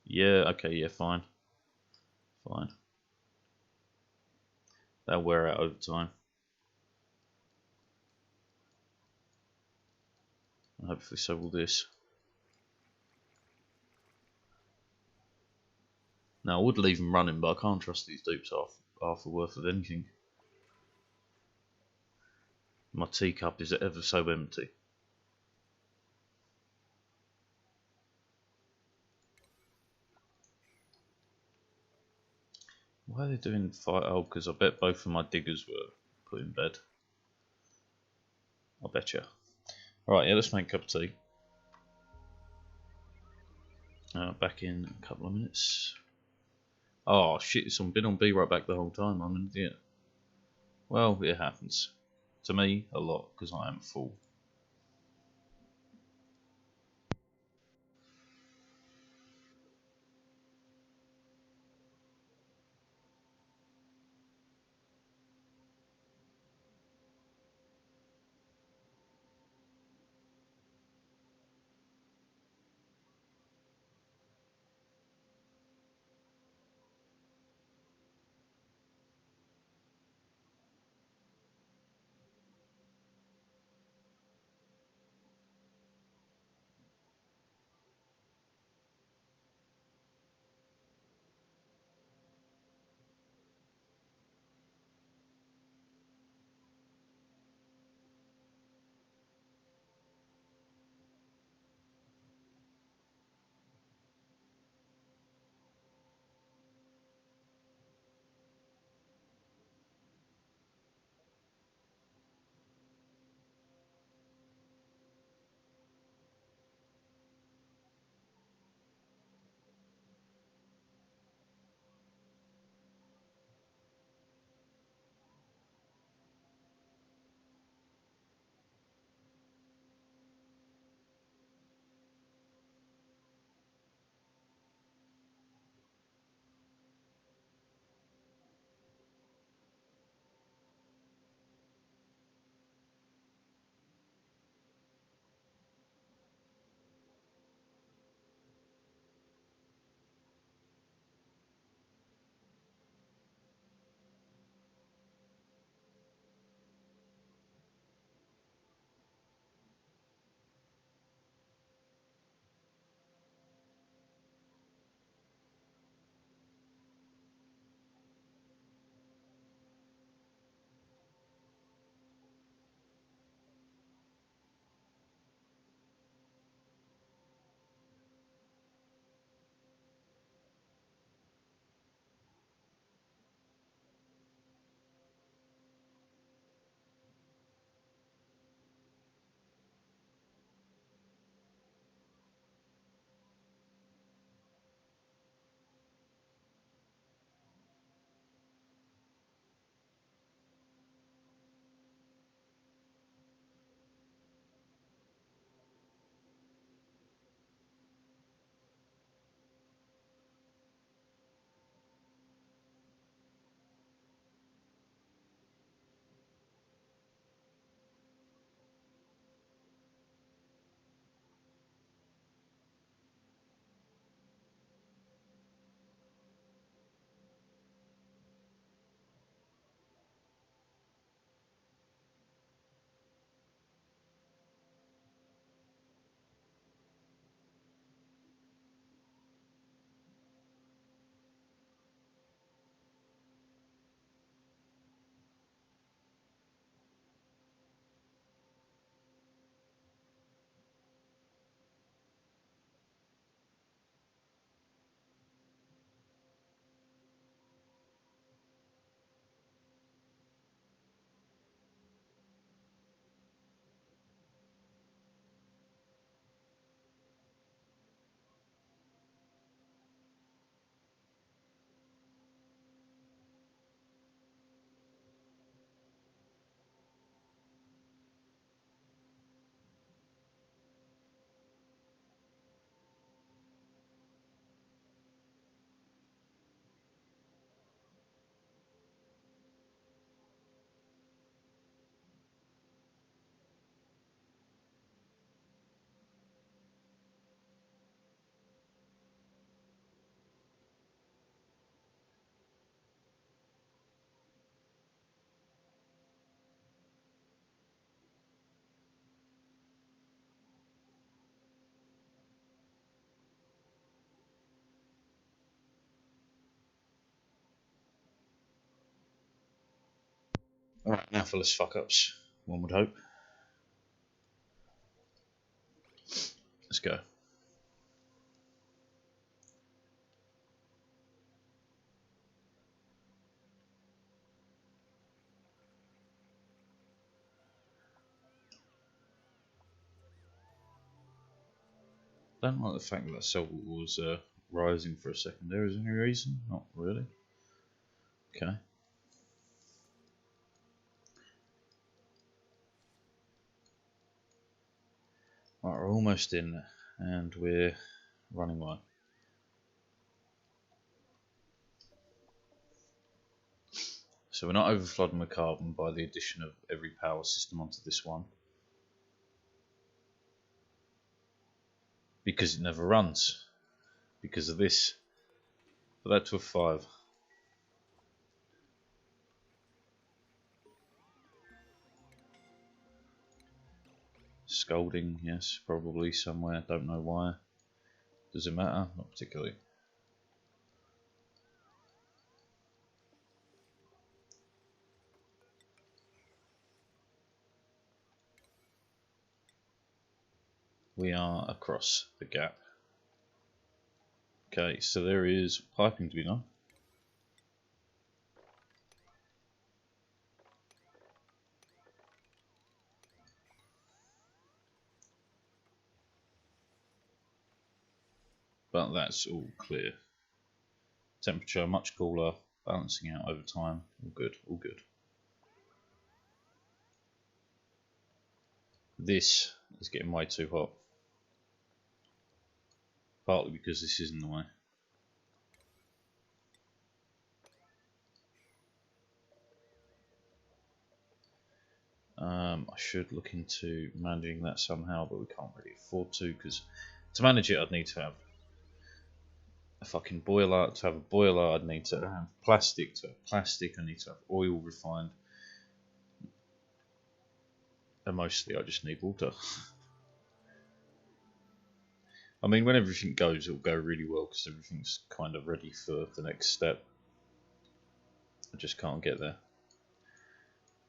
Yeah, okay, yeah, fine. Fine. That'll wear out over time. And hopefully so will this. Now, I would leave them running, but I can't trust these dupes half the worth of anything. My teacup is ever so empty. Why are they doing fight? Oh, because I bet both of my diggers were put in bed. I bet you. Alright, yeah, let's make a cup of tea. Back in a couple of minutes. Oh shit, it's been on B right back the whole time. I'm an idiot. Well, it happens. To me, a lot, because I am a fool. Alright, now for less fuck ups, one would hope. Let's go. Don't like the fact that Soul was rising for a second there. Is there any reason? Not really. Okay. Right, we're almost in and we're running low. So we're not overflooding the carbon by the addition of every power system onto this one, because it never runs because of this. Put that to a 5. Scolding, yes, probably somewhere, don't know why. Does it matter? Not particularly. We are across the gap. Okay, so there is piping to be done. But that's all clear. Temperature much cooler, balancing out over time. All good, all good. This is getting way too hot. Partly because this is in the way. I should look into managing that somehow, but we can't really afford to, because to manage it I'd need to have a fucking boiler. To have a boiler I'd need to have plastic. To have plastic I need to have oil refined. And mostly I just need water. I mean, when everything goes, it'll go really well because everything's kind of ready for the next step. I just can't get there.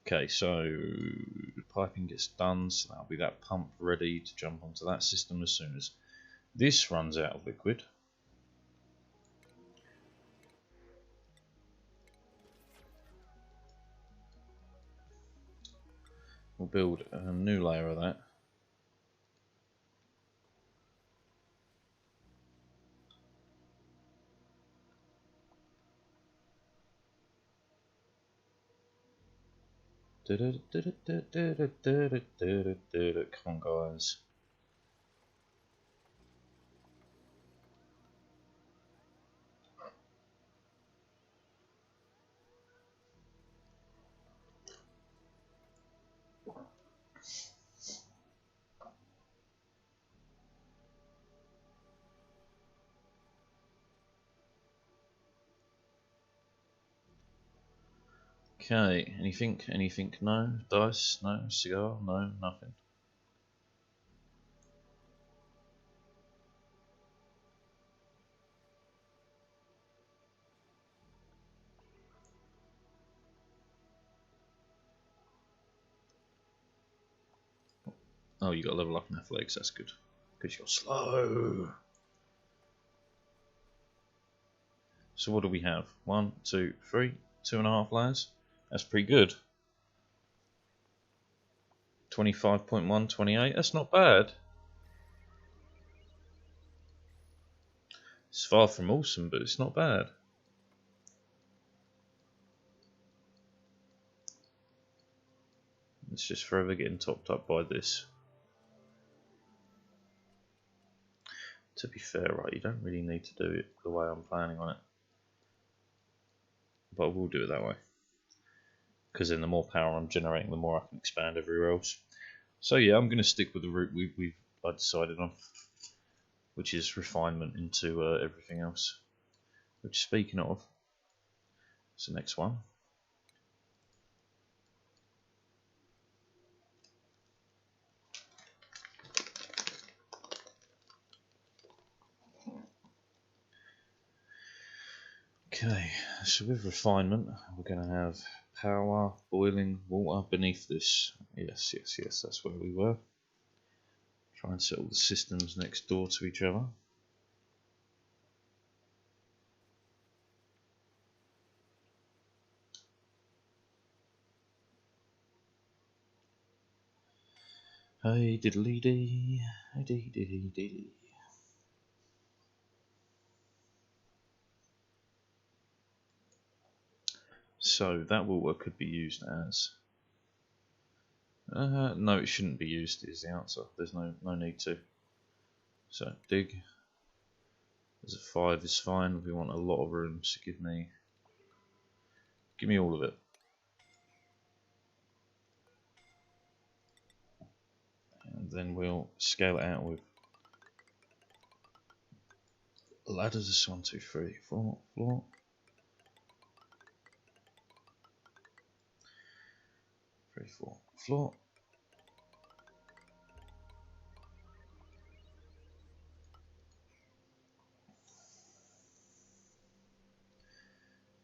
Okay, so the piping gets done, so that'll be that pump ready to jump onto that system as soon as this runs out of liquid. We'll build a new layer of that. Come on, guys. Okay, anything? Anything? No? Dice? No? Cigar? No? Nothing. Oh, you got to level up in athletics, that's good. Because you're slow. So what do we have? 1, 2, 3, 2.5 layers? That's pretty good. 25.1, 28, that's not bad. It's far from awesome, but it's not bad. It's just forever getting topped up by this. To be fair, right, you don't really need to do it the way I'm planning on it. But I will do it that way. Because then the more power I'm generating, the more I can expand everywhere else. So yeah, I'm going to stick with the route I decided on, which is refinement into everything else. Which, speaking of, is the next one. Okay, so with refinement, we're going to have power, boiling water beneath this. Yes, yes, yes, that's where we were. Try and set all the systems next door to each other. Hey diddly dee, hey dee dee dee. So that water could be used as. No, it shouldn't be used. Is the answer. There's no need to. So dig. There's a 5 is fine. We want a lot of room, so give me all of it. And then we'll scale it out with ladders. 1, 2, 3, 4, floor. 3, 4, floor.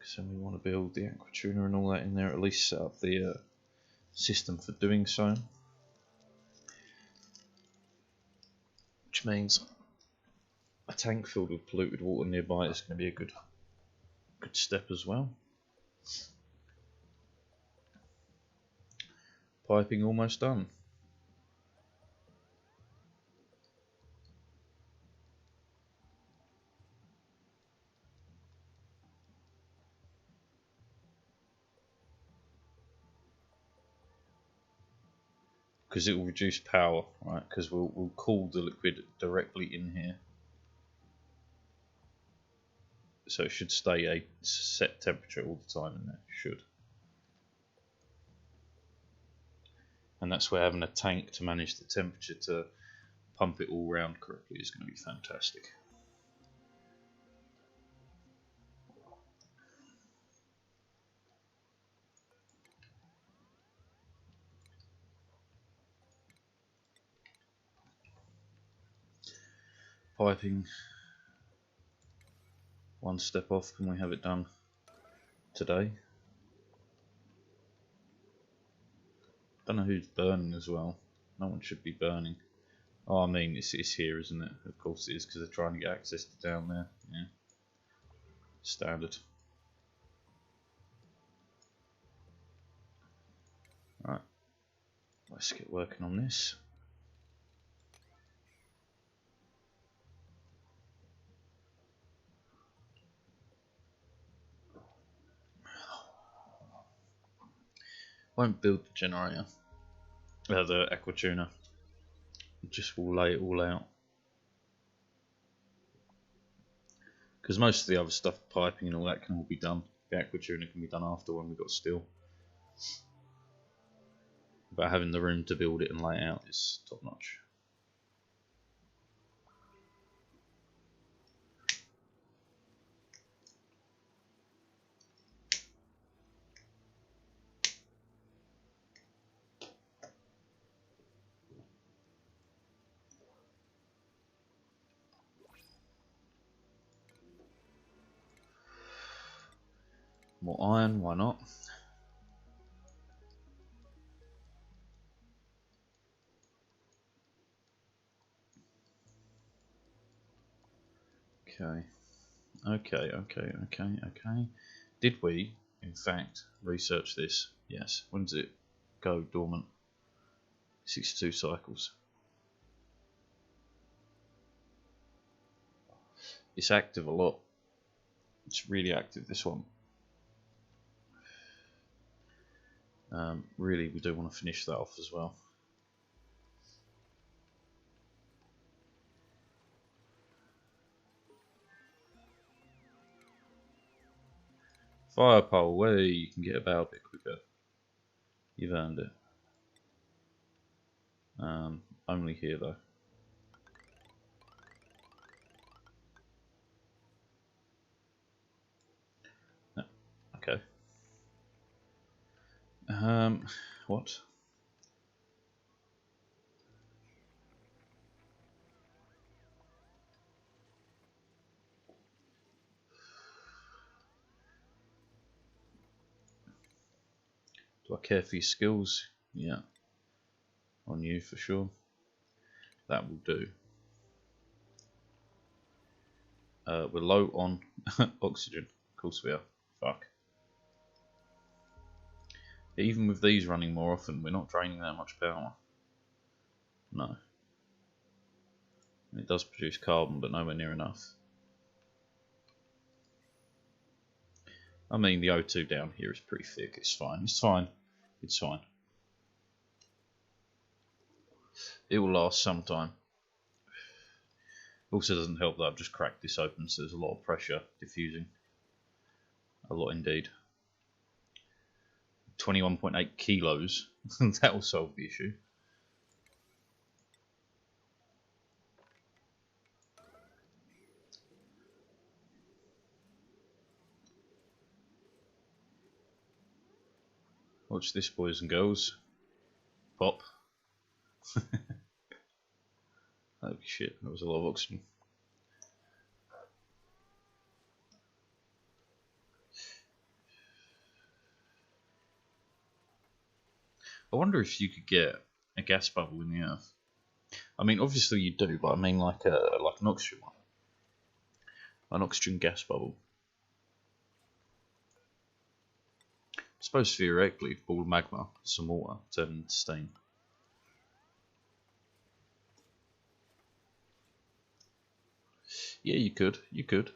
So we want to build the aquatuner and all that in there. At least set up the system for doing so. Which means a tank filled with polluted water nearby is going to be a good step as well. Piping almost done. Because it will reduce power, right? Because we'll cool the liquid directly in here. So it should stay a set temperature all the time in there. Should. And that's where having a tank to manage the temperature to pump it all round correctly is going to be fantastic. Piping. One step off. Can we have it done today? Don't know who's burning as well. No one should be burning. Oh, I mean, it's here, isn't it? Of course it is, because they're trying to get access to down there. Yeah. Standard. Right. Let's get working on this. Won't build the generator. The aquatuner. Just will lay it all out. Because most of the other stuff, piping and all that, can all be done. The aquatuner can be done after when we've got steel. But having the room to build it and lay it out is top notch. More iron, why not? Okay. Did we, in fact, research this? Yes. When does it go dormant? 62 cycles. It's active a lot. It's really active, this one. Really, we do want to finish that off as well. Fire pole, way you can get about a bit quicker. You've earned it. Only here though. No. Okay. What? Do I care for your skills? Yeah. On you for sure. That will do. We're low on oxygen. Of course we are. Fuck. Even with these running more often, we're not draining that much power. No. It does produce carbon, but nowhere near enough. I mean, the O2 down here is pretty thick. It's fine. It's fine. It's fine. It will last some time. Also doesn't help that I've just cracked this open, so there's a lot of pressure diffusing. A lot indeed. 21.8 kilos. That will solve the issue. Watch this, boys and girls. Pop. Holy shit, that was a lot of oxygen. I wonder if you could get a gas bubble in the earth. I mean, obviously you do, but I mean like an oxygen one. An oxygen gas bubble. I suppose theoretically, ball of magma, some water, turn into steam. Yeah, you could. You could.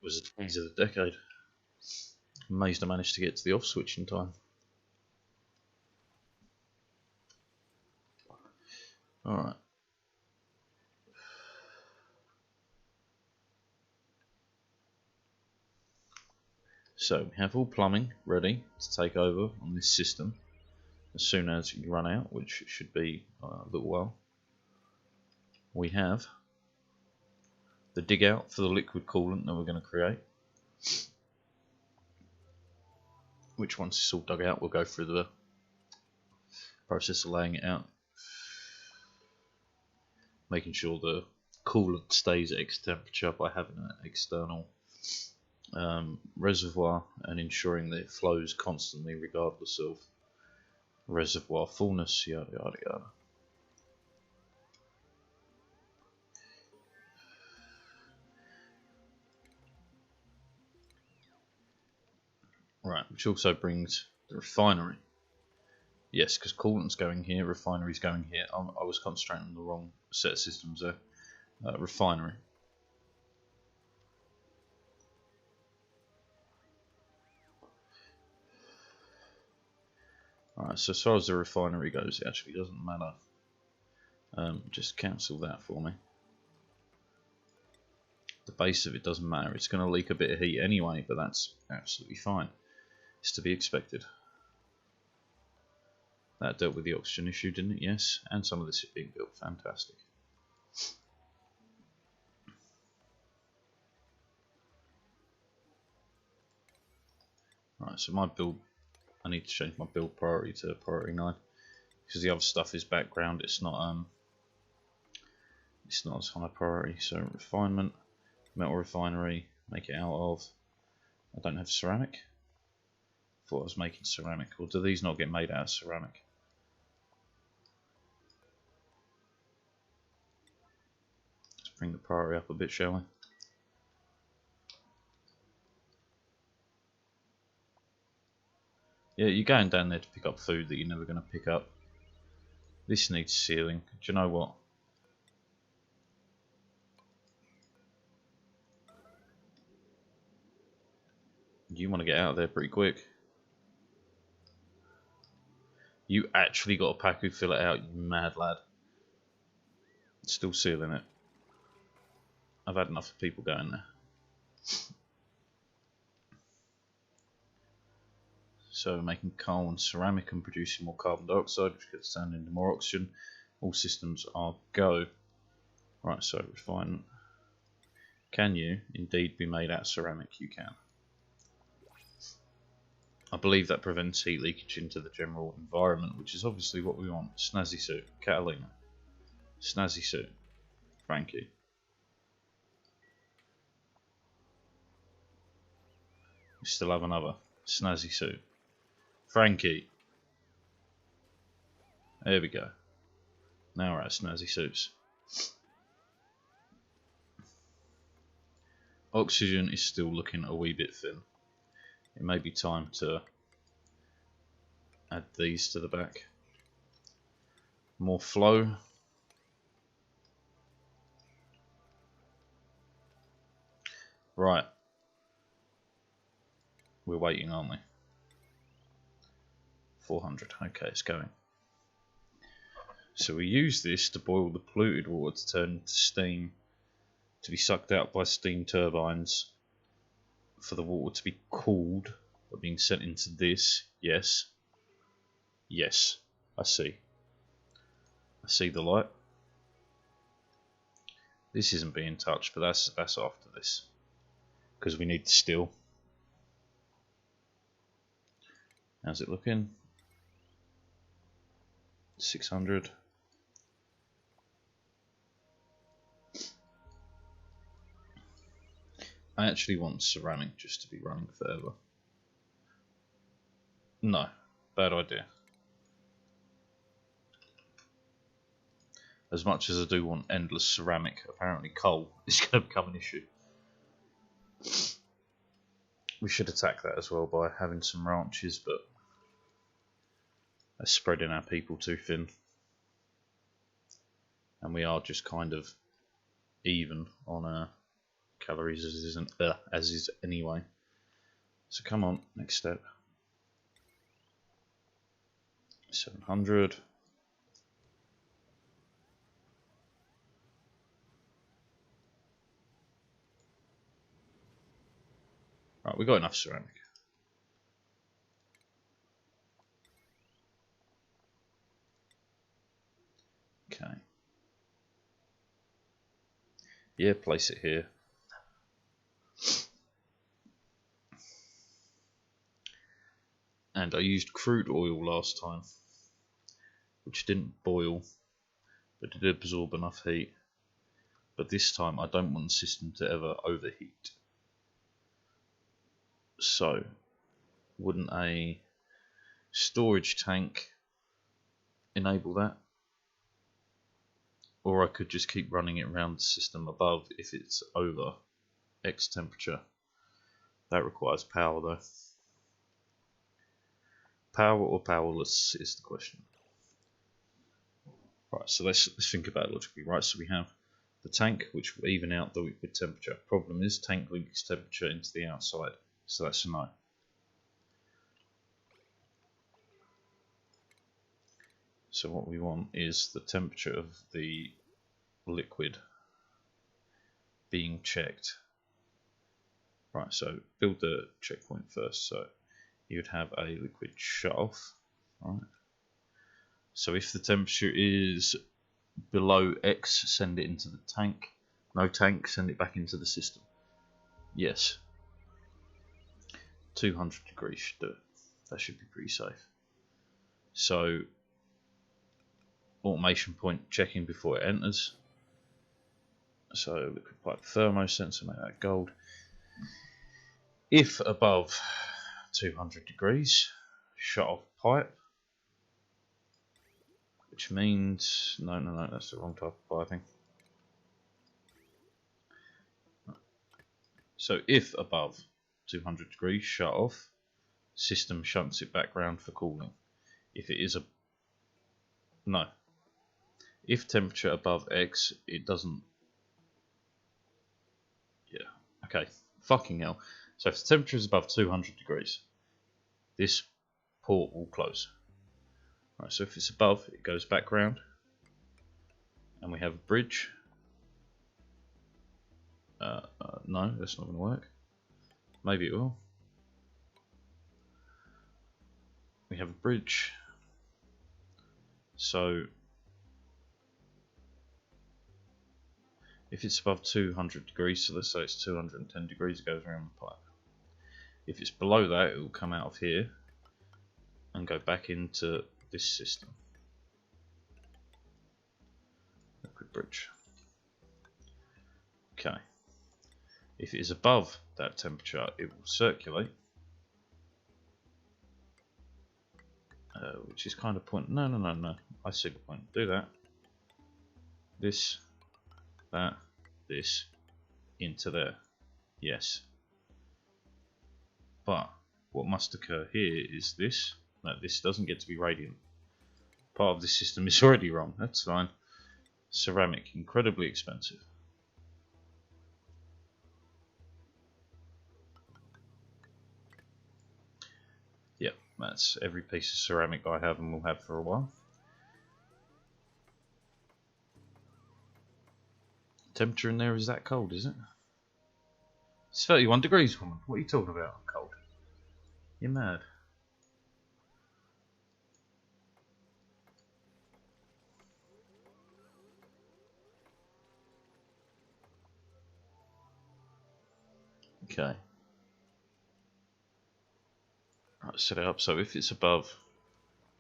It was the tease of the decade. Amazed I managed to get to the off switch in time. Alright. So, we have all plumbing ready to take over on this system as soon as you run out, which should be a little while. We have the dig out for the liquid coolant that we're going to create, which once it's all dug out, we'll go through the process of laying it out, making sure the coolant stays at X temperature by having an external reservoir and ensuring that it flows constantly regardless of reservoir fullness, yada yada yada. Right, which also brings the refinery. Yes, because coolant's going here, refinery's going here. I was concentrating on the wrong set of systems there. Refinery. Alright, so as far as the refinery goes, it actually doesn't matter. Just cancel that for me. The base of it doesn't matter. It's going to leak a bit of heat anyway, but that's absolutely fine. It's to be expected. That dealt with the oxygen issue, didn't it? Yes. And some of this is being built. Fantastic. Right, so my build, I need to change my build priority to priority 9 because the other stuff is background. It's not as high priority. So refinement, metal refinery, make it out of. I don't have ceramic. Thought I was making ceramic. Or do these not get made out of ceramic? Let's bring the priority up a bit, shall we? Yeah, you're going down there to pick up food that you're never going to pick up. This needs sealing. Do you know what? You want to get out of there pretty quick. You actually got a pack who fill it out, you mad lad. Still sealing it. I've had enough of people going there. So we're making coal and ceramic and producing more carbon dioxide, which gets turned into more oxygen. All systems are go. Right, so refinement. Can you indeed be made out of ceramic? You can. I believe that prevents heat leakage into the general environment, which is obviously what we want. Snazzy suit, Catalina. Snazzy suit, Frankie. We still have another snazzy suit, Frankie. There we go. Now we're at snazzy suits. Oxygen is still looking a wee bit thin. It may be time to add these to the back. More flow. Right. We're waiting, aren't we? 400. Okay, it's going. So we use this to boil the polluted water to turn into steam, to be sucked out by steam turbines, for the water to be cooled by being sent into this. Yes. Yes. I see. I see the light. This isn't being touched, but that's after this, because we need the steel. How's it looking? 600. I actually want ceramic just to be running forever. No, bad idea. As much as I do want endless ceramic, apparently coal is going to become an issue. We should attack that as well by having some ranches, but that's spreading our people too thin. And we are just kind of even on our calories as is anyway. So come on, next step. 700. Right, we got enough ceramic. Okay. Yeah, place it here. And I used crude oil last time, which didn't boil, but it did absorb enough heat. But this time I don't want the system to ever overheat. So, wouldn't a storage tank enable that? Or I could just keep running it around the system above if it's over X temperature. That requires power though. Power or powerless is the question. Right, so let's think about it logically. Right, so we have the tank, which will even out the liquid temperature. Problem is, tank leaks temperature into the outside, so that's a no. So what we want is the temperature of the liquid being checked. Right, so build the checkpoint first. So you'd have a liquid shut off. Right. So if the temperature is below X, send it into the tank. No tank, send it back into the system. Yes. 200 degrees should do it. That should be pretty safe. So automation point checking before it enters. So liquid pipe thermosensor, make that gold. If above 200 degrees, shut off pipe. Which means, no, that's the wrong type of piping. So if above 200 degrees, shut off. System shunts it back round for cooling. If it is no. If temperature above X, it doesn't. Yeah. Okay. Fucking hell. So if the temperature is above 200 degrees, this port will close. Right, so if it's above, it goes back round, and we have a bridge. No, that's not going to work. Maybe it will. We have a bridge. So if it's above 200 degrees, so let's say it's 210 degrees, it goes around the pipe. If it's below that, it will come out of here and go back into this system. Liquid bridge. Okay. If it is above that temperature, it will circulate, which is kind of point. No. I see the point. Do that. This, that, this, into there. Yes. But what must occur here is this. No, this doesn't get to be radiant. Part of this system is already wrong. That's fine. Ceramic, incredibly expensive. Yep, that's every piece of ceramic I have and will have for a while. Temperature in there is that cold, is it? It's 31 degrees, woman. What are you talking about? Cold. You're mad. Okay. Right, set it up so if it's above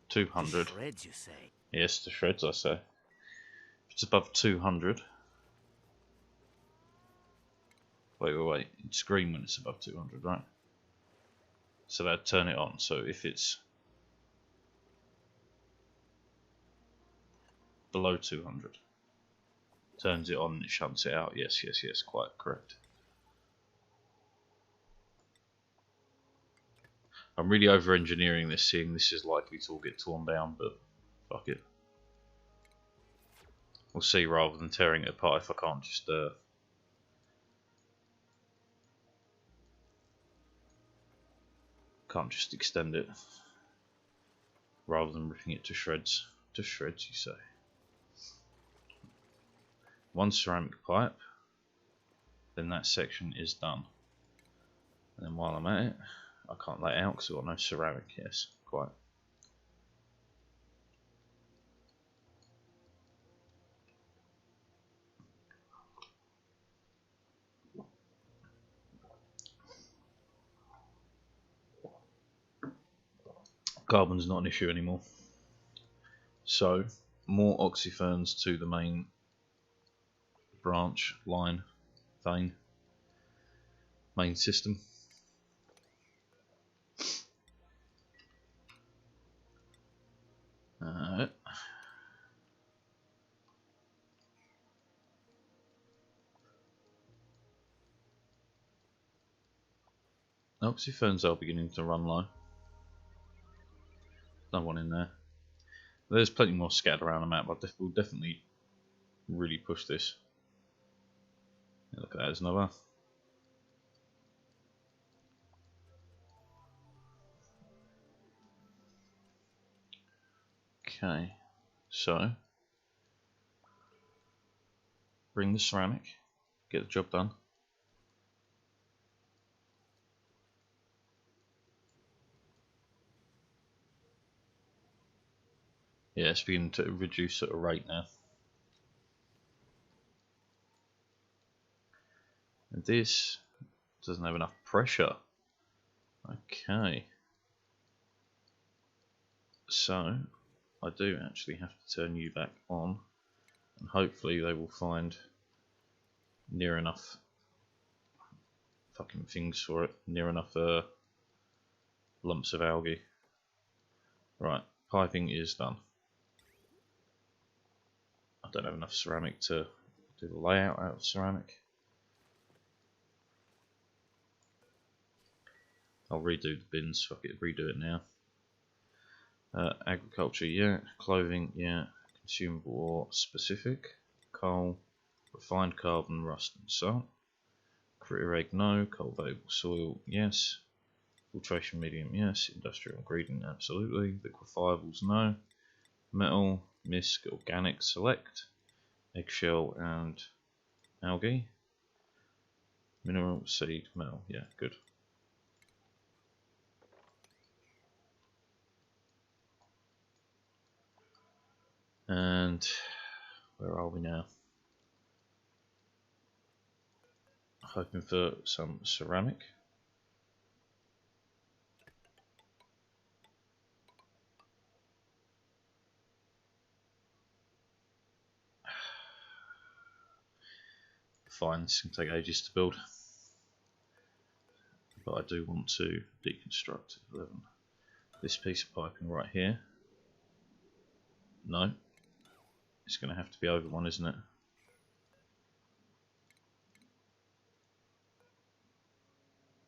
200. To shreds, you say? Yes, to shreds, I say. If it's above 200. Wait. It's green when it's above 200, right? So that'd turn it on. So if it's below 200, turns it on and it shunts it out. Yes, quite correct. I'm really over engineering this, seeing this is likely to all get torn down, but fuck it. We'll see rather than tearing it apart if I can't just extend it rather than ripping it to shreds. To shreds, you say. One ceramic pipe, then that section is done. And then while I'm at it, I can't lay it out because I've got no ceramic. Yes, quite. Carbon's not an issue anymore. So, more oxyferns to the main branch, line, vein, main system. Oxyferns are beginning to run low. No one in there. There's plenty more scattered around the map, but we'll definitely really push this. Look at that, there's another. Okay, so bring the ceramic, get the job done. Yeah, it's beginning to reduce at a rate now. And this doesn't have enough pressure. Okay. So, I do actually have to turn you back on. And hopefully they will find near enough fucking things for it. Near enough lumps of algae. Right, piping is done. I don't have enough ceramic to do the layout out of ceramic. I'll redo the bins, fuck it, redo it now. Agriculture, yeah. Clothing, yeah. Consumable or specific. Coal, refined carbon, rust and salt. Critter egg, no. Cultivable soil, yes. Filtration medium, yes. Industrial ingredient, absolutely. Liquefiables, no. Metal, misc, organic, select. Eggshell and algae. Mineral, seed, metal, yeah, good. And where are we now? Hoping for some ceramic. fine, this can take ages to build. But I do want to deconstruct 11. This piece of piping right here. No. It's going to have to be over one, isn't it?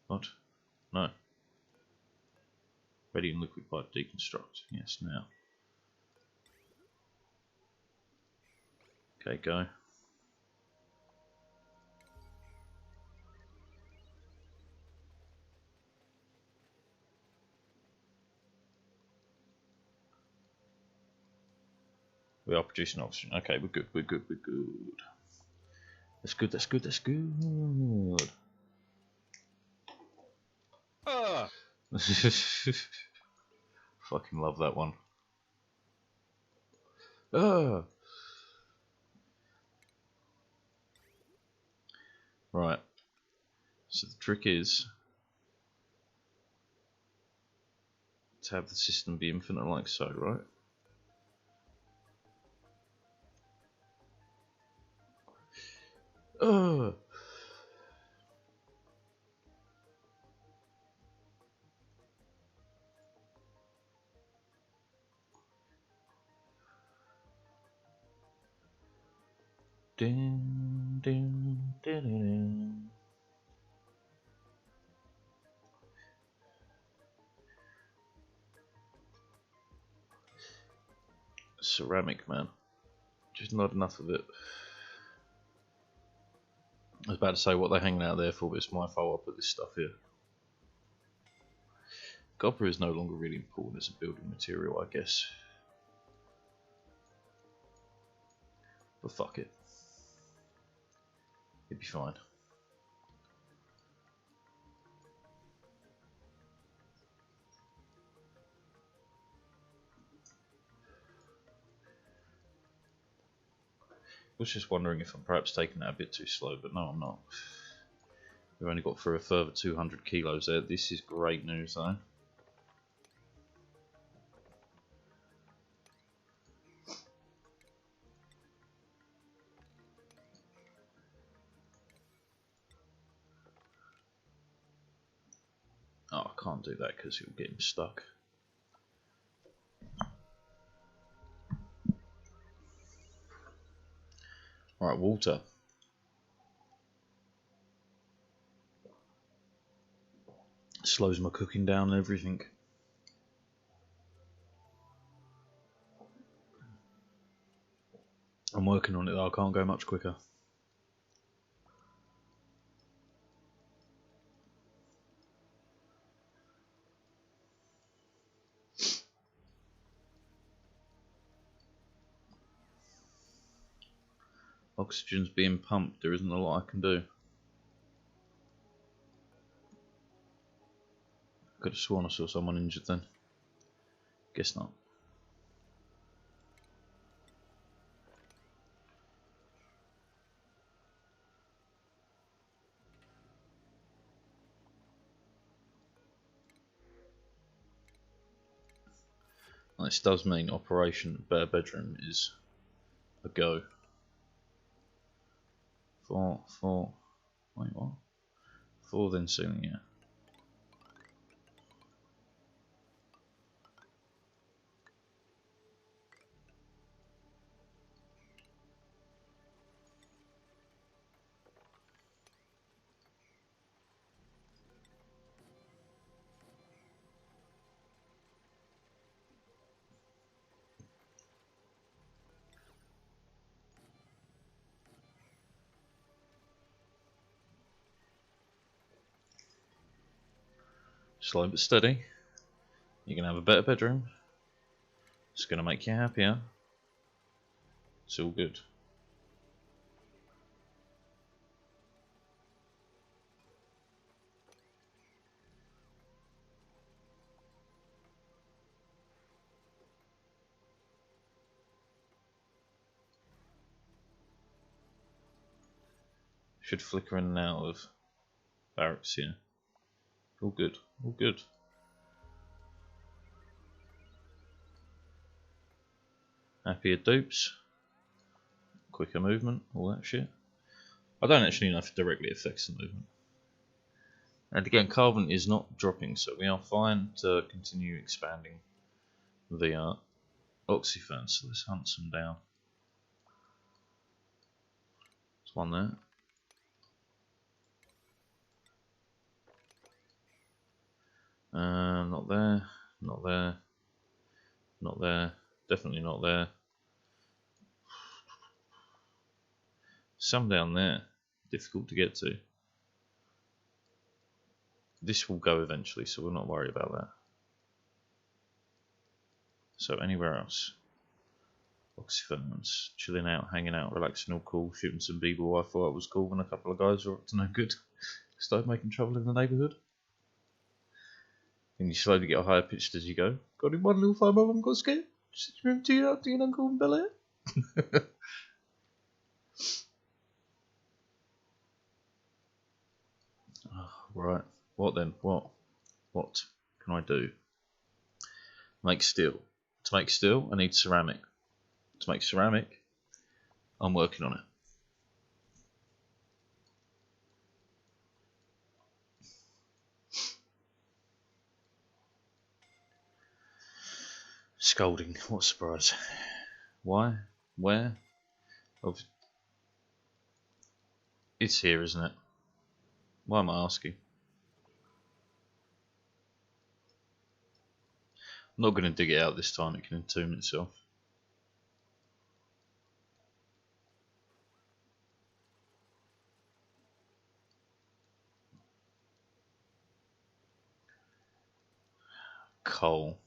What? No. Ready and liquid pipe deconstruct. Yes, now. Okay, go. We are producing oxygen. Okay, we're good, we're good, we're good. That's good, that's good, that's good. Ah! Fucking love that one. Ah! Right. So the trick is to have the system be infinite like so, right? Oh. Ding, ding, ding, ding. Ceramic, man. Just not enough of it. I was about to say what they're hanging out there for, but it's my fault I put this stuff here. Copper is no longer really important as a building material, I guess. But fuck it. It'd be fine. I was just wondering if I'm perhaps taking that a bit too slow, but no, I'm not. We've only got through a further 200 kilos there. This is great news, though. Oh, I can't do that because you'll get him stuck. Alright, water. Slows my cooking down and everything. I'm working on it though, I can't go much quicker. Oxygen's being pumped, there isn't a lot I can do. Could have sworn I saw someone injured then. Guess not. This does mean Operation Better Bedroom is a go. Wait, what? 4 then ceiling, yeah. Slow but steady. You're going to have a better bedroom. It's going to make you happier. It's all good. Should flicker in and out of barracks here. All good, all good. Happier dupes. Quicker movement, all that shit. I don't actually know if it directly affects the movement. And again, carbon is not dropping, so we are fine to continue expanding the oxyferns. So let's hunt some down. There's one there. Not there, not there, not there, definitely not there. Some down there, difficult to get to. This will go eventually, so we'll not worry about that. So anywhere else? Oxyferns, chilling out, hanging out, relaxing, all cool, shooting some b-ball. I thought it was cool when a couple of guys were up to no good. Started making trouble in the neighbourhood. And you slowly get higher pitched as you go. Got him one little five of them, got scared. Just remember to you out to your uncle and Bel Air. Oh, right. What then? What? What can I do? Make steel. To make steel, I need ceramic. To make ceramic, I'm working on it. Scolding, what a surprise. Why? Where? It's here, isn't it? Why am I asking? I'm not going to dig it out this time, it can entomb itself. Coal.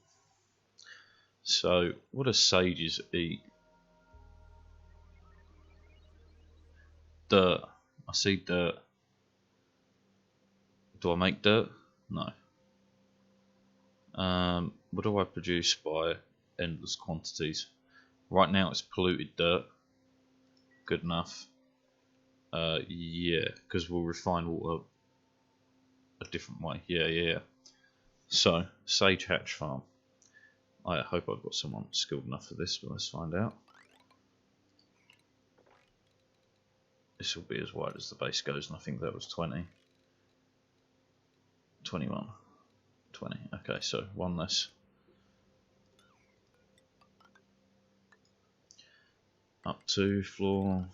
So, what do sages eat? Dirt. I see dirt. Do I make dirt? No. What do I produce by endless quantities? Right now it's polluted dirt. Good enough. Yeah, because we'll refine water a different way. Yeah. So, Sage Hatch Farm. I hope I've got someone skilled enough for this, but let's find out. This will be as wide as the base goes, and I think that was 20. 21. 20. Okay, so one less. Up to floor.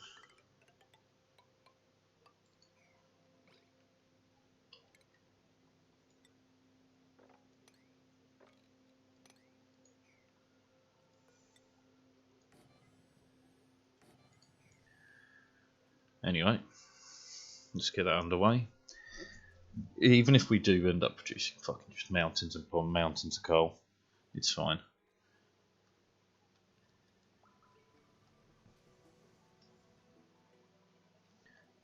Anyway, let's get that underway. Even if we do end up producing fucking just mountains upon mountains of coal, it's fine.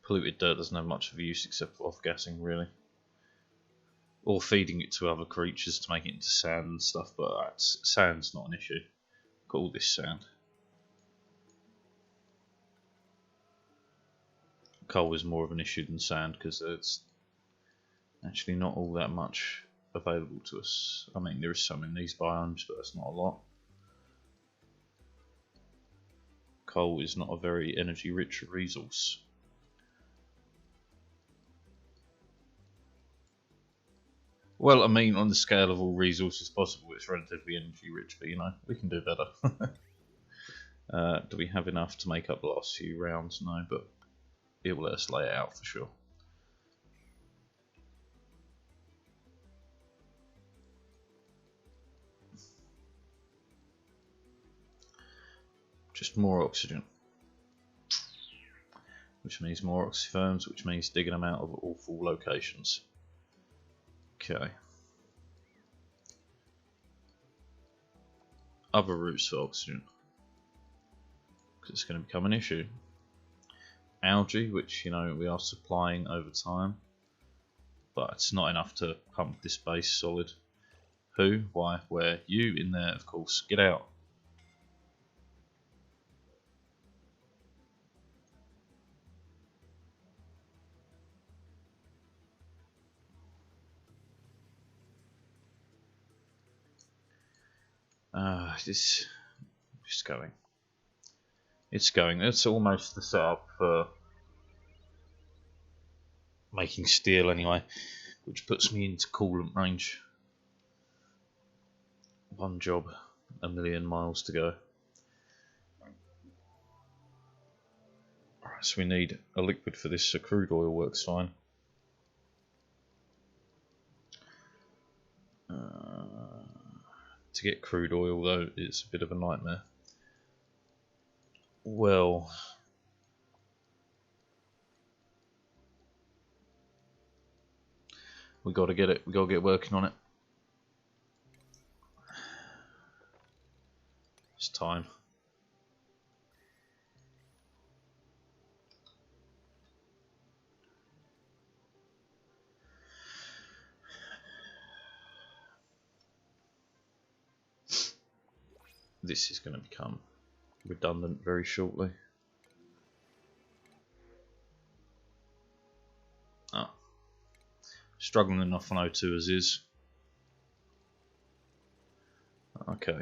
Polluted dirt doesn't have much of a use except for off-gassing, really. Or feeding it to other creatures to make it into sand and stuff, but sand's not an issue. Got all this sand. Coal is more of an issue than sand because it's actually not all that much available to us. I mean, there is some in these biomes, but that's not a lot. Coal is not a very energy rich resource. Well, I mean, on the scale of all resources possible, it's relatively energy rich, but you know, we can do better. Do we have enough to make up the last few rounds? No, but it will let us lay it out for sure. Just more oxygen. Which means more oxyferns, which means digging them out of awful locations. Okay. Other routes for oxygen. Because it's going to become an issue. Algae, which, you know, we are supplying over time. But it's not enough to pump this base solid. Who? Why? Where? You in there, of course. Get out. It's just going. It's going. It's almost the setup for making steel anyway, which puts me into coolant range. One job, 1,000,000 miles to go. Alright, so we need a liquid for this, so crude oil works fine. To get crude oil though, it's a bit of a nightmare. Well, we got to get it. We got to get working on it. It's time. This is going to become redundant very shortly. Oh. Struggling enough on O2 as is. Okay.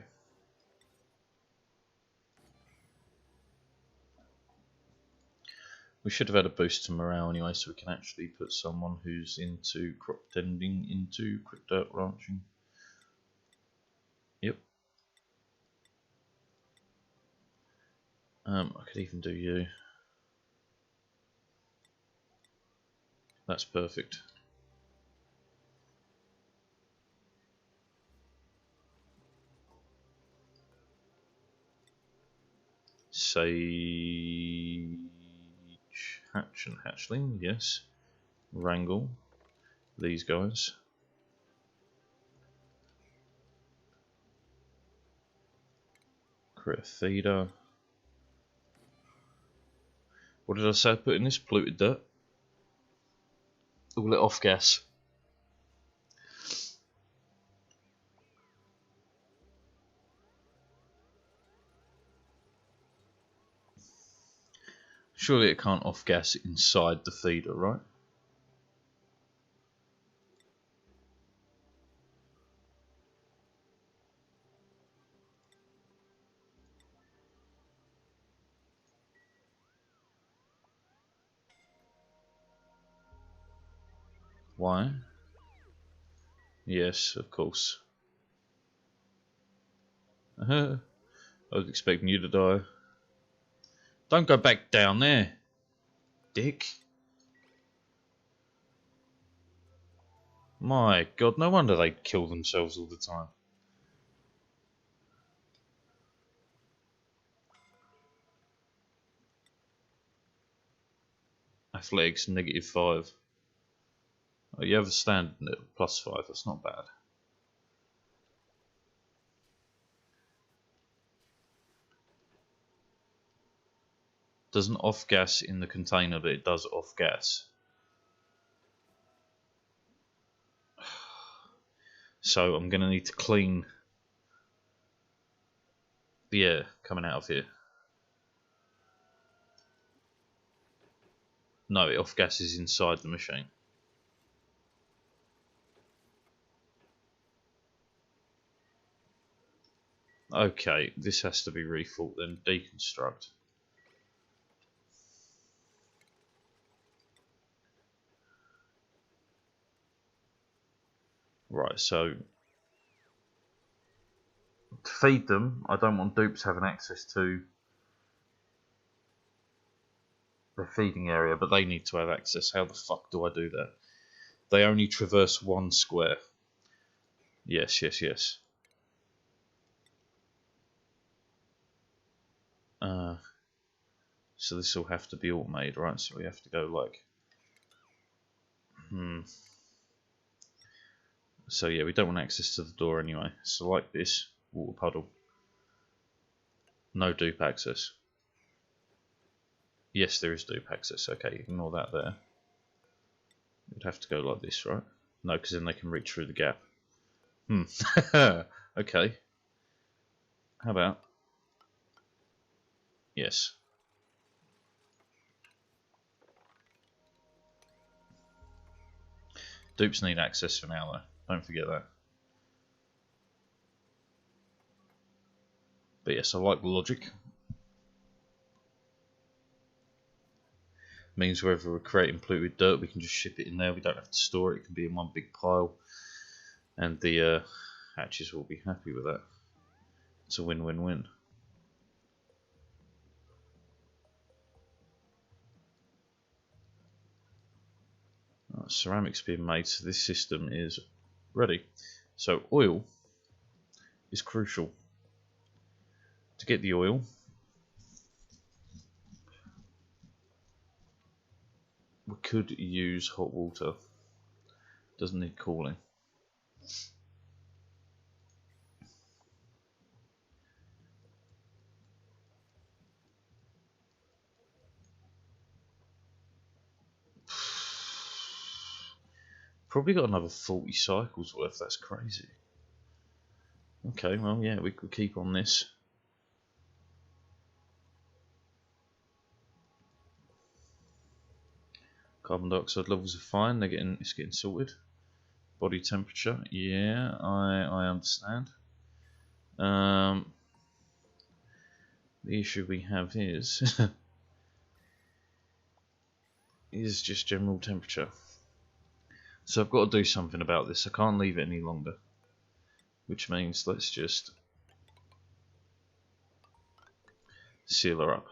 We should have had a boost to morale anyway, so we can actually put someone who's into crop tending into quick dirt ranching. Yep. I could even do you. That's perfect. Sage, hatch and hatchling, yes. Wrangle these guys. Create a feeder. What did I say I put in this? Polluted dirt. All it off gas. Surely it can't off gas inside the feeder, right? Why? Yes, of course. I was expecting you to die. Don't go back down there, dick. My god, no wonder they kill themselves all the time. Athletics -5. Oh, you have a standard +5, that's not bad. Doesn't off gas in the container, but it does off gas. So I'm going to need to clean the air coming out of here. No, it off gases inside the machine. Okay, this has to be rethought then. Deconstruct. Right, so to feed them, I don't want dupes having access to the feeding area, but they need to have access. How the fuck do I do that? They only traverse one square. Yes, yes, yes. So this will have to be automated, right? So we have to go like... So yeah, we don't want access to the door anyway. So like this, water puddle. No dupe access. Yes, there is dupe access. Okay, ignore that there. We'd have to go like this, right? No, because then they can reach through the gap. Okay. How about... Yes. Dupes need access for now, though. Don't forget that. But yes, I like the logic. Means wherever we're creating polluted dirt, we can just ship it in there. We don't have to store it. It can be in one big pile, and the hatches will be happy with that. It's a win-win-win. Ceramics being made, so this system is ready. So oil is crucial. To get the oil, we could use hot water. Doesn't need cooling. Probably got another 40 cycles worth. That's crazy. Okay, well, yeah, we could keep on this. Carbon dioxide levels are fine. It's getting sorted. Body temperature, yeah, I understand. The issue we have is is just general temperature. So I've got to do something about this. I can't leave it any longer. Which means let's just seal her up.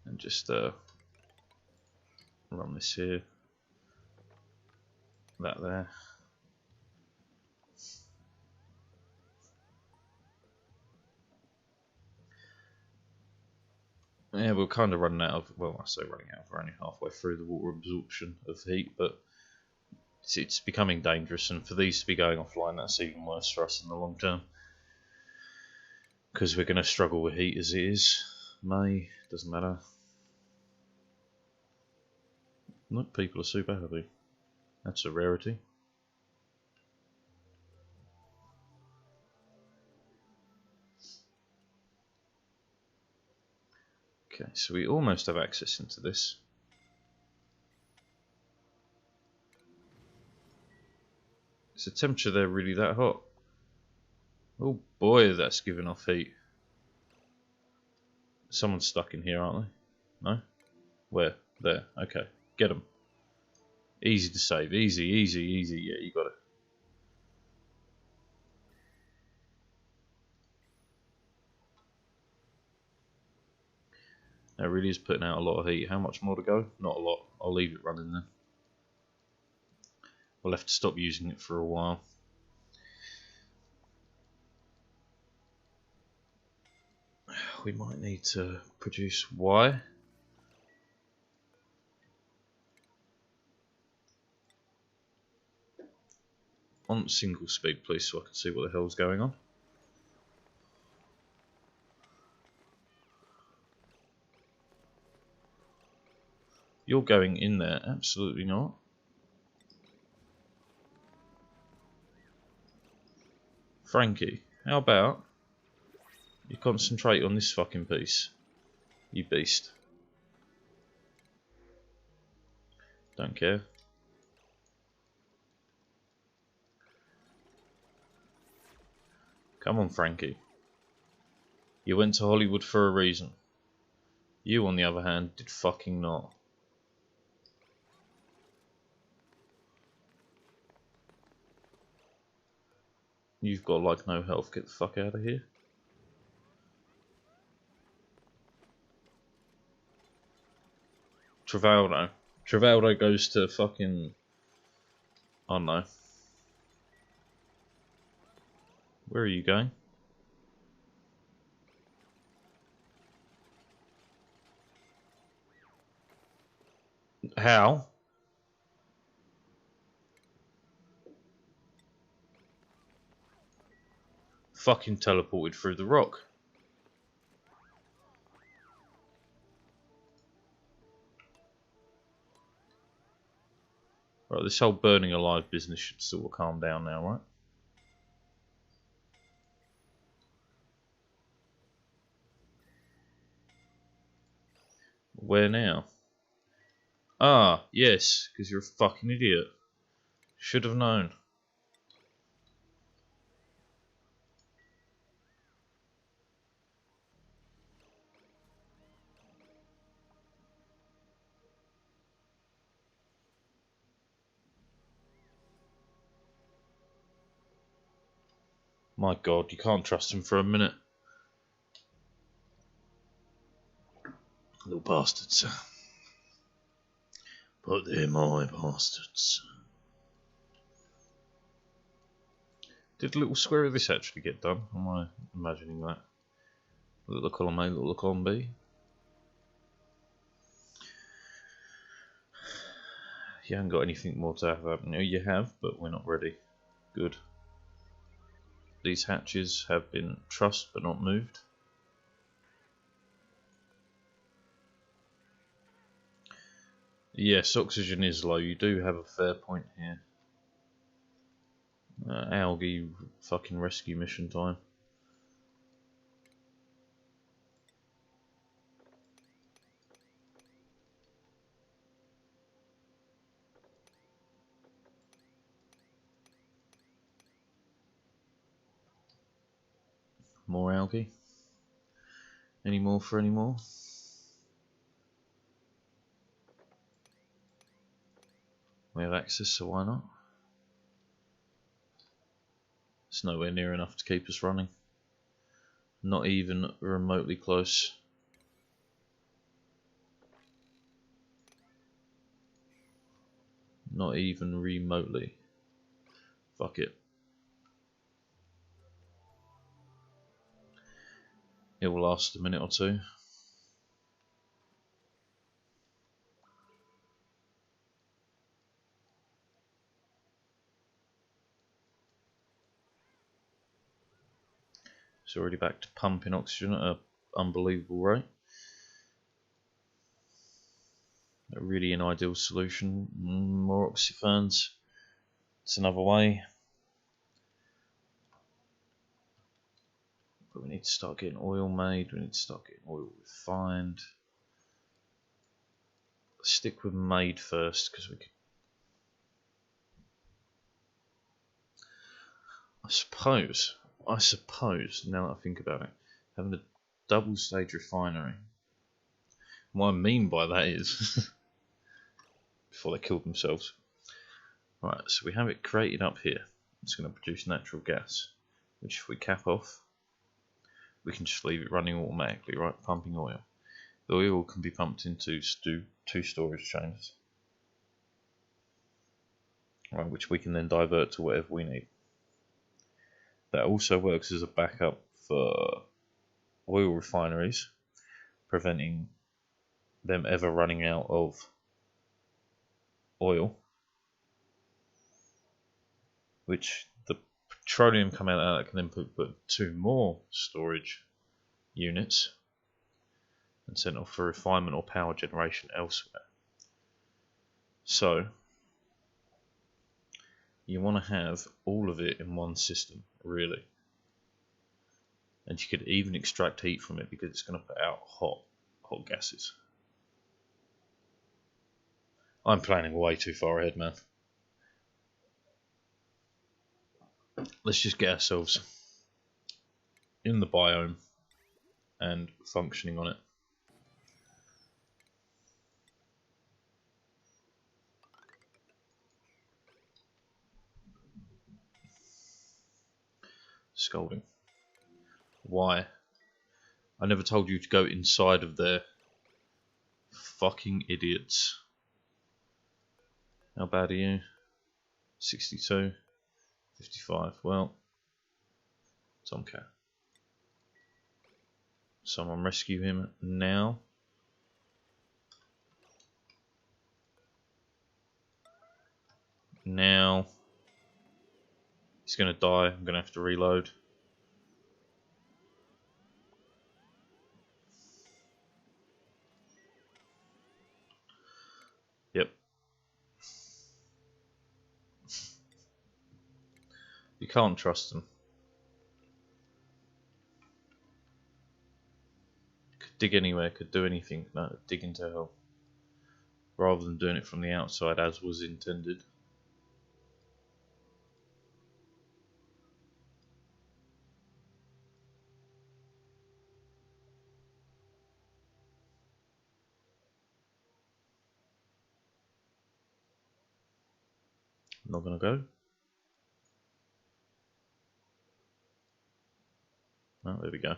And just run this here. That there. Yeah, we're kind of running out of, well, I say running out, we're only halfway through the water absorption of heat, but it's becoming dangerous, and for these to be going offline, that's even worse for us in the long term. Because we're going to struggle with heat as it is. May, doesn't matter. Look, people are super happy. That's a rarity. Okay, so we almost have access into this. Is the temperature there really that hot? Oh boy, that's giving off heat. Someone's stuck in here, aren't they? No? Where? There. Okay. Get them. Easy to save. Easy, easy, easy. Yeah, you got it. That really is putting out a lot of heat. How much more to go? Not a lot. I'll leave it running then. We'll have to stop using it for a while. We might need to produce Y. On single speed, please, so I can see what the hell's going on. You're going in there? Absolutely not. Frankie, how about you concentrate on this fucking piece? You beast. Don't care. Come on, Frankie. You went to Hollywood for a reason. You, on the other hand, did fucking not. You've got like no health. Get the fuck out of here. Travaldo. Travaldo goes to fucking... Oh no. Where are you going? How? Fucking teleported through the rock. Right, this whole burning alive business should sort of calm down now, right? Where now? Ah, yes, because you're a fucking idiot. Should have known. My god, you can't trust him for a minute. Little bastards. But they're my bastards. Did a little square of this actually get done? Am I imagining that? Little column A, little column B. You haven't got anything more to have happen. No, you have, but we're not ready. Good. These hatches have been trussed but not moved. Yes, oxygen is low. You do have a fair point here. Algae fucking rescue mission time. More algae. Any more for any more? We have access, so why not? It's nowhere near enough to keep us running. Not even remotely close. Not even remotely. Fuck it. It will last a minute or two. It's already back to pumping oxygen at an unbelievable rate. A really an ideal solution. More oxyferns. It's another way. But we need to start getting oil made. We need to start getting oil refined. Let's stick with made first, because we could. I suppose, now that I think about it, having a double stage refinery. What I mean by that is, before they killed themselves. Right, so we have it created up here. It's going to produce natural gas, which if we cap off, we can just leave it running automatically, right? Pumping oil. The oil can be pumped into two storage chambers, right, which we can then divert to whatever we need. That also works as a backup for oil refineries, preventing them ever running out of oil, which the petroleum coming out of that can then put 2 more storage units and sent off for refinement or power generation elsewhere. So you want to have all of it in one system, really. And you could even extract heat from it because it's going to put out hot gases. I'm planning way too far ahead, man. Let's just get ourselves in the biome and functioning on it. Scolding. Why? I never told you to go inside of there. Fucking idiots. How bad are you? 62. 55. Well, Tomcat. Someone rescue him now. Now. He's going to die. I'm going to have to reload. Yep. You can't trust them. Could dig anywhere, could do anything. No, dig into hell. Rather than doing it from the outside as was intended. Not gonna go. Oh, there we go.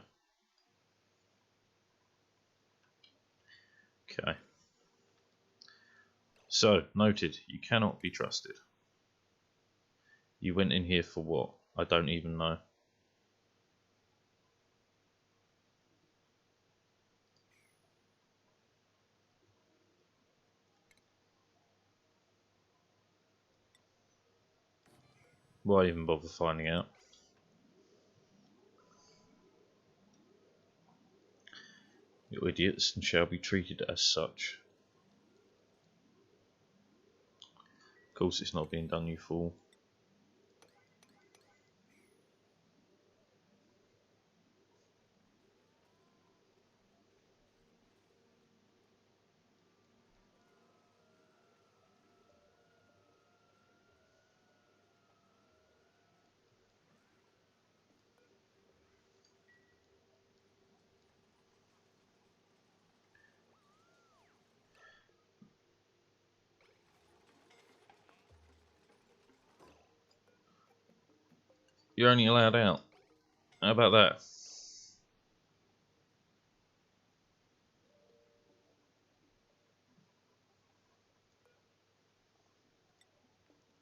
Okay. So, noted, you cannot be trusted. You went in here for what? I don't even know. Why even bother finding out? You idiots, and shall be treated as such. Of course it's not being done, you fool. You're only allowed out. How about that?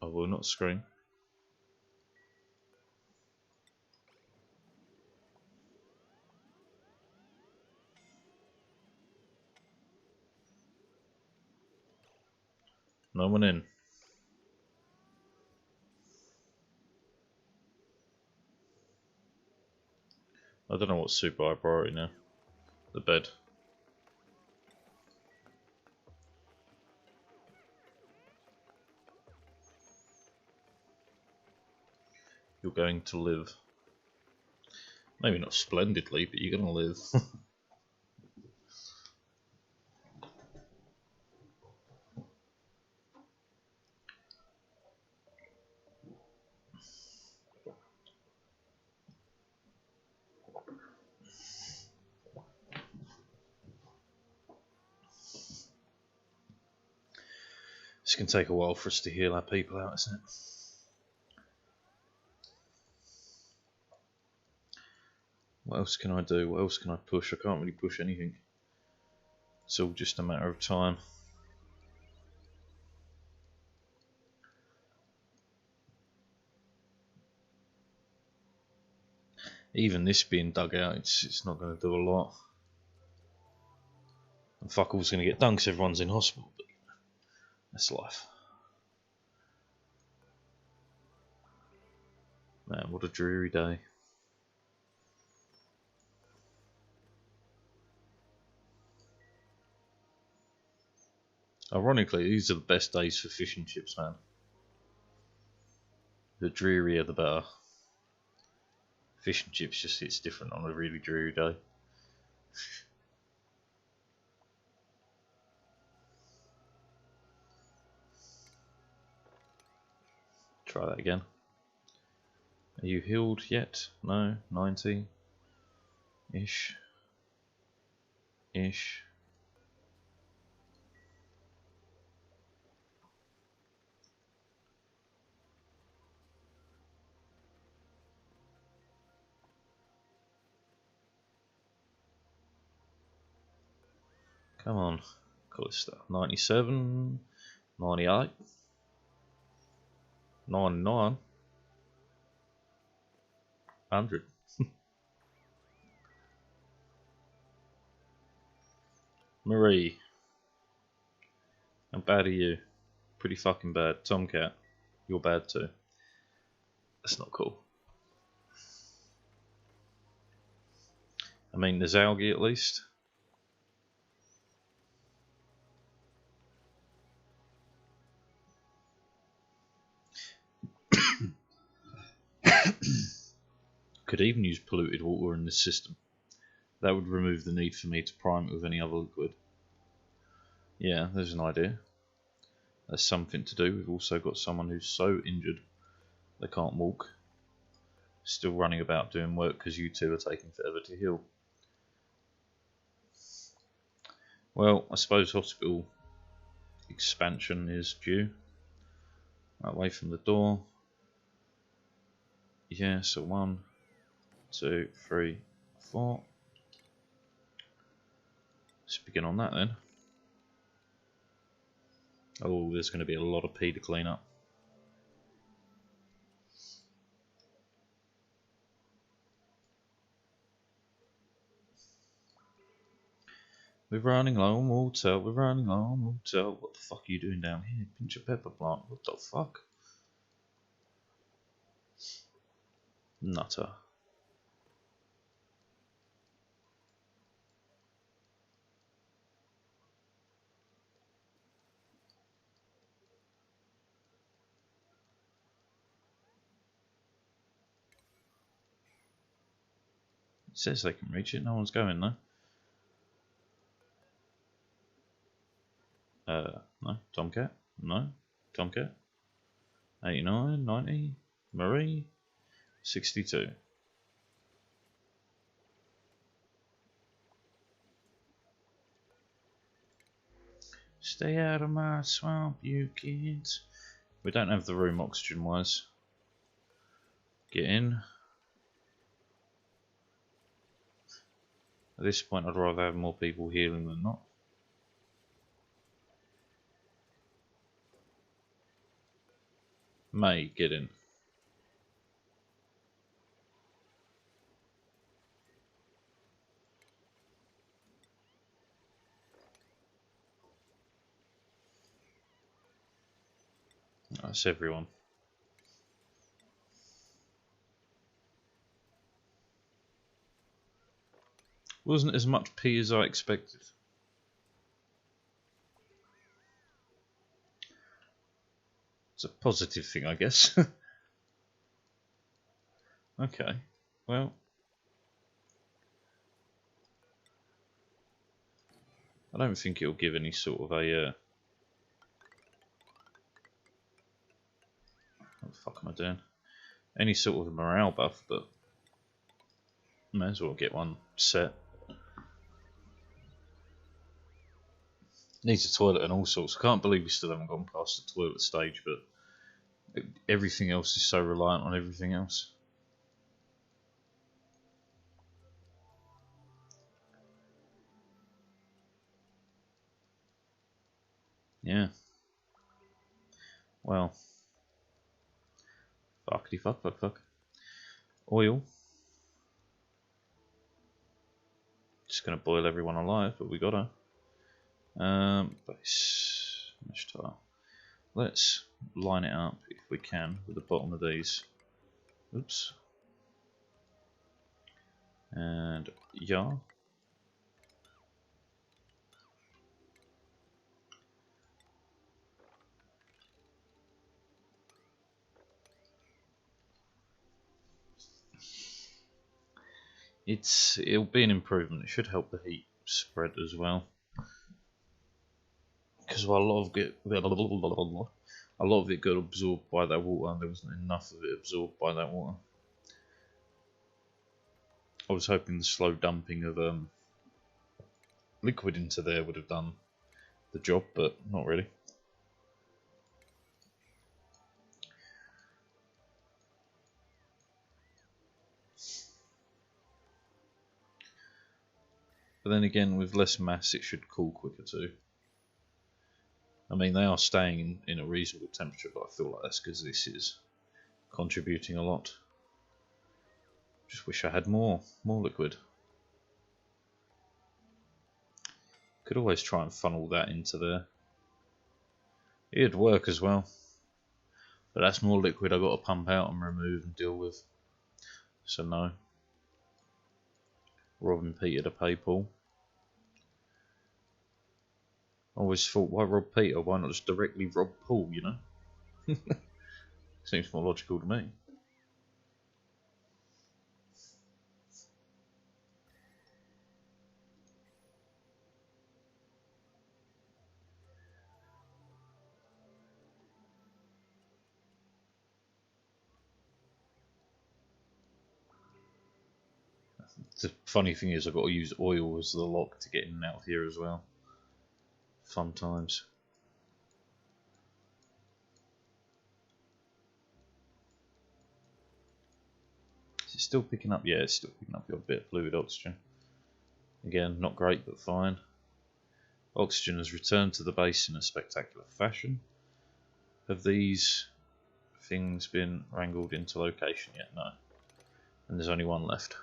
I will not scream. No one in. I don't know what's super high priority now. The bed. You're going to live. Maybe not splendidly, but you're going to live. It's going to take a while for us to heal our people out, isn't it? What else can I do? What else can I push? I can't really push anything. It's all just a matter of time. Even this being dug out, it's not going to do a lot. And fuck all's going to get done because everyone's in hospital. But that's life. Man, what a dreary day. Ironically, these are the best days for fish and chips, man. The drearier the better. Fish and chips just hits different on a really dreary day. Try that again. Are you healed yet? No? 90? Ish. Ish. Come on. Cool stuff. 97. 98. 99. 100. Marie. How bad are you? Pretty fucking bad. Tomcat. You're bad too. That's not cool. I mean, there's algae at least. Could even use polluted water in this system. That would remove the need for me to prime it with any other liquid. Yeah, there's an idea. That's something to do. We've also got someone who's so injured they can't walk. Still running about doing work because you two are taking forever to heal. Well, I suppose hospital expansion is due. Away from the door. Yeah, so 1, 2, 3, 4. Let's begin on that then. Oh, there's going to be a lot of pee to clean up. We're running low on water, we're running low on water. What the fuck are you doing down here? Pinch a pepper plant, what the fuck? Nutter. It says they can reach it, no one's going though. No, Tomcat, no, Tomcat. 89, 90, Marie, 62. Stay out of my swamp, you kids. We don't have the room oxygen wise. Get in. At this point, I'd rather have more people healing than not. May, get in. That's everyone. Wasn't as much pee as I expected. It's a positive thing, I guess. Okay, well. I don't think it'll give any sort of a... what the fuck am I doing? Any sort of a morale buff, but... may as well get one set. Needs a toilet and all sorts. I can't believe we still haven't gone past the toilet stage, but everything else is so reliant on everything else. Yeah. Well. Fuckity fuck fuck fuck. Oil. Just gonna boil everyone alive, but we gotta. Base. Mesh tile. Let's line it up if we can with the bottom of these. Oops. And yeah. It'll be an improvement. It should help the heat spread as well. Because a lot of it got absorbed by that water, and there wasn't enough of it absorbed by that water. I was hoping the slow dumping of liquid into there would have done the job, but not really. But then again, with less mass, it should cool quicker too. I mean, they are staying in a reasonable temperature, but I feel like that's because this is contributing a lot. Just wish I had more liquid. Could always try and funnel that into there. It'd work as well. But that's more liquid I've got to pump out and remove and deal with. So no. Robbing Peter to pay Paul. I always thought, why rob Peter? Why not just directly rob Paul, you know? Seems more logical to me. The funny thing is I've got to use oil as the lock to get in and out of here as well. Fun times. This it still picking up? Yeah, it's still picking up your bit of fluid oxygen. Again, not great, but fine. Oxygen has returned to the base in a spectacular fashion. Have these things been wrangled into location yet? No. And there's only one left.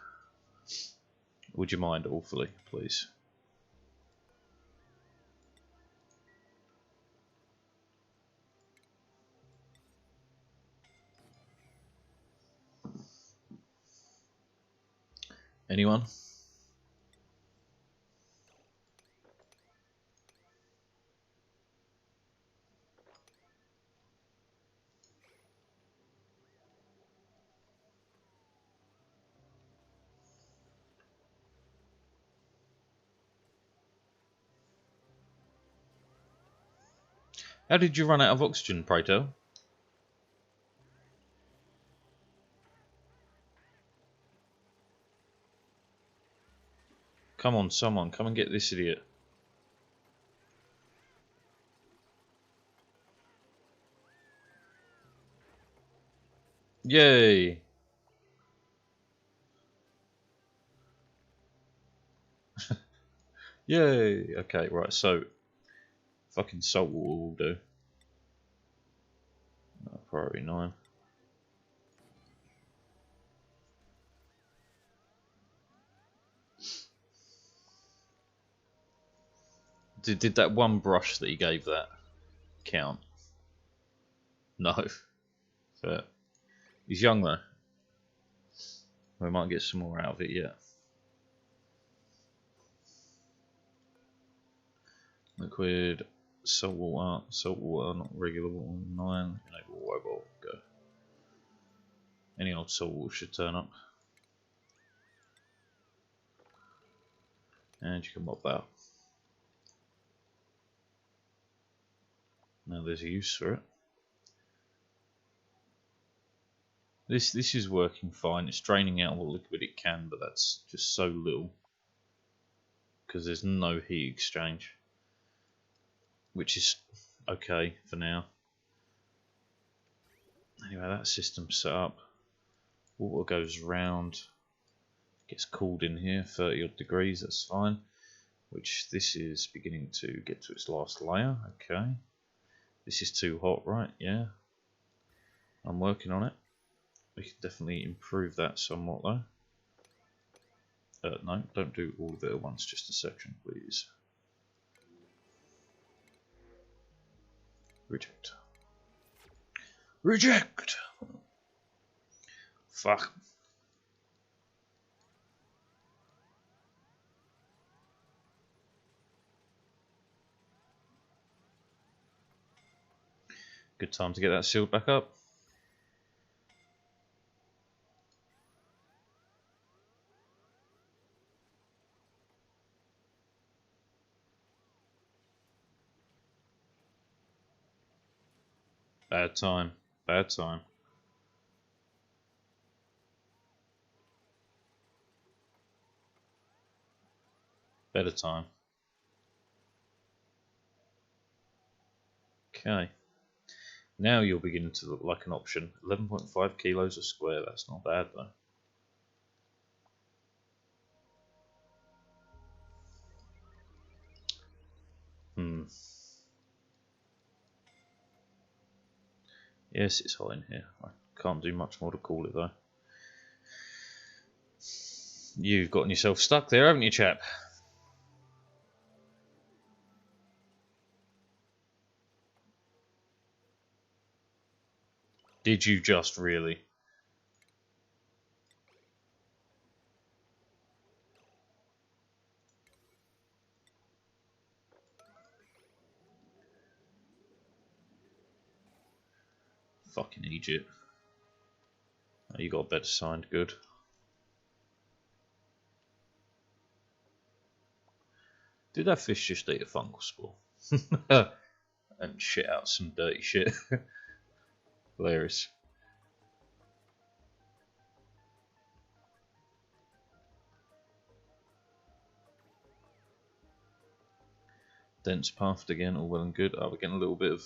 Would you mind awfully, please? Anyone? How did you run out of oxygen, pray tell? Come on, someone, come and get this idiot. Yay! Yay! Okay, right, so fucking salt water will do. Priority 9. Did that one brush that he gave that count? No. But he's young though. We might get some more out of it yet. Liquid, salt water, not regular water, 9, enable water bottle, go. Any old salt water should turn up. And you can mop that. Now there's a use for it. This is working fine. It's draining out what liquid it can, but that's just so little because there's no heat exchange, which is okay for now. Anyway, that system's set up. Water goes round, gets cooled in here, 30 odd degrees. That's fine. Which this is beginning to get to its last layer. Okay. This is too hot, right? Yeah. I'm working on it. We can definitely improve that somewhat though. No, don't do all of it at once, just a section, please. Reject. Reject! Fuck. Good time to get that sealed back up. Bad time. Bad time. Better time. Okay. Now you're beginning to look like an option. 11.5 kilos a square. That's not bad though. Yes, it's hot in here. I can't do much more to cool it though. You've gotten yourself stuck there, haven't you, chap? Did you just really? Fucking Egypt. Oh, you got a better signed, good. Did that fish just eat a fungal spore? And shit out some dirty shit. Hilarious. Dense pathed again, all well and good. Oh, we're getting a little bit of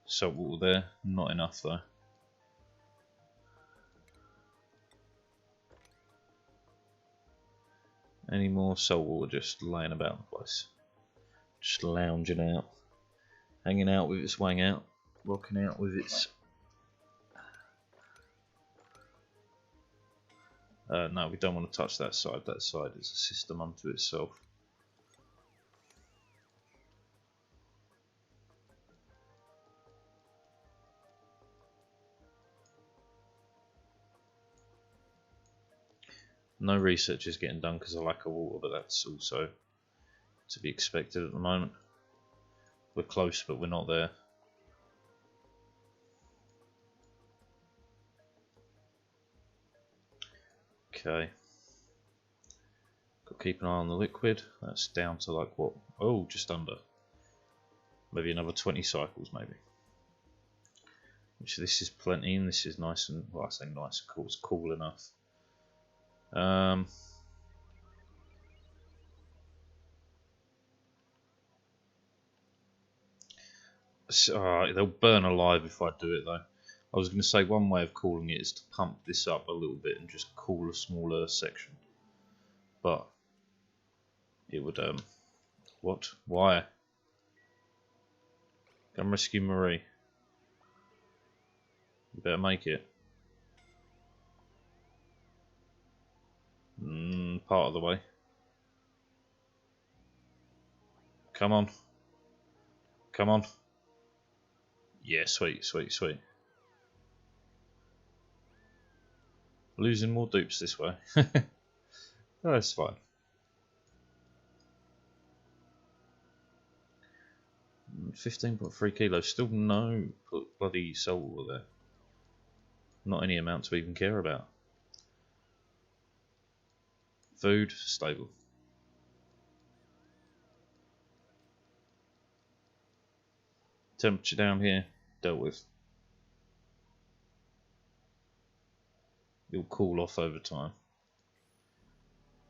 salt water there. Not enough though. Any more salt water just laying about the place. Just lounging out. Hanging out with its wang out. Rocking out with its... no, we don't want to touch that side. That side is a system unto itself. No research is getting done because of lack of water, but that's also to be expected at the moment. We're close, but we're not there. Okay. Got to keep an eye on the liquid. That's down to like what? Oh, just under. Maybe another 20 cycles, maybe. Which this is plenty, and this is nice and, well, I say nice and cool. It's cool enough. They'll burn alive if I do it though. I was going to say one way of cooling it is to pump this up a little bit and just cool a smaller section. But it would, what? Why? Come rescue Marie. You better make it. Part of the way. Come on. Come on. Yeah, sweet, sweet, sweet. Losing more dupes this way. No, that's fine. $15.3 kilos. Still no bloody salt water there. Not any amount to even care about. Food, stable. Temperature down here, dealt with. It'll cool off over time.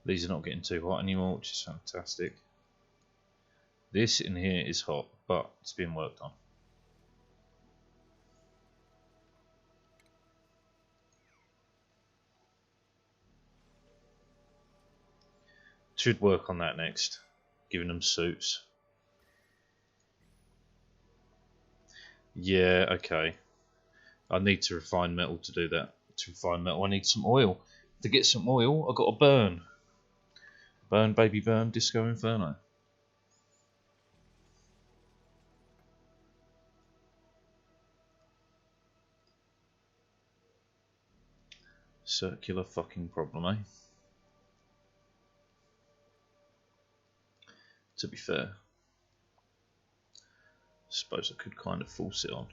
These are not getting too hot anymore, which is fantastic. This in here is hot, but it's being worked on. Should work on that next, giving them suits. Yeah, okay. I need to refine metal to do that. To refine metal, I need some oil. To get some oil, I've got to burn. Burn, baby, burn, Disco Inferno. Circular fucking problem, eh? To be fair, suppose I could kind of force it on.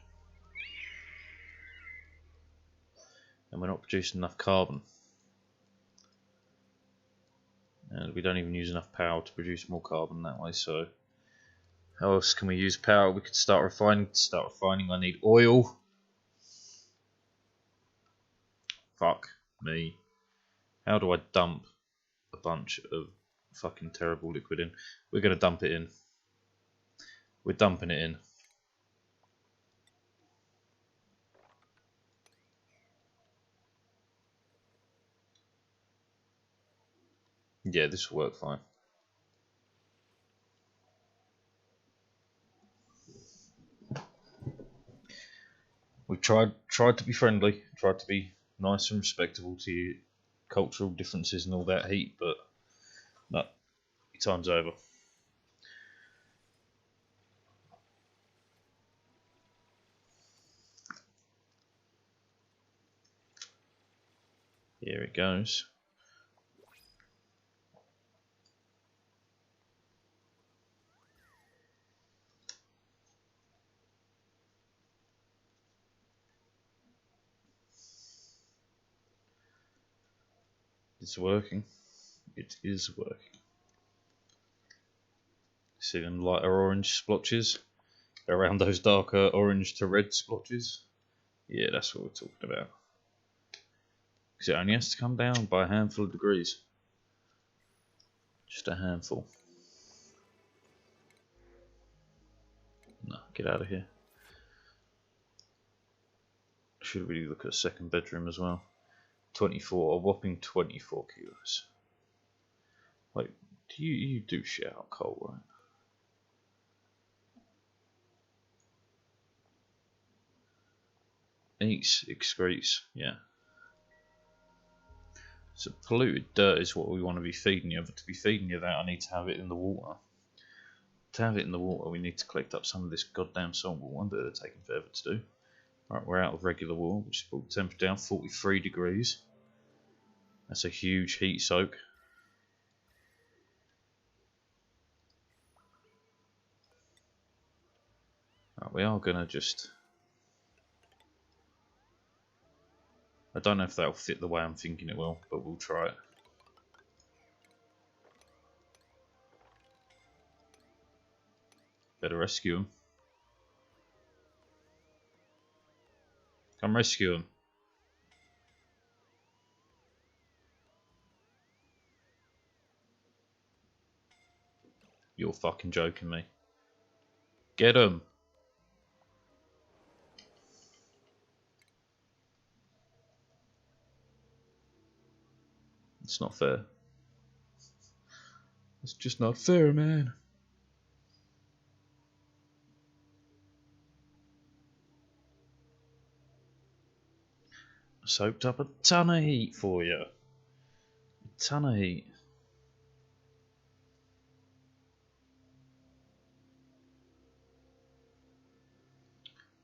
And we're not producing enough carbon. And we don't even use enough power to produce more carbon that way, so how else can we use power? We could start refining. To start refining, I need oil. Fuck me. How do I dump a bunch of fucking terrible liquid in? We're going to dump it in. We're dumping it in. Yeah, this will work fine. We've tried to be friendly, tried to be nice and respectable to your cultural differences and all that heat, but no, your time's over. Here it goes. It's working. It is working. See them lighter orange splotches around those darker orange to red splotches? Yeah, that's what we're talking about. Because it only has to come down by a handful of degrees. Just a handful. No, get out of here. Should really look at a second bedroom as well. 24, a whopping 24 kilos. Like, do you do shit out coal, right? Eats, excretes, yeah. So polluted dirt is what we want to be feeding you, but to be feeding you that, I need to have it in the water. To have it in the water, we need to collect up some of this goddamn salt water, but it's taking forever to do. Right, we're out of regular water, which has brought the temperature down 43 degrees. That's a huge heat soak. Right, we are gonna just... I don't know if that'll fit the way I'm thinking it will, but we'll try it. Better rescue him. Come rescue him. You're fucking joking me. Get him. It's not fair. It's just not fair, man. Soaked up a ton of heat for you. A ton of heat.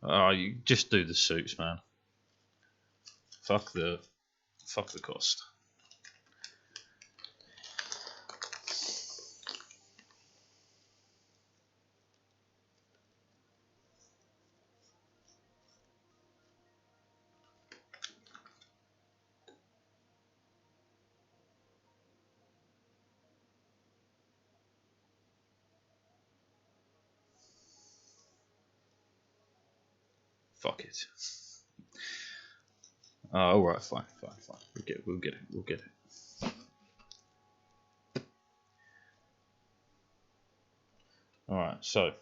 Oh, you just do the suits, man. Fuck the cost. Fuck it. Oh, alright, fine. We'll get it. Alright, so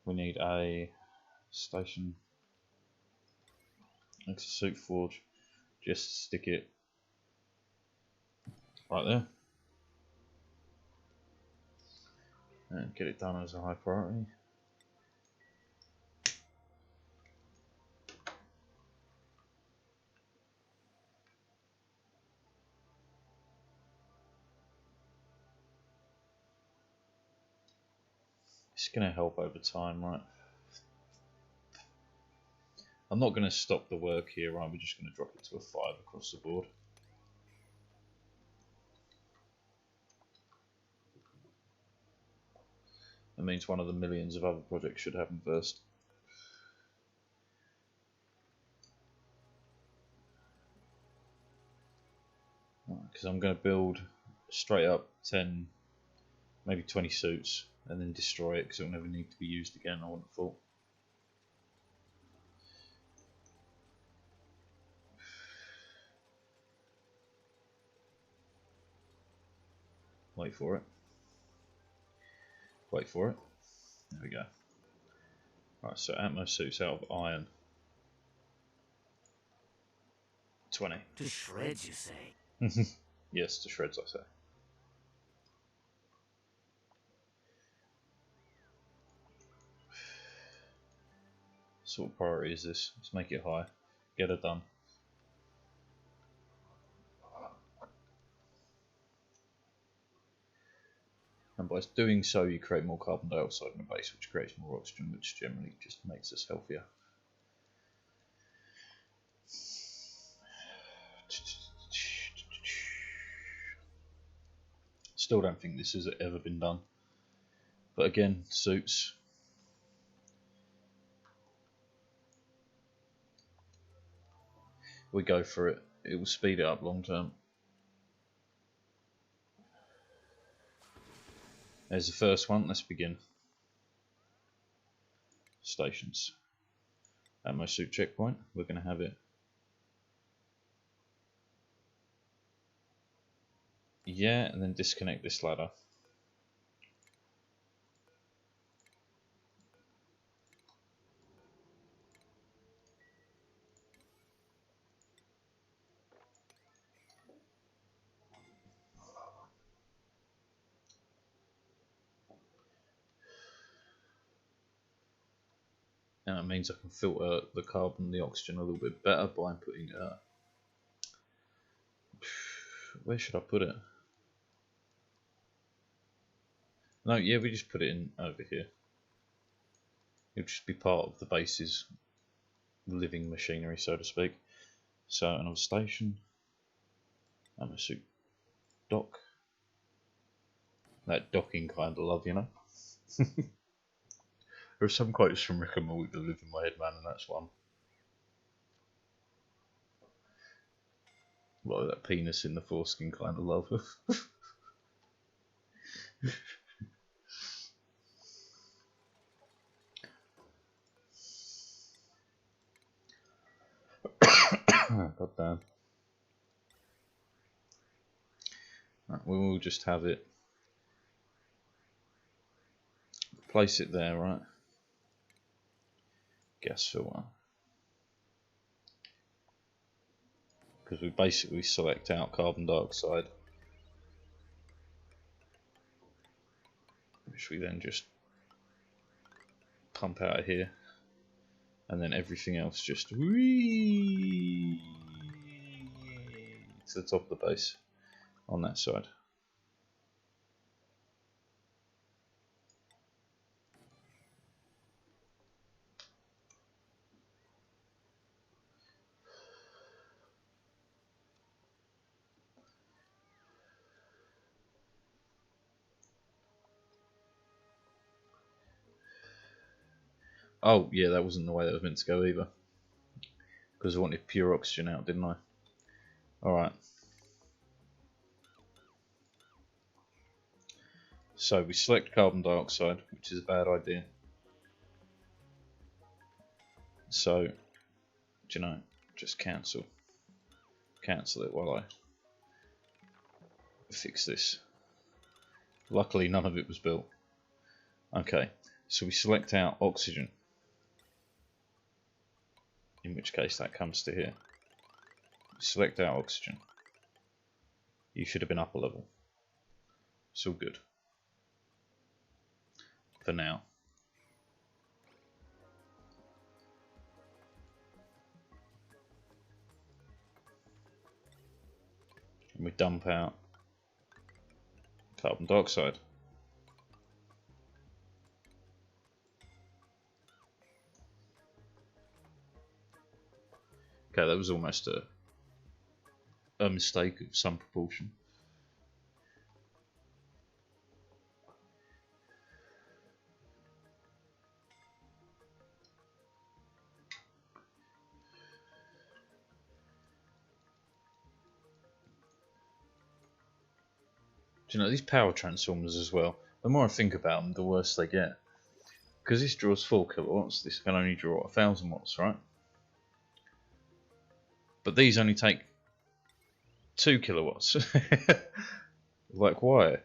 we need a station exosuit forge. Just stick it right there. And get it done as a high priority. It's going to help over time, right? I'm not going to stop the work here, right? We're just going to drop it to a 5 across the board. That means one of the millions of other projects should happen first. Because I'm going to build straight up 10, maybe 20 suits, and then destroy it because it will never need to be used again, I wouldn't have thought. Wait for it. Wait for it. There we go. Right, so Atmo suits out of iron. 20. To shreds, you say? Yes, to shreds, I say. So what priority is this? Let's make it high. Get it done. And by doing so, you create more carbon dioxide in the base, which creates more oxygen, which generally just makes us healthier. Still don't think this has ever been done. But again, suits. We go for it. It will speed it up long term. There's the first one. Let's begin. Stations. Atmo suit checkpoint. We're going to have it. Yeah, and then disconnect this ladder. And that means I can filter the carbon and the oxygen a little bit better by putting where should I put it? No, yeah, we just put it in over here. It'll just be part of the base's living machinery, so to speak. So another station. Suit dock. That docking kind of love, you know. There are some quotes from Rick and Morty that live in my head, man, and that's one. Like that penis in the foreskin kind of love. God damn. Right, we will just have it. Place it there, right? Gas filter. Because we basically select out carbon dioxide, which we then just pump out of here, and then everything else just whee to the top of the base on that side. Oh yeah, that wasn't the way that was meant to go either, because I wanted pure oxygen out, didn't I? Alright. So we select carbon dioxide, which is a bad idea. So, do you know, just cancel it while I fix this. Luckily none of it was built. Okay, so we select out oxygen, in which case that comes to here. Select out oxygen. You should have been up a level. It's all good. For now. And we dump out carbon dioxide. Okay, that was almost a mistake of some proportion. Do you know, these power transformers as well, the more I think about them, the worse they get. Because this draws 4 kilowatts, this can only draw 1000 watts, right? But these only take 2 kilowatts. Like, why?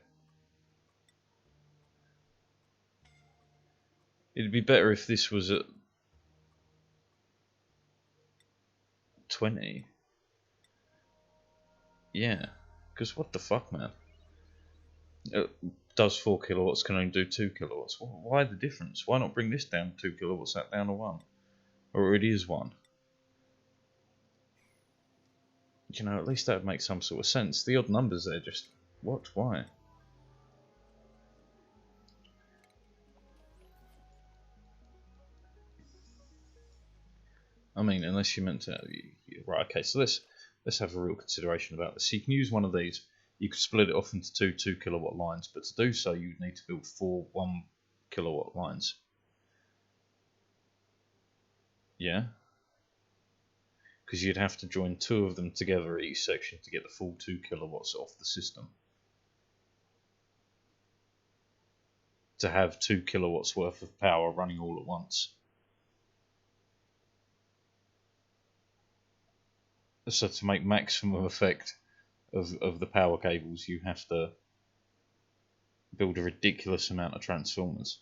It'd be better if this was at 20. Yeah, because what the fuck, man? It does 4 kilowatts, can only do 2 kilowatts. Why the difference? Why not bring this down to 2 kilowatts, that down to 1? Or it is 1. You know, at least that would make some sort of sense. The odd numbers there, just what? Why? I mean, unless you meant to, right? Okay, so let's have a real consideration about this. So you can use one of these. You could split it off into two kilowatt lines, but to do so, you'd need to build 4 1 kilowatt lines. Yeah, because you'd have to join 2 of them together at each section to get the full 2 kilowatts off the system. To have 2 kilowatts worth of power running all at once. So to make maximum effect of the power cables, you have to build a ridiculous amount of transformers.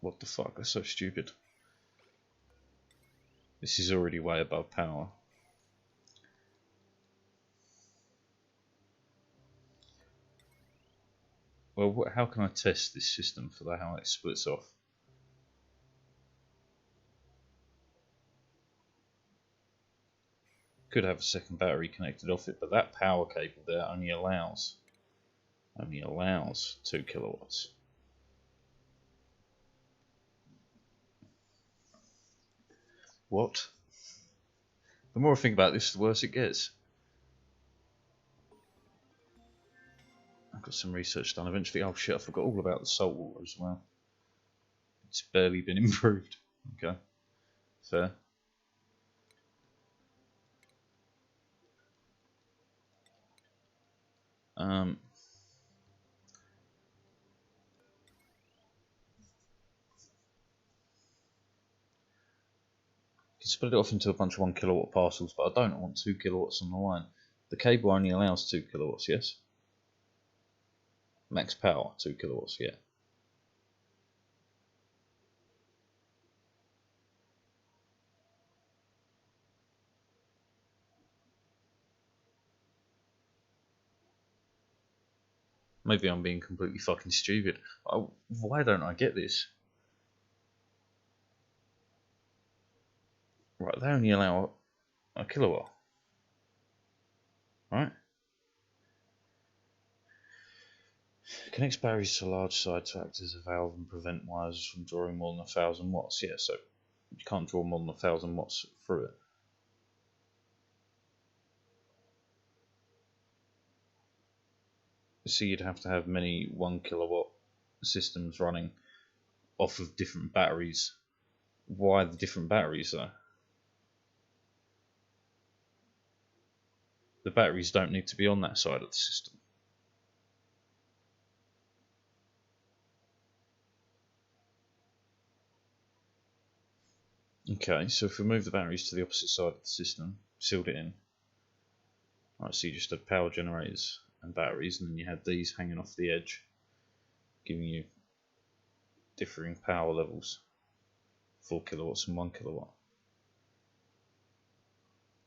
What the fuck, that's so stupid. This is already way above power. Well, how can I test this system for how it splits off? Could have a second battery connected off it, but that power cable there only allows 2 kilowatts. What? The more I think about this, the worse it gets. I've got some research done eventually. Oh shit, I forgot all about the salt water as well. It's barely been improved. Okay, fair. Can split it off into a bunch of 1 kilowatt parcels, but I don't want 2 kilowatts on the line. The cable only allows 2 kilowatts, yes? Max power, 2 kilowatts, yeah. Maybe I'm being completely fucking stupid. Why don't I get this? Right, they only allow a kilowatt. Right? Connects batteries to a large side to act as a valve and prevent wires from drawing more than 1,000 watts. Yeah, so you can't draw more than 1,000 watts through it. So you'd have to have many 1 kilowatt systems running off of different batteries. Why the different batteries though? The batteries don't need to be on that side of the system. Okay, so if we move the batteries to the opposite side of the system, sealed it in. Right, so you just had power generators and batteries, and then you had these hanging off the edge, giving you differing power levels, 4 kilowatts and 1 kilowatt.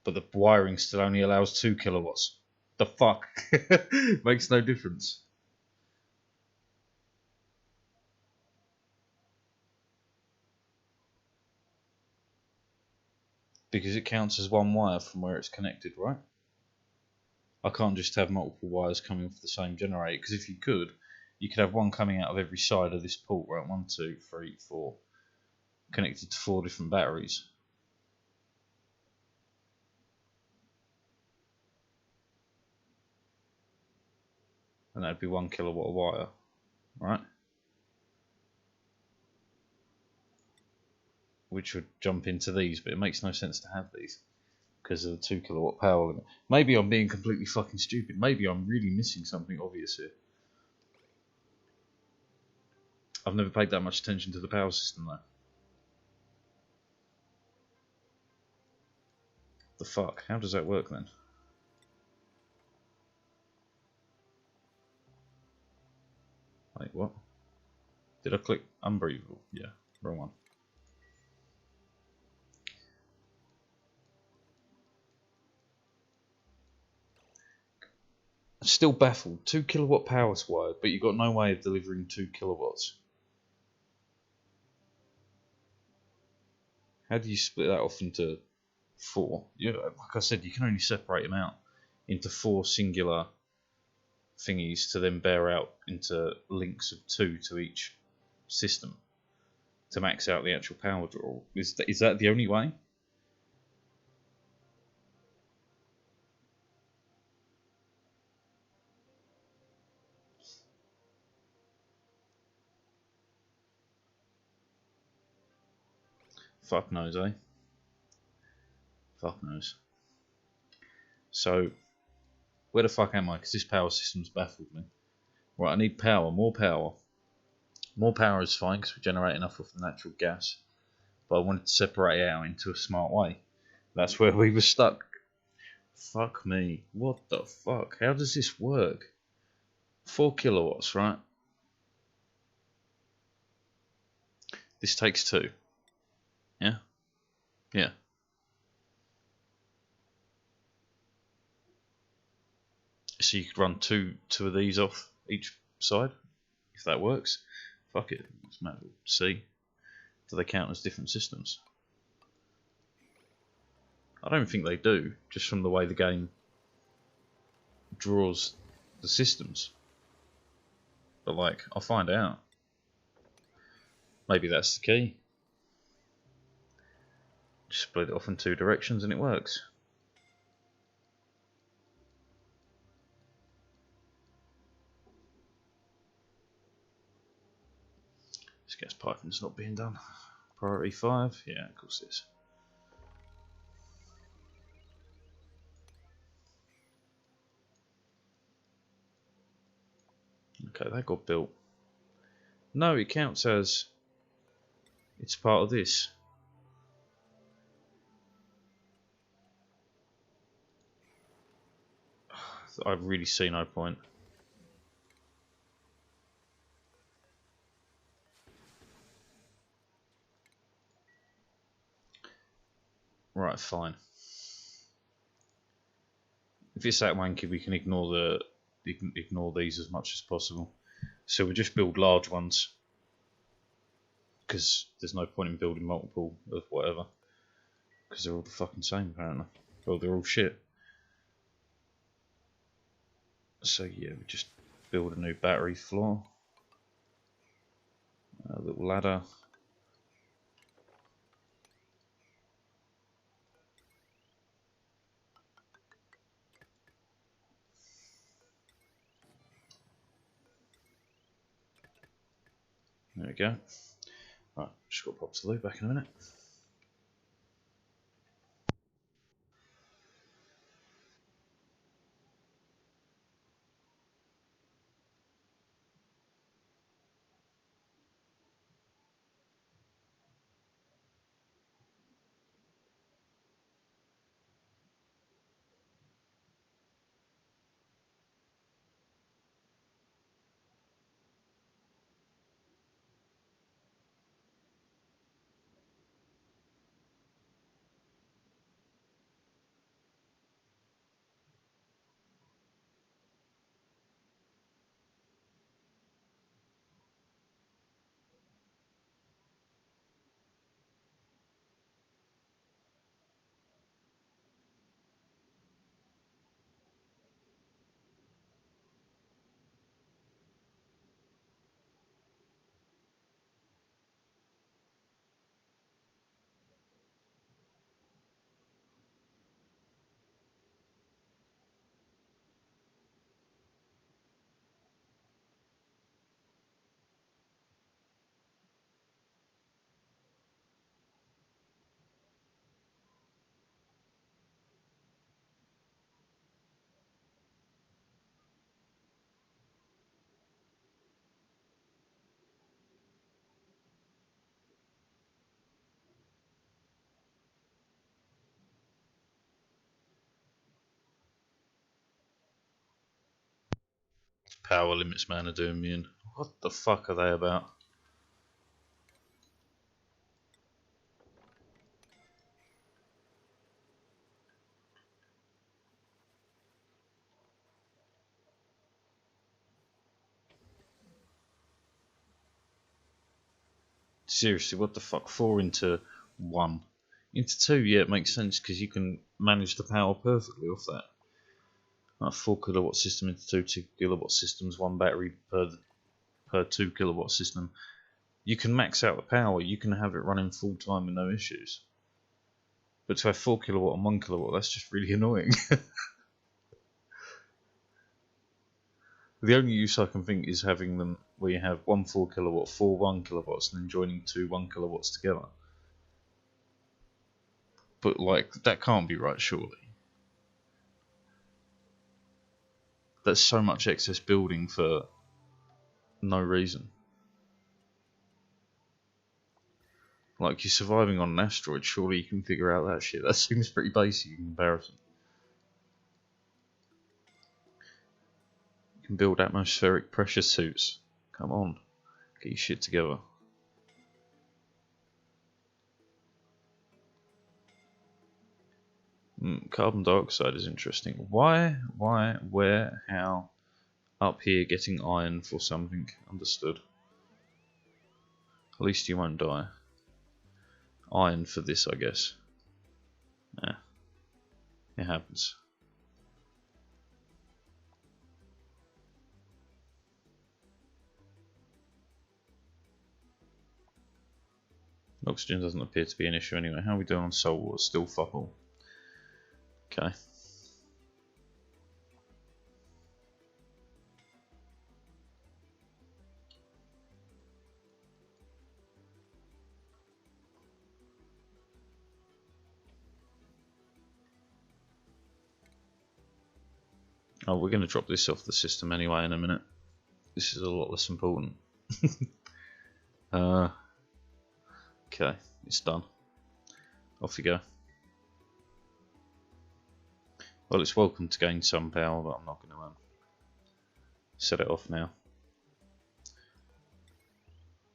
But the wiring still only allows 2 kilowatts. The fuck? Makes no difference. Because it counts as one wire from where it's connected, right? I can't just have multiple wires coming off the same generator, because if you could have one coming out of every side of this port, right? 1, 2, 3, 4, connected to 4 different batteries. And that'd be 1 kilowatt of wire, right? Which would jump into these, but it makes no sense to have these because of the 2 kilowatt power limit. Maybe I'm being completely fucking stupid. Maybe I'm really missing something obvious here. I've never paid that much attention to the power system though. The fuck? How does that work then? Wait, what? Did I click unbreathable? Yeah, wrong one. Still baffled. 2 kilowatt power wired, but you've got no way of delivering 2 kilowatts. How do you split that off into 4? Like I said, you can only separate them out into 4 singular thingies to then bear out into links of 2 to each system to max out the actual power draw. Is that the only way? Fuck knows, eh? Fuck knows. So, where the fuck am I? Because this power system's baffled me. Right, I need power, more power. More power is fine because we generate enough of the natural gas. But I wanted to separate it out into a smart way. That's where we were stuck. Fuck me. What the fuck? How does this work? 4 kilowatts, right? This takes 2. Yeah? Yeah. So you could run two of these off each side? If that works, fuck it. Let's see. Do they count as different systems? I don't think they do, just from the way the game draws the systems. But like, I'll find out. Maybe that's the key. Just split it off in 2 directions and it works. This gas piping's not being done. Priority 5? Yeah, of course it is. Okay, that got built. No, it counts as it's part of this. I really see no point. Right, fine. If it's that wanky, we can ignore these as much as possible. So we just build large ones, because there's no point in building multiple of whatever, because they're all the fucking same apparently. Well, they're all shit. So yeah, we just build a new battery floor, a little ladder. There we go. Right, just got to pop to the loo, back in a minute. Power limits, man, are doing me in. What the fuck are they about? Seriously, what the fuck? 4 into 1. Into 2, yeah, it makes sense because you can manage the power perfectly off that. Like 4 kilowatt system into 2 kilowatt systems, 1 battery per 2 kilowatt system. You can max out the power, you can have it running full time with no issues. But to have 4 kilowatt and 1 kilowatt, that's just really annoying. The only use I can think is having them where you have 1 4 kilowatt, 4 1 kilowatts, and then joining 2 1 kilowatts together. But like, that can't be right, surely. That's so much excess building for no reason. Like, you're surviving on an asteroid, surely you can figure out that shit. That seems pretty basic in comparison. You can build atmospheric pressure suits. Come on, get your shit together. Carbon dioxide is interesting. Why, where, how? up here getting iron for something. Understood. At least you won't die. Iron for this, I guess. Yeah, it happens. Oxygen doesn't appear to be an issue anyway. How are we doing on soul water? Still fuck all. Okay. Oh, we're going to drop this off the system anyway in a minute. This is a lot less important. Okay, it's done. Off you go. Well, it's welcome to gain some power, but I'm not going to set it off now.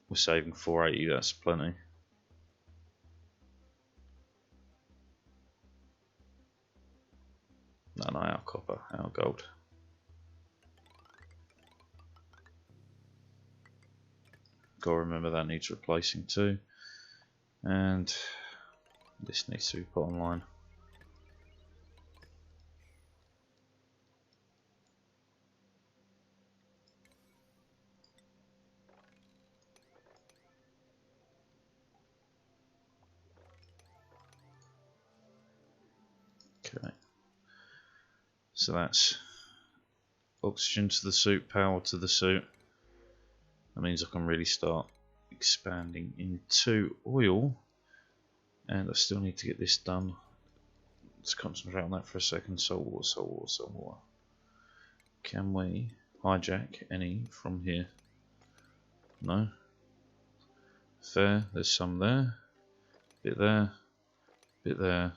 We're saving 480, that's plenty. No, our copper, our gold. Gotta remember that needs replacing too. And this needs to be put online. Okay. So that's oxygen to the suit, power to the suit. That means I can really start expanding into oil. And I still need to get this done. Let's concentrate on that for a second. Salt water, salt water, salt water. Can we hijack any from here? No. Fair, there's some there. Bit there. Bit there.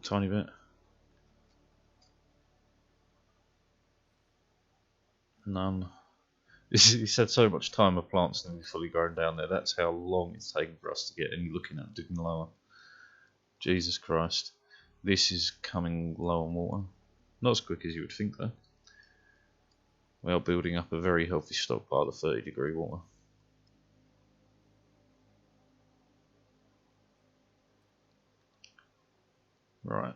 Tiny bit. None. He's had so much time of plants nearly fully grown down there. That's how long it's taken for us to get any looking at digging lower. Jesus Christ. This is coming low on water. Not as quick as you would think though. We are building up a very healthy stockpile of 30-degree water. Right.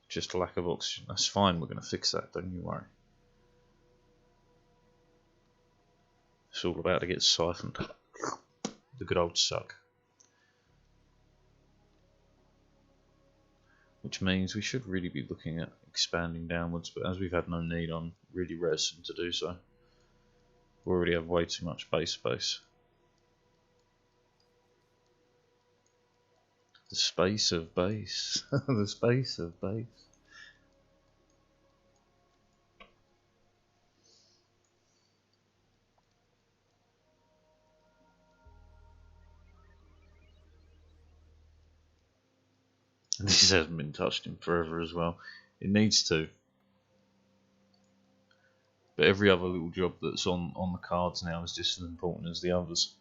Just a lack of oxygen. That's fine, we're going to fix that, don't you worry. It's all about to get siphoned. The good old suck. Which means we should really be looking at expanding downwards, but as we've had no need, I'm really reticent to do so. We already have way too much base space. The space of base. The space of base. This hasn't been touched in forever as well. It needs to. But every other little job that's on the cards now is just as important as the others.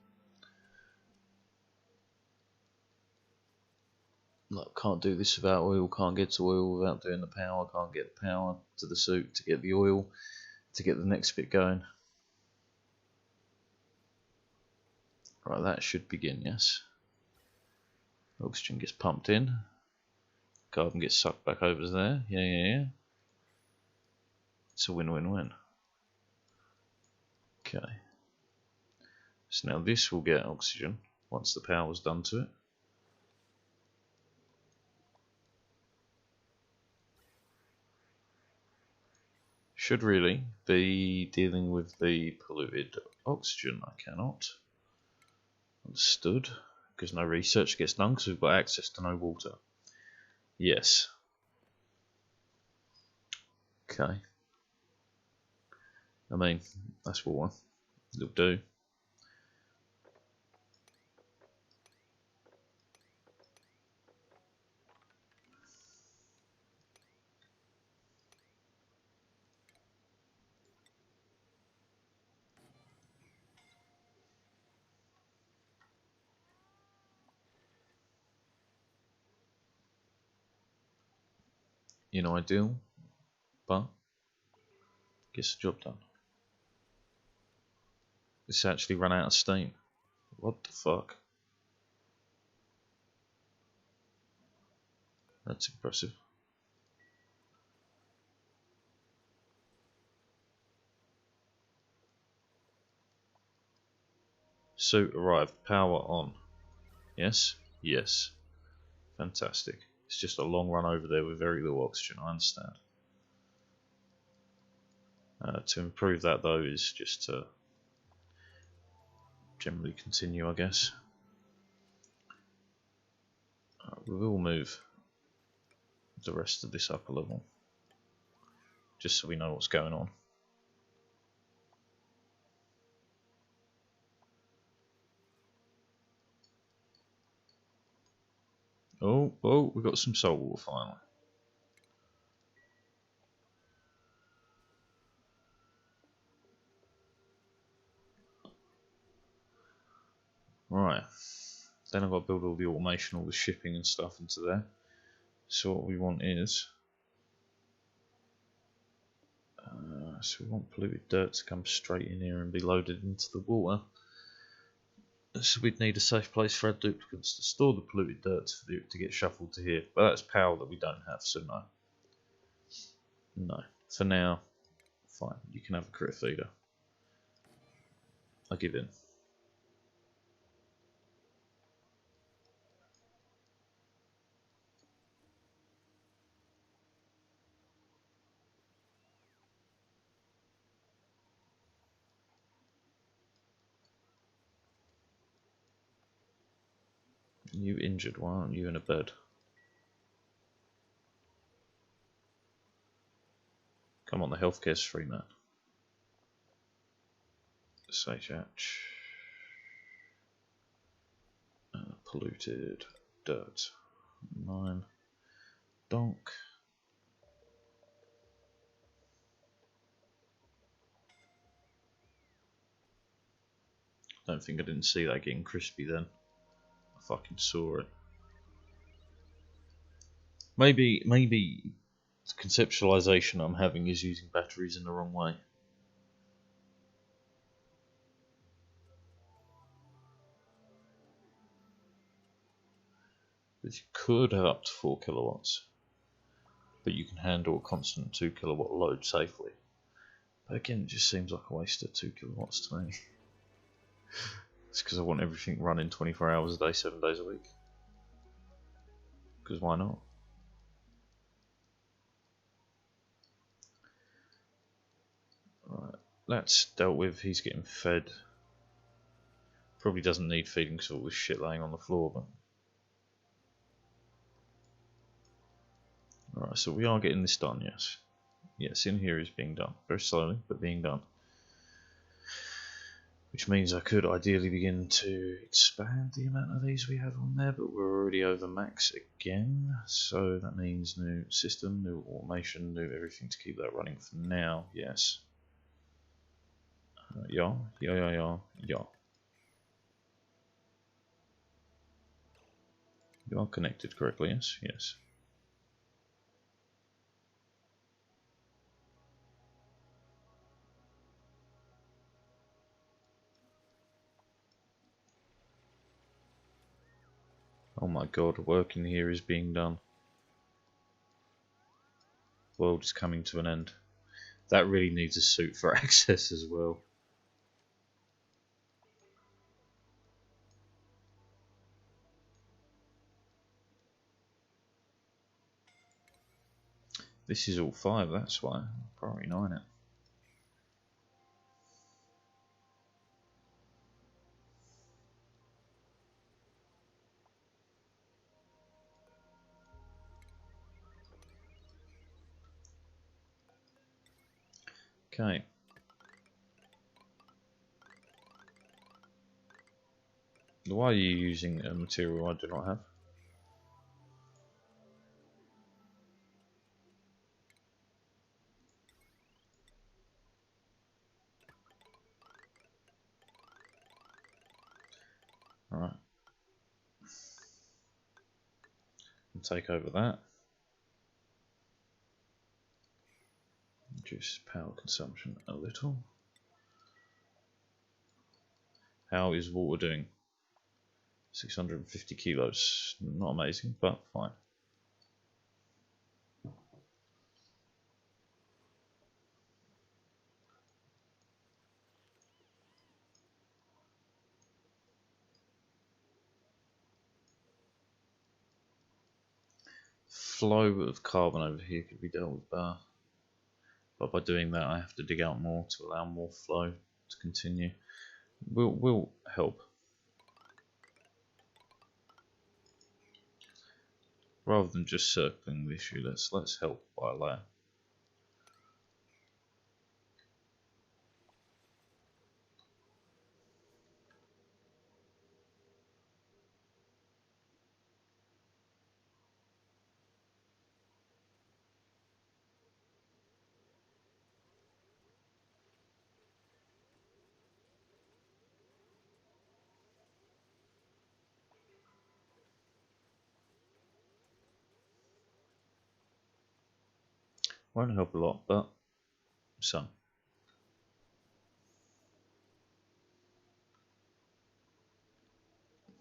Like, can't do this without oil, can't get to oil without doing the power, can't get the power to the suit to get the oil, to get the next bit going. Right, that should begin, yes. Oxygen gets pumped in. Carbon gets sucked back over to there. Yeah. It's a win-win-win. Okay. So now this will get oxygen once the power's done to it. Should really be dealing with the polluted oxygen. I cannot. Understood. Because no research gets done because we've got access to no water. Yes. Okay. I mean, that's water. It'll do. ideal, but gets the job done. It's actually run out of steam. What the fuck? That's impressive. Suit arrived. Power on. Yes? Yes. Fantastic. It's just a long run over there with very little oxygen, I understand. To improve that though is just to generally continue, I guess. We will move the rest of this up a level, just so we know what's going on. Oh, we got some salt water finally. Right, then I've got to build all the automation, all the shipping and stuff into there. So what we want is, so we want polluted dirt to come straight in here and be loaded into the water. So we'd need a safe place for our duplicates to store the polluted dirt to get shuffled to here. But that's power that we don't have, so no. No. For now, fine. You can have a critter feeder. I give in. You injured, why aren't you in a bed? Come on, the healthcare's free, man. Sage hatch. Polluted dirt. 9. Donk. Don't think I didn't see that getting crispy then. I fucking saw it. Maybe the conceptualization I'm having is using batteries in the wrong way. Because you could have up to 4 kilowatts, but you can handle a constant 2 kilowatt load safely. But again, it just seems like a waste of 2 kilowatts to me. It's because I want everything running 24 hours a day, 7 days a week. Because why not? Right, that's dealt with. He's getting fed. Probably doesn't need feeding because of all this shit laying on the floor, but. Alright, so we are getting this done, yes. Yes, in here is being done. Very slowly, but being done. Which means I could ideally begin to expand the amount of these we have on there, but we're already over max again. So that means new system, new automation, new everything to keep that running for now, yes. Yeah. You are connected correctly, yes? Yes. Oh my god, work in here is being done. The world is coming to an end. That really needs a suit for access as well. This is all 5, that's why. Priority 9 it. Okay. Why are you using a material I do not have? Alright. And take over that. reduce power consumption a little. How is water doing? 650 kilos. Not amazing, but fine. Flow of carbon over here could be dealt with better, but by doing that I have to dig out more to allow more flow to continue. Will help. Rather than just circling the issue, let's help by a layer. Won't help a lot, but some.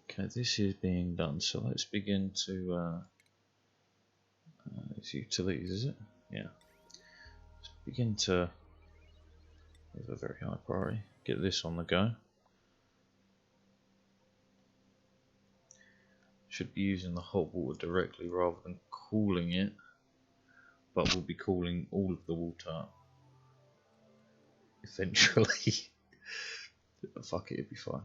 Okay, this is being done, so let's begin to it's utilities, is it? Yeah. Let's begin to, with a very high priority, get this on the go. Should be using the hot water directly rather than cooling it, but we'll be cooling all of the water eventually. Fuck it, it'd be fine.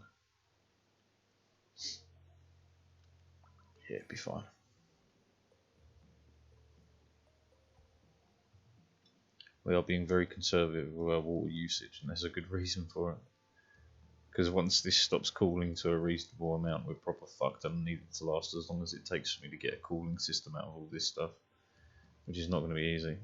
Yeah, it'd be fine. We are being very conservative with our water usage, and there's a good reason for it. Because once this stops cooling to a reasonable amount, we're proper fucked, and need it to last as long as it takes for me to get a cooling system out of all this stuff, which is not going to be easy.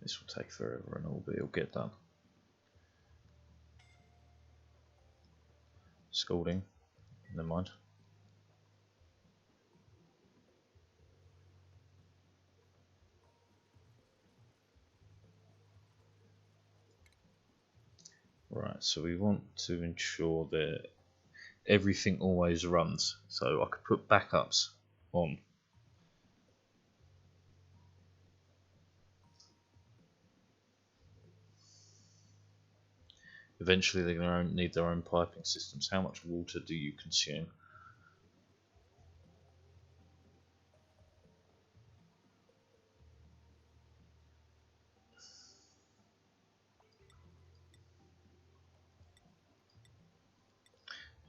This will take forever and all, but it'll get done. Scalding, never mind. Right, so we want to ensure that everything always runs. So I could put backups on. Eventually they're going to need their own piping systems. How much water do you consume?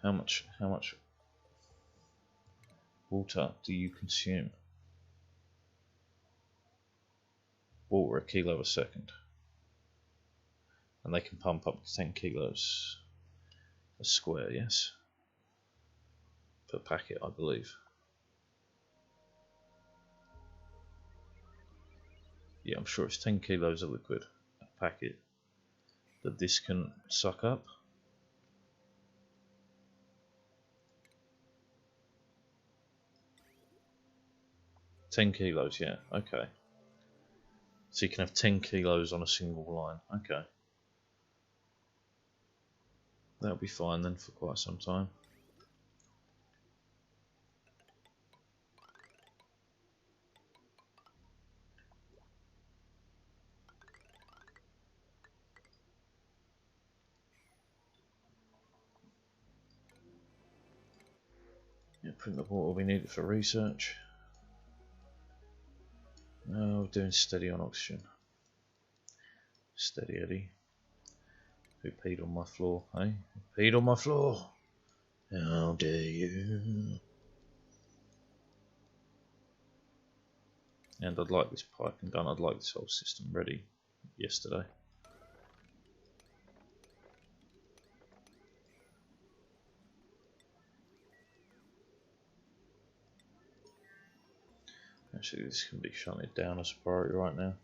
How much water do you consume? Water a kilo a second. And they can pump up to 10 kilos a square, yes? Per packet, I believe. Yeah, I'm sure it's 10 kilos of liquid a packet that this can suck up. $10 yeah, okay. So you can have 10 kilos on a single line, okay. That'll be fine then for quite some time. Yeah, print the water, we need it for research. No, we're doing steady on oxygen. Steady Eddie. Who peed on my floor, eh? Who peed on my floor? How dare you? And I'd like this piping done, I'd like this whole system ready yesterday. Actually, this can be shunted down as a priority right now.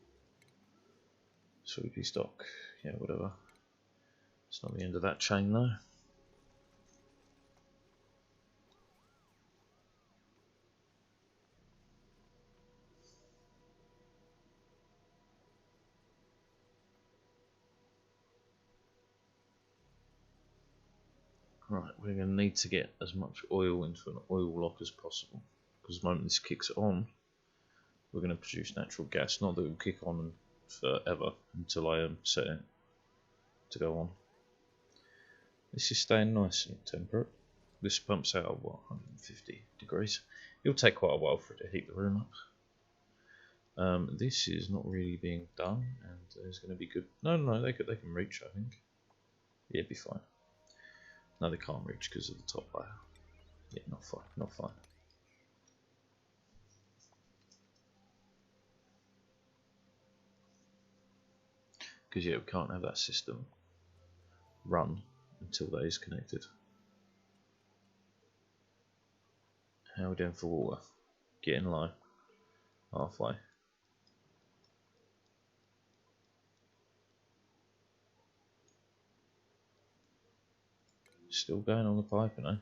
Sweepy stock, yeah, whatever. It's not the end of that chain though. Right, we're going to need to get as much oil into an oil lock as possible, because the moment this kicks on, we're going to produce natural gas. Not that it will kick on forever until I set it to go on. This is staying nice and temperate. This pumps out at what, 150 degrees. It'll take quite a while for it to heat the room up. This is not really being done, and there's going to be good. No, they can reach. I think. Yeah, it'd be fine. No, they can't reach because of the top layer. Yeah, not fine, not fine. Because yeah, we can't have that system run until that is connected. How are we doing for water? Getting low. Halfway. Still going on the pipe, you know.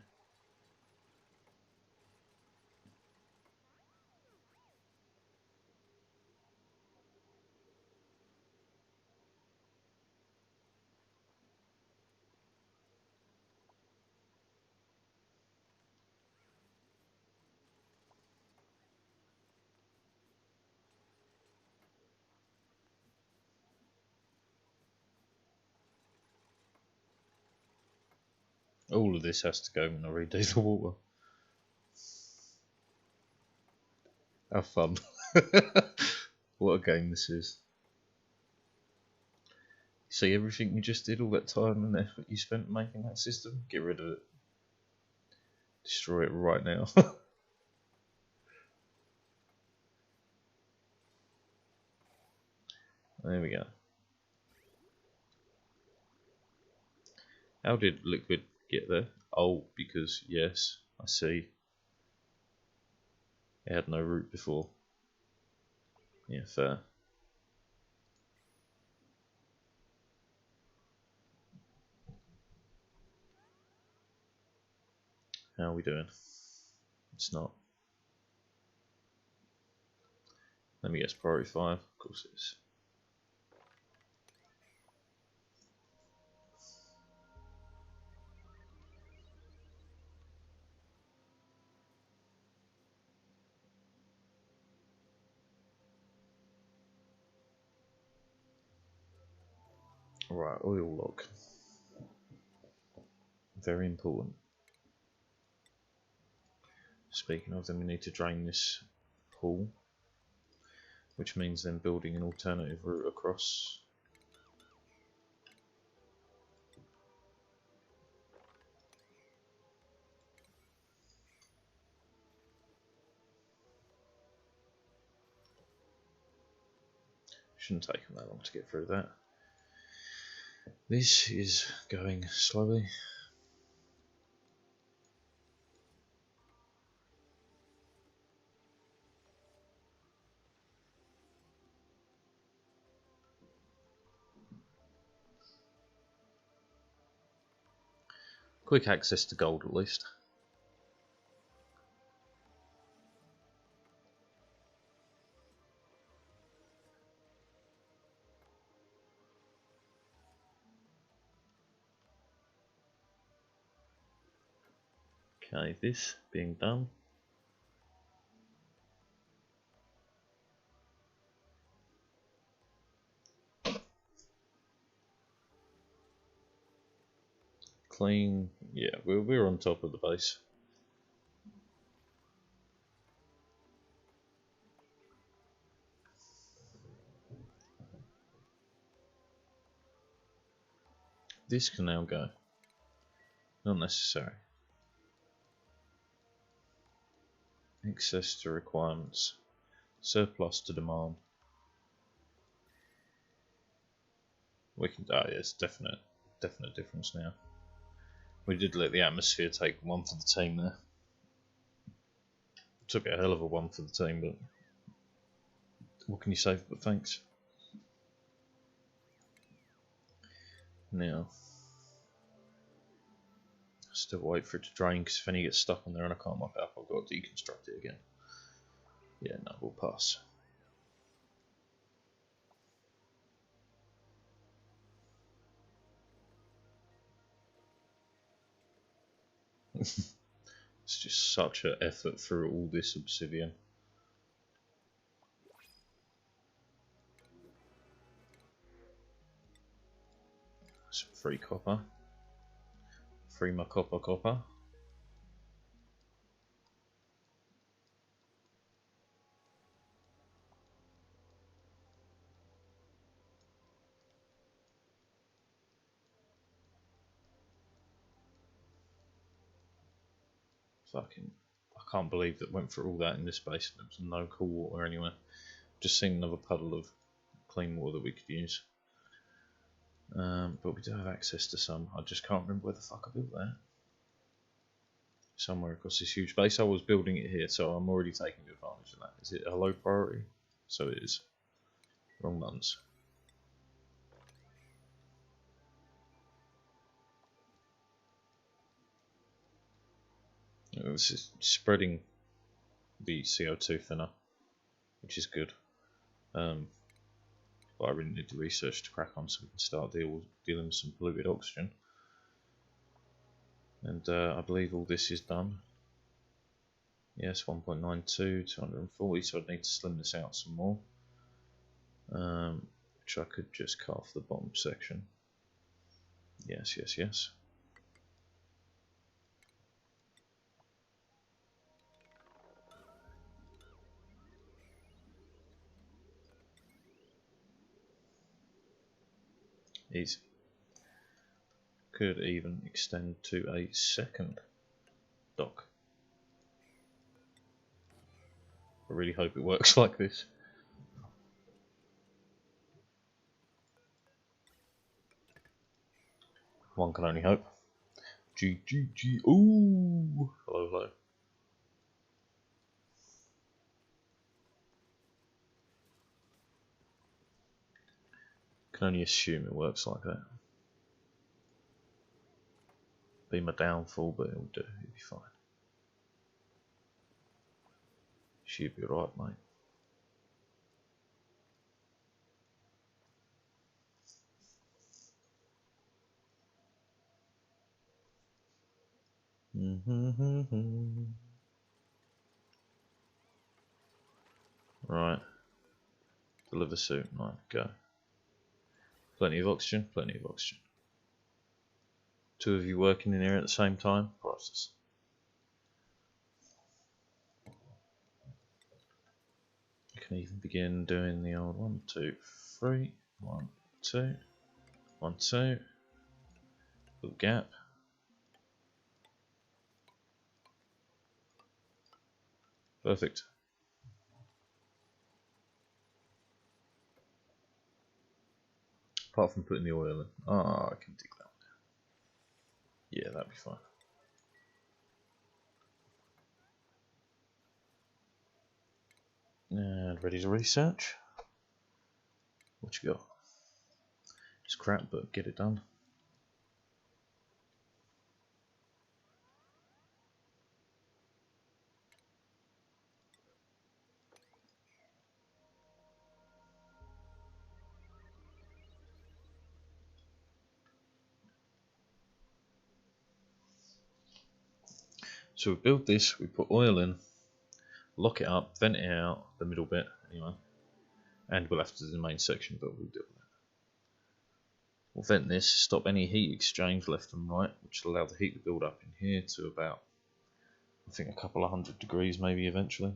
All of this has to go when I redo the water. Have fun. What a game this is. See everything you just did, all that time and effort you spent making that system? Get rid of it. Destroy it right now. There we go. How did liquid get there? Oh, because, yes, I see. It had no root before. Yeah, fair. How are we doing? It's not. Let me guess, priority 5. Of course it is. Right, oil log. Very important. Speaking of, then we need to drain this pool, which means then building an alternative route across. Shouldn't take them that long to get through that. This is going slowly. Quick access to gold at least. Okay, this being done. Clean, yeah, we're on top of the base. This can now go. Not necessary. Access to requirements. Surplus to demand. We can, oh yeah, it's definite difference now. We did let the atmosphere take one for the team there. Took a hell of a one for the team, but what can you say but thanks? Now, still wait for it to drain, because if any gets stuck on there and I can't mop it up, I've got to deconstruct it again. Yeah, no, we'll pass. It's just such an effort through all this obsidian. Some free copper. Free my copper. Fucking, I can't believe that went through all that in this base. There was no cool water anywhere. Just seen another puddle of clean water that we could use. But we do have access to some. I just can't remember where the fuck I built that. Somewhere across this huge base. I was building it here, so I'm already taking advantage of that. Is it a low priority? So it is. Wrong ones. This is spreading the CO2 thinner, which is good. But I really need the research to crack on so we can start dealing with some polluted oxygen. And I believe all this is done. Yes, 1.92, 240, so I'd need to slim this out some more. Which I could just cut off the bottom section. Yes. Easy. Could even extend to a second dock. I really hope it works like this. One can only hope. G. Ooh! Hello. Can only assume it works like that. Be my downfall, but it'll do. It'll be fine. Should be right, mate. Right. Deliver suit. Right, go. Plenty of oxygen. Two of you working in here at the same time. Process. You can even begin doing the old 1, 2, 3. 1, 2. 1, 2. Little gap. Perfect. Apart from putting the oil in. Ah, I can dig that one out. Yeah, that'd be fine. And ready to research. What you got? It's crap, but get it done. So we build this, we put oil in, lock it up, vent it out, the middle bit, anyway. And we'll have to do the main section, but we'll do that. We'll vent this, stop any heat exchange left and right, which will allow the heat to build up in here to about, I think, a couple of 100 degrees maybe eventually.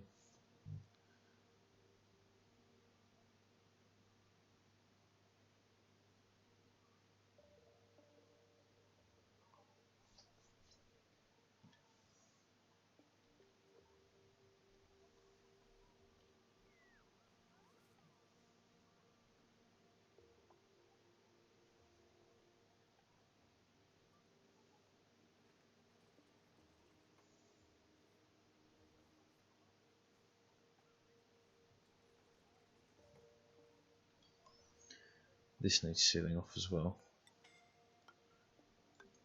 This needs sealing off as well.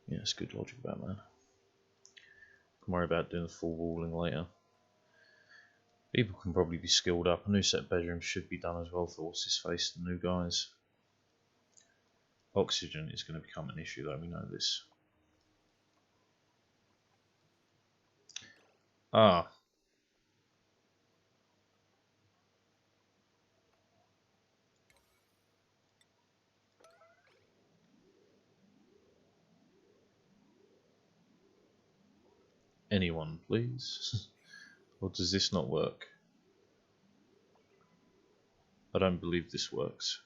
Yeah, it's good logic about that. Don't worry about doing the full walling later. People can probably be skilled up. A new set of bedrooms should be done as well for what's his face, the new guys. Oxygen is going to become an issue though, we know this. Ah. Anyone, please? Or does this not work? I don't believe this works.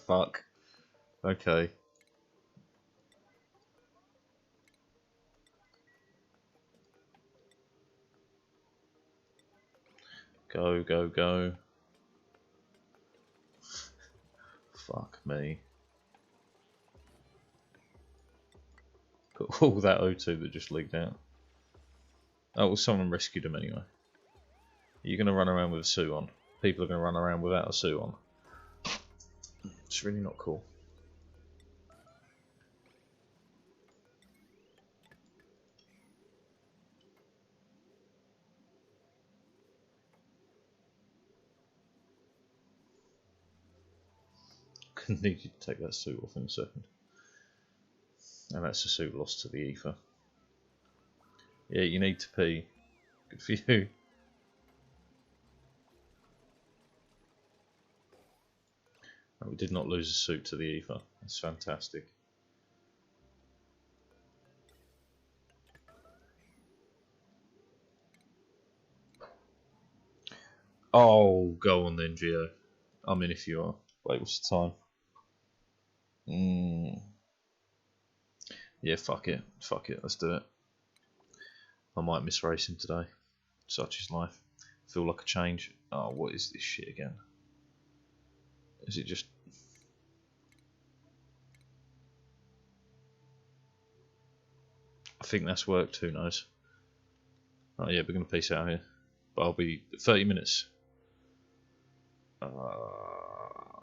Fuck. Okay. Go, go, go. Fuck me. Put all that O2 that just leaked out. Oh, well, someone rescued him anyway. You're going to run around with a suit on. People are going to run around without a suit on. It's really not cool. Need you to take that suit off in a second. And that's a suit lost to the ether. Yeah, you need to pee. Good for you. We did not lose a suit to the ether. That's fantastic. Oh, go on then, Gio. I'm in if you are. Wait, what's the time? Yeah, fuck it. Fuck it. Let's do it. I might miss racing today. Such is life. Feel like a change. Oh, what is this shit again? Is it just... I think that's worked, who knows. Oh yeah, we're going to peace out here. But I'll be 30 minutes.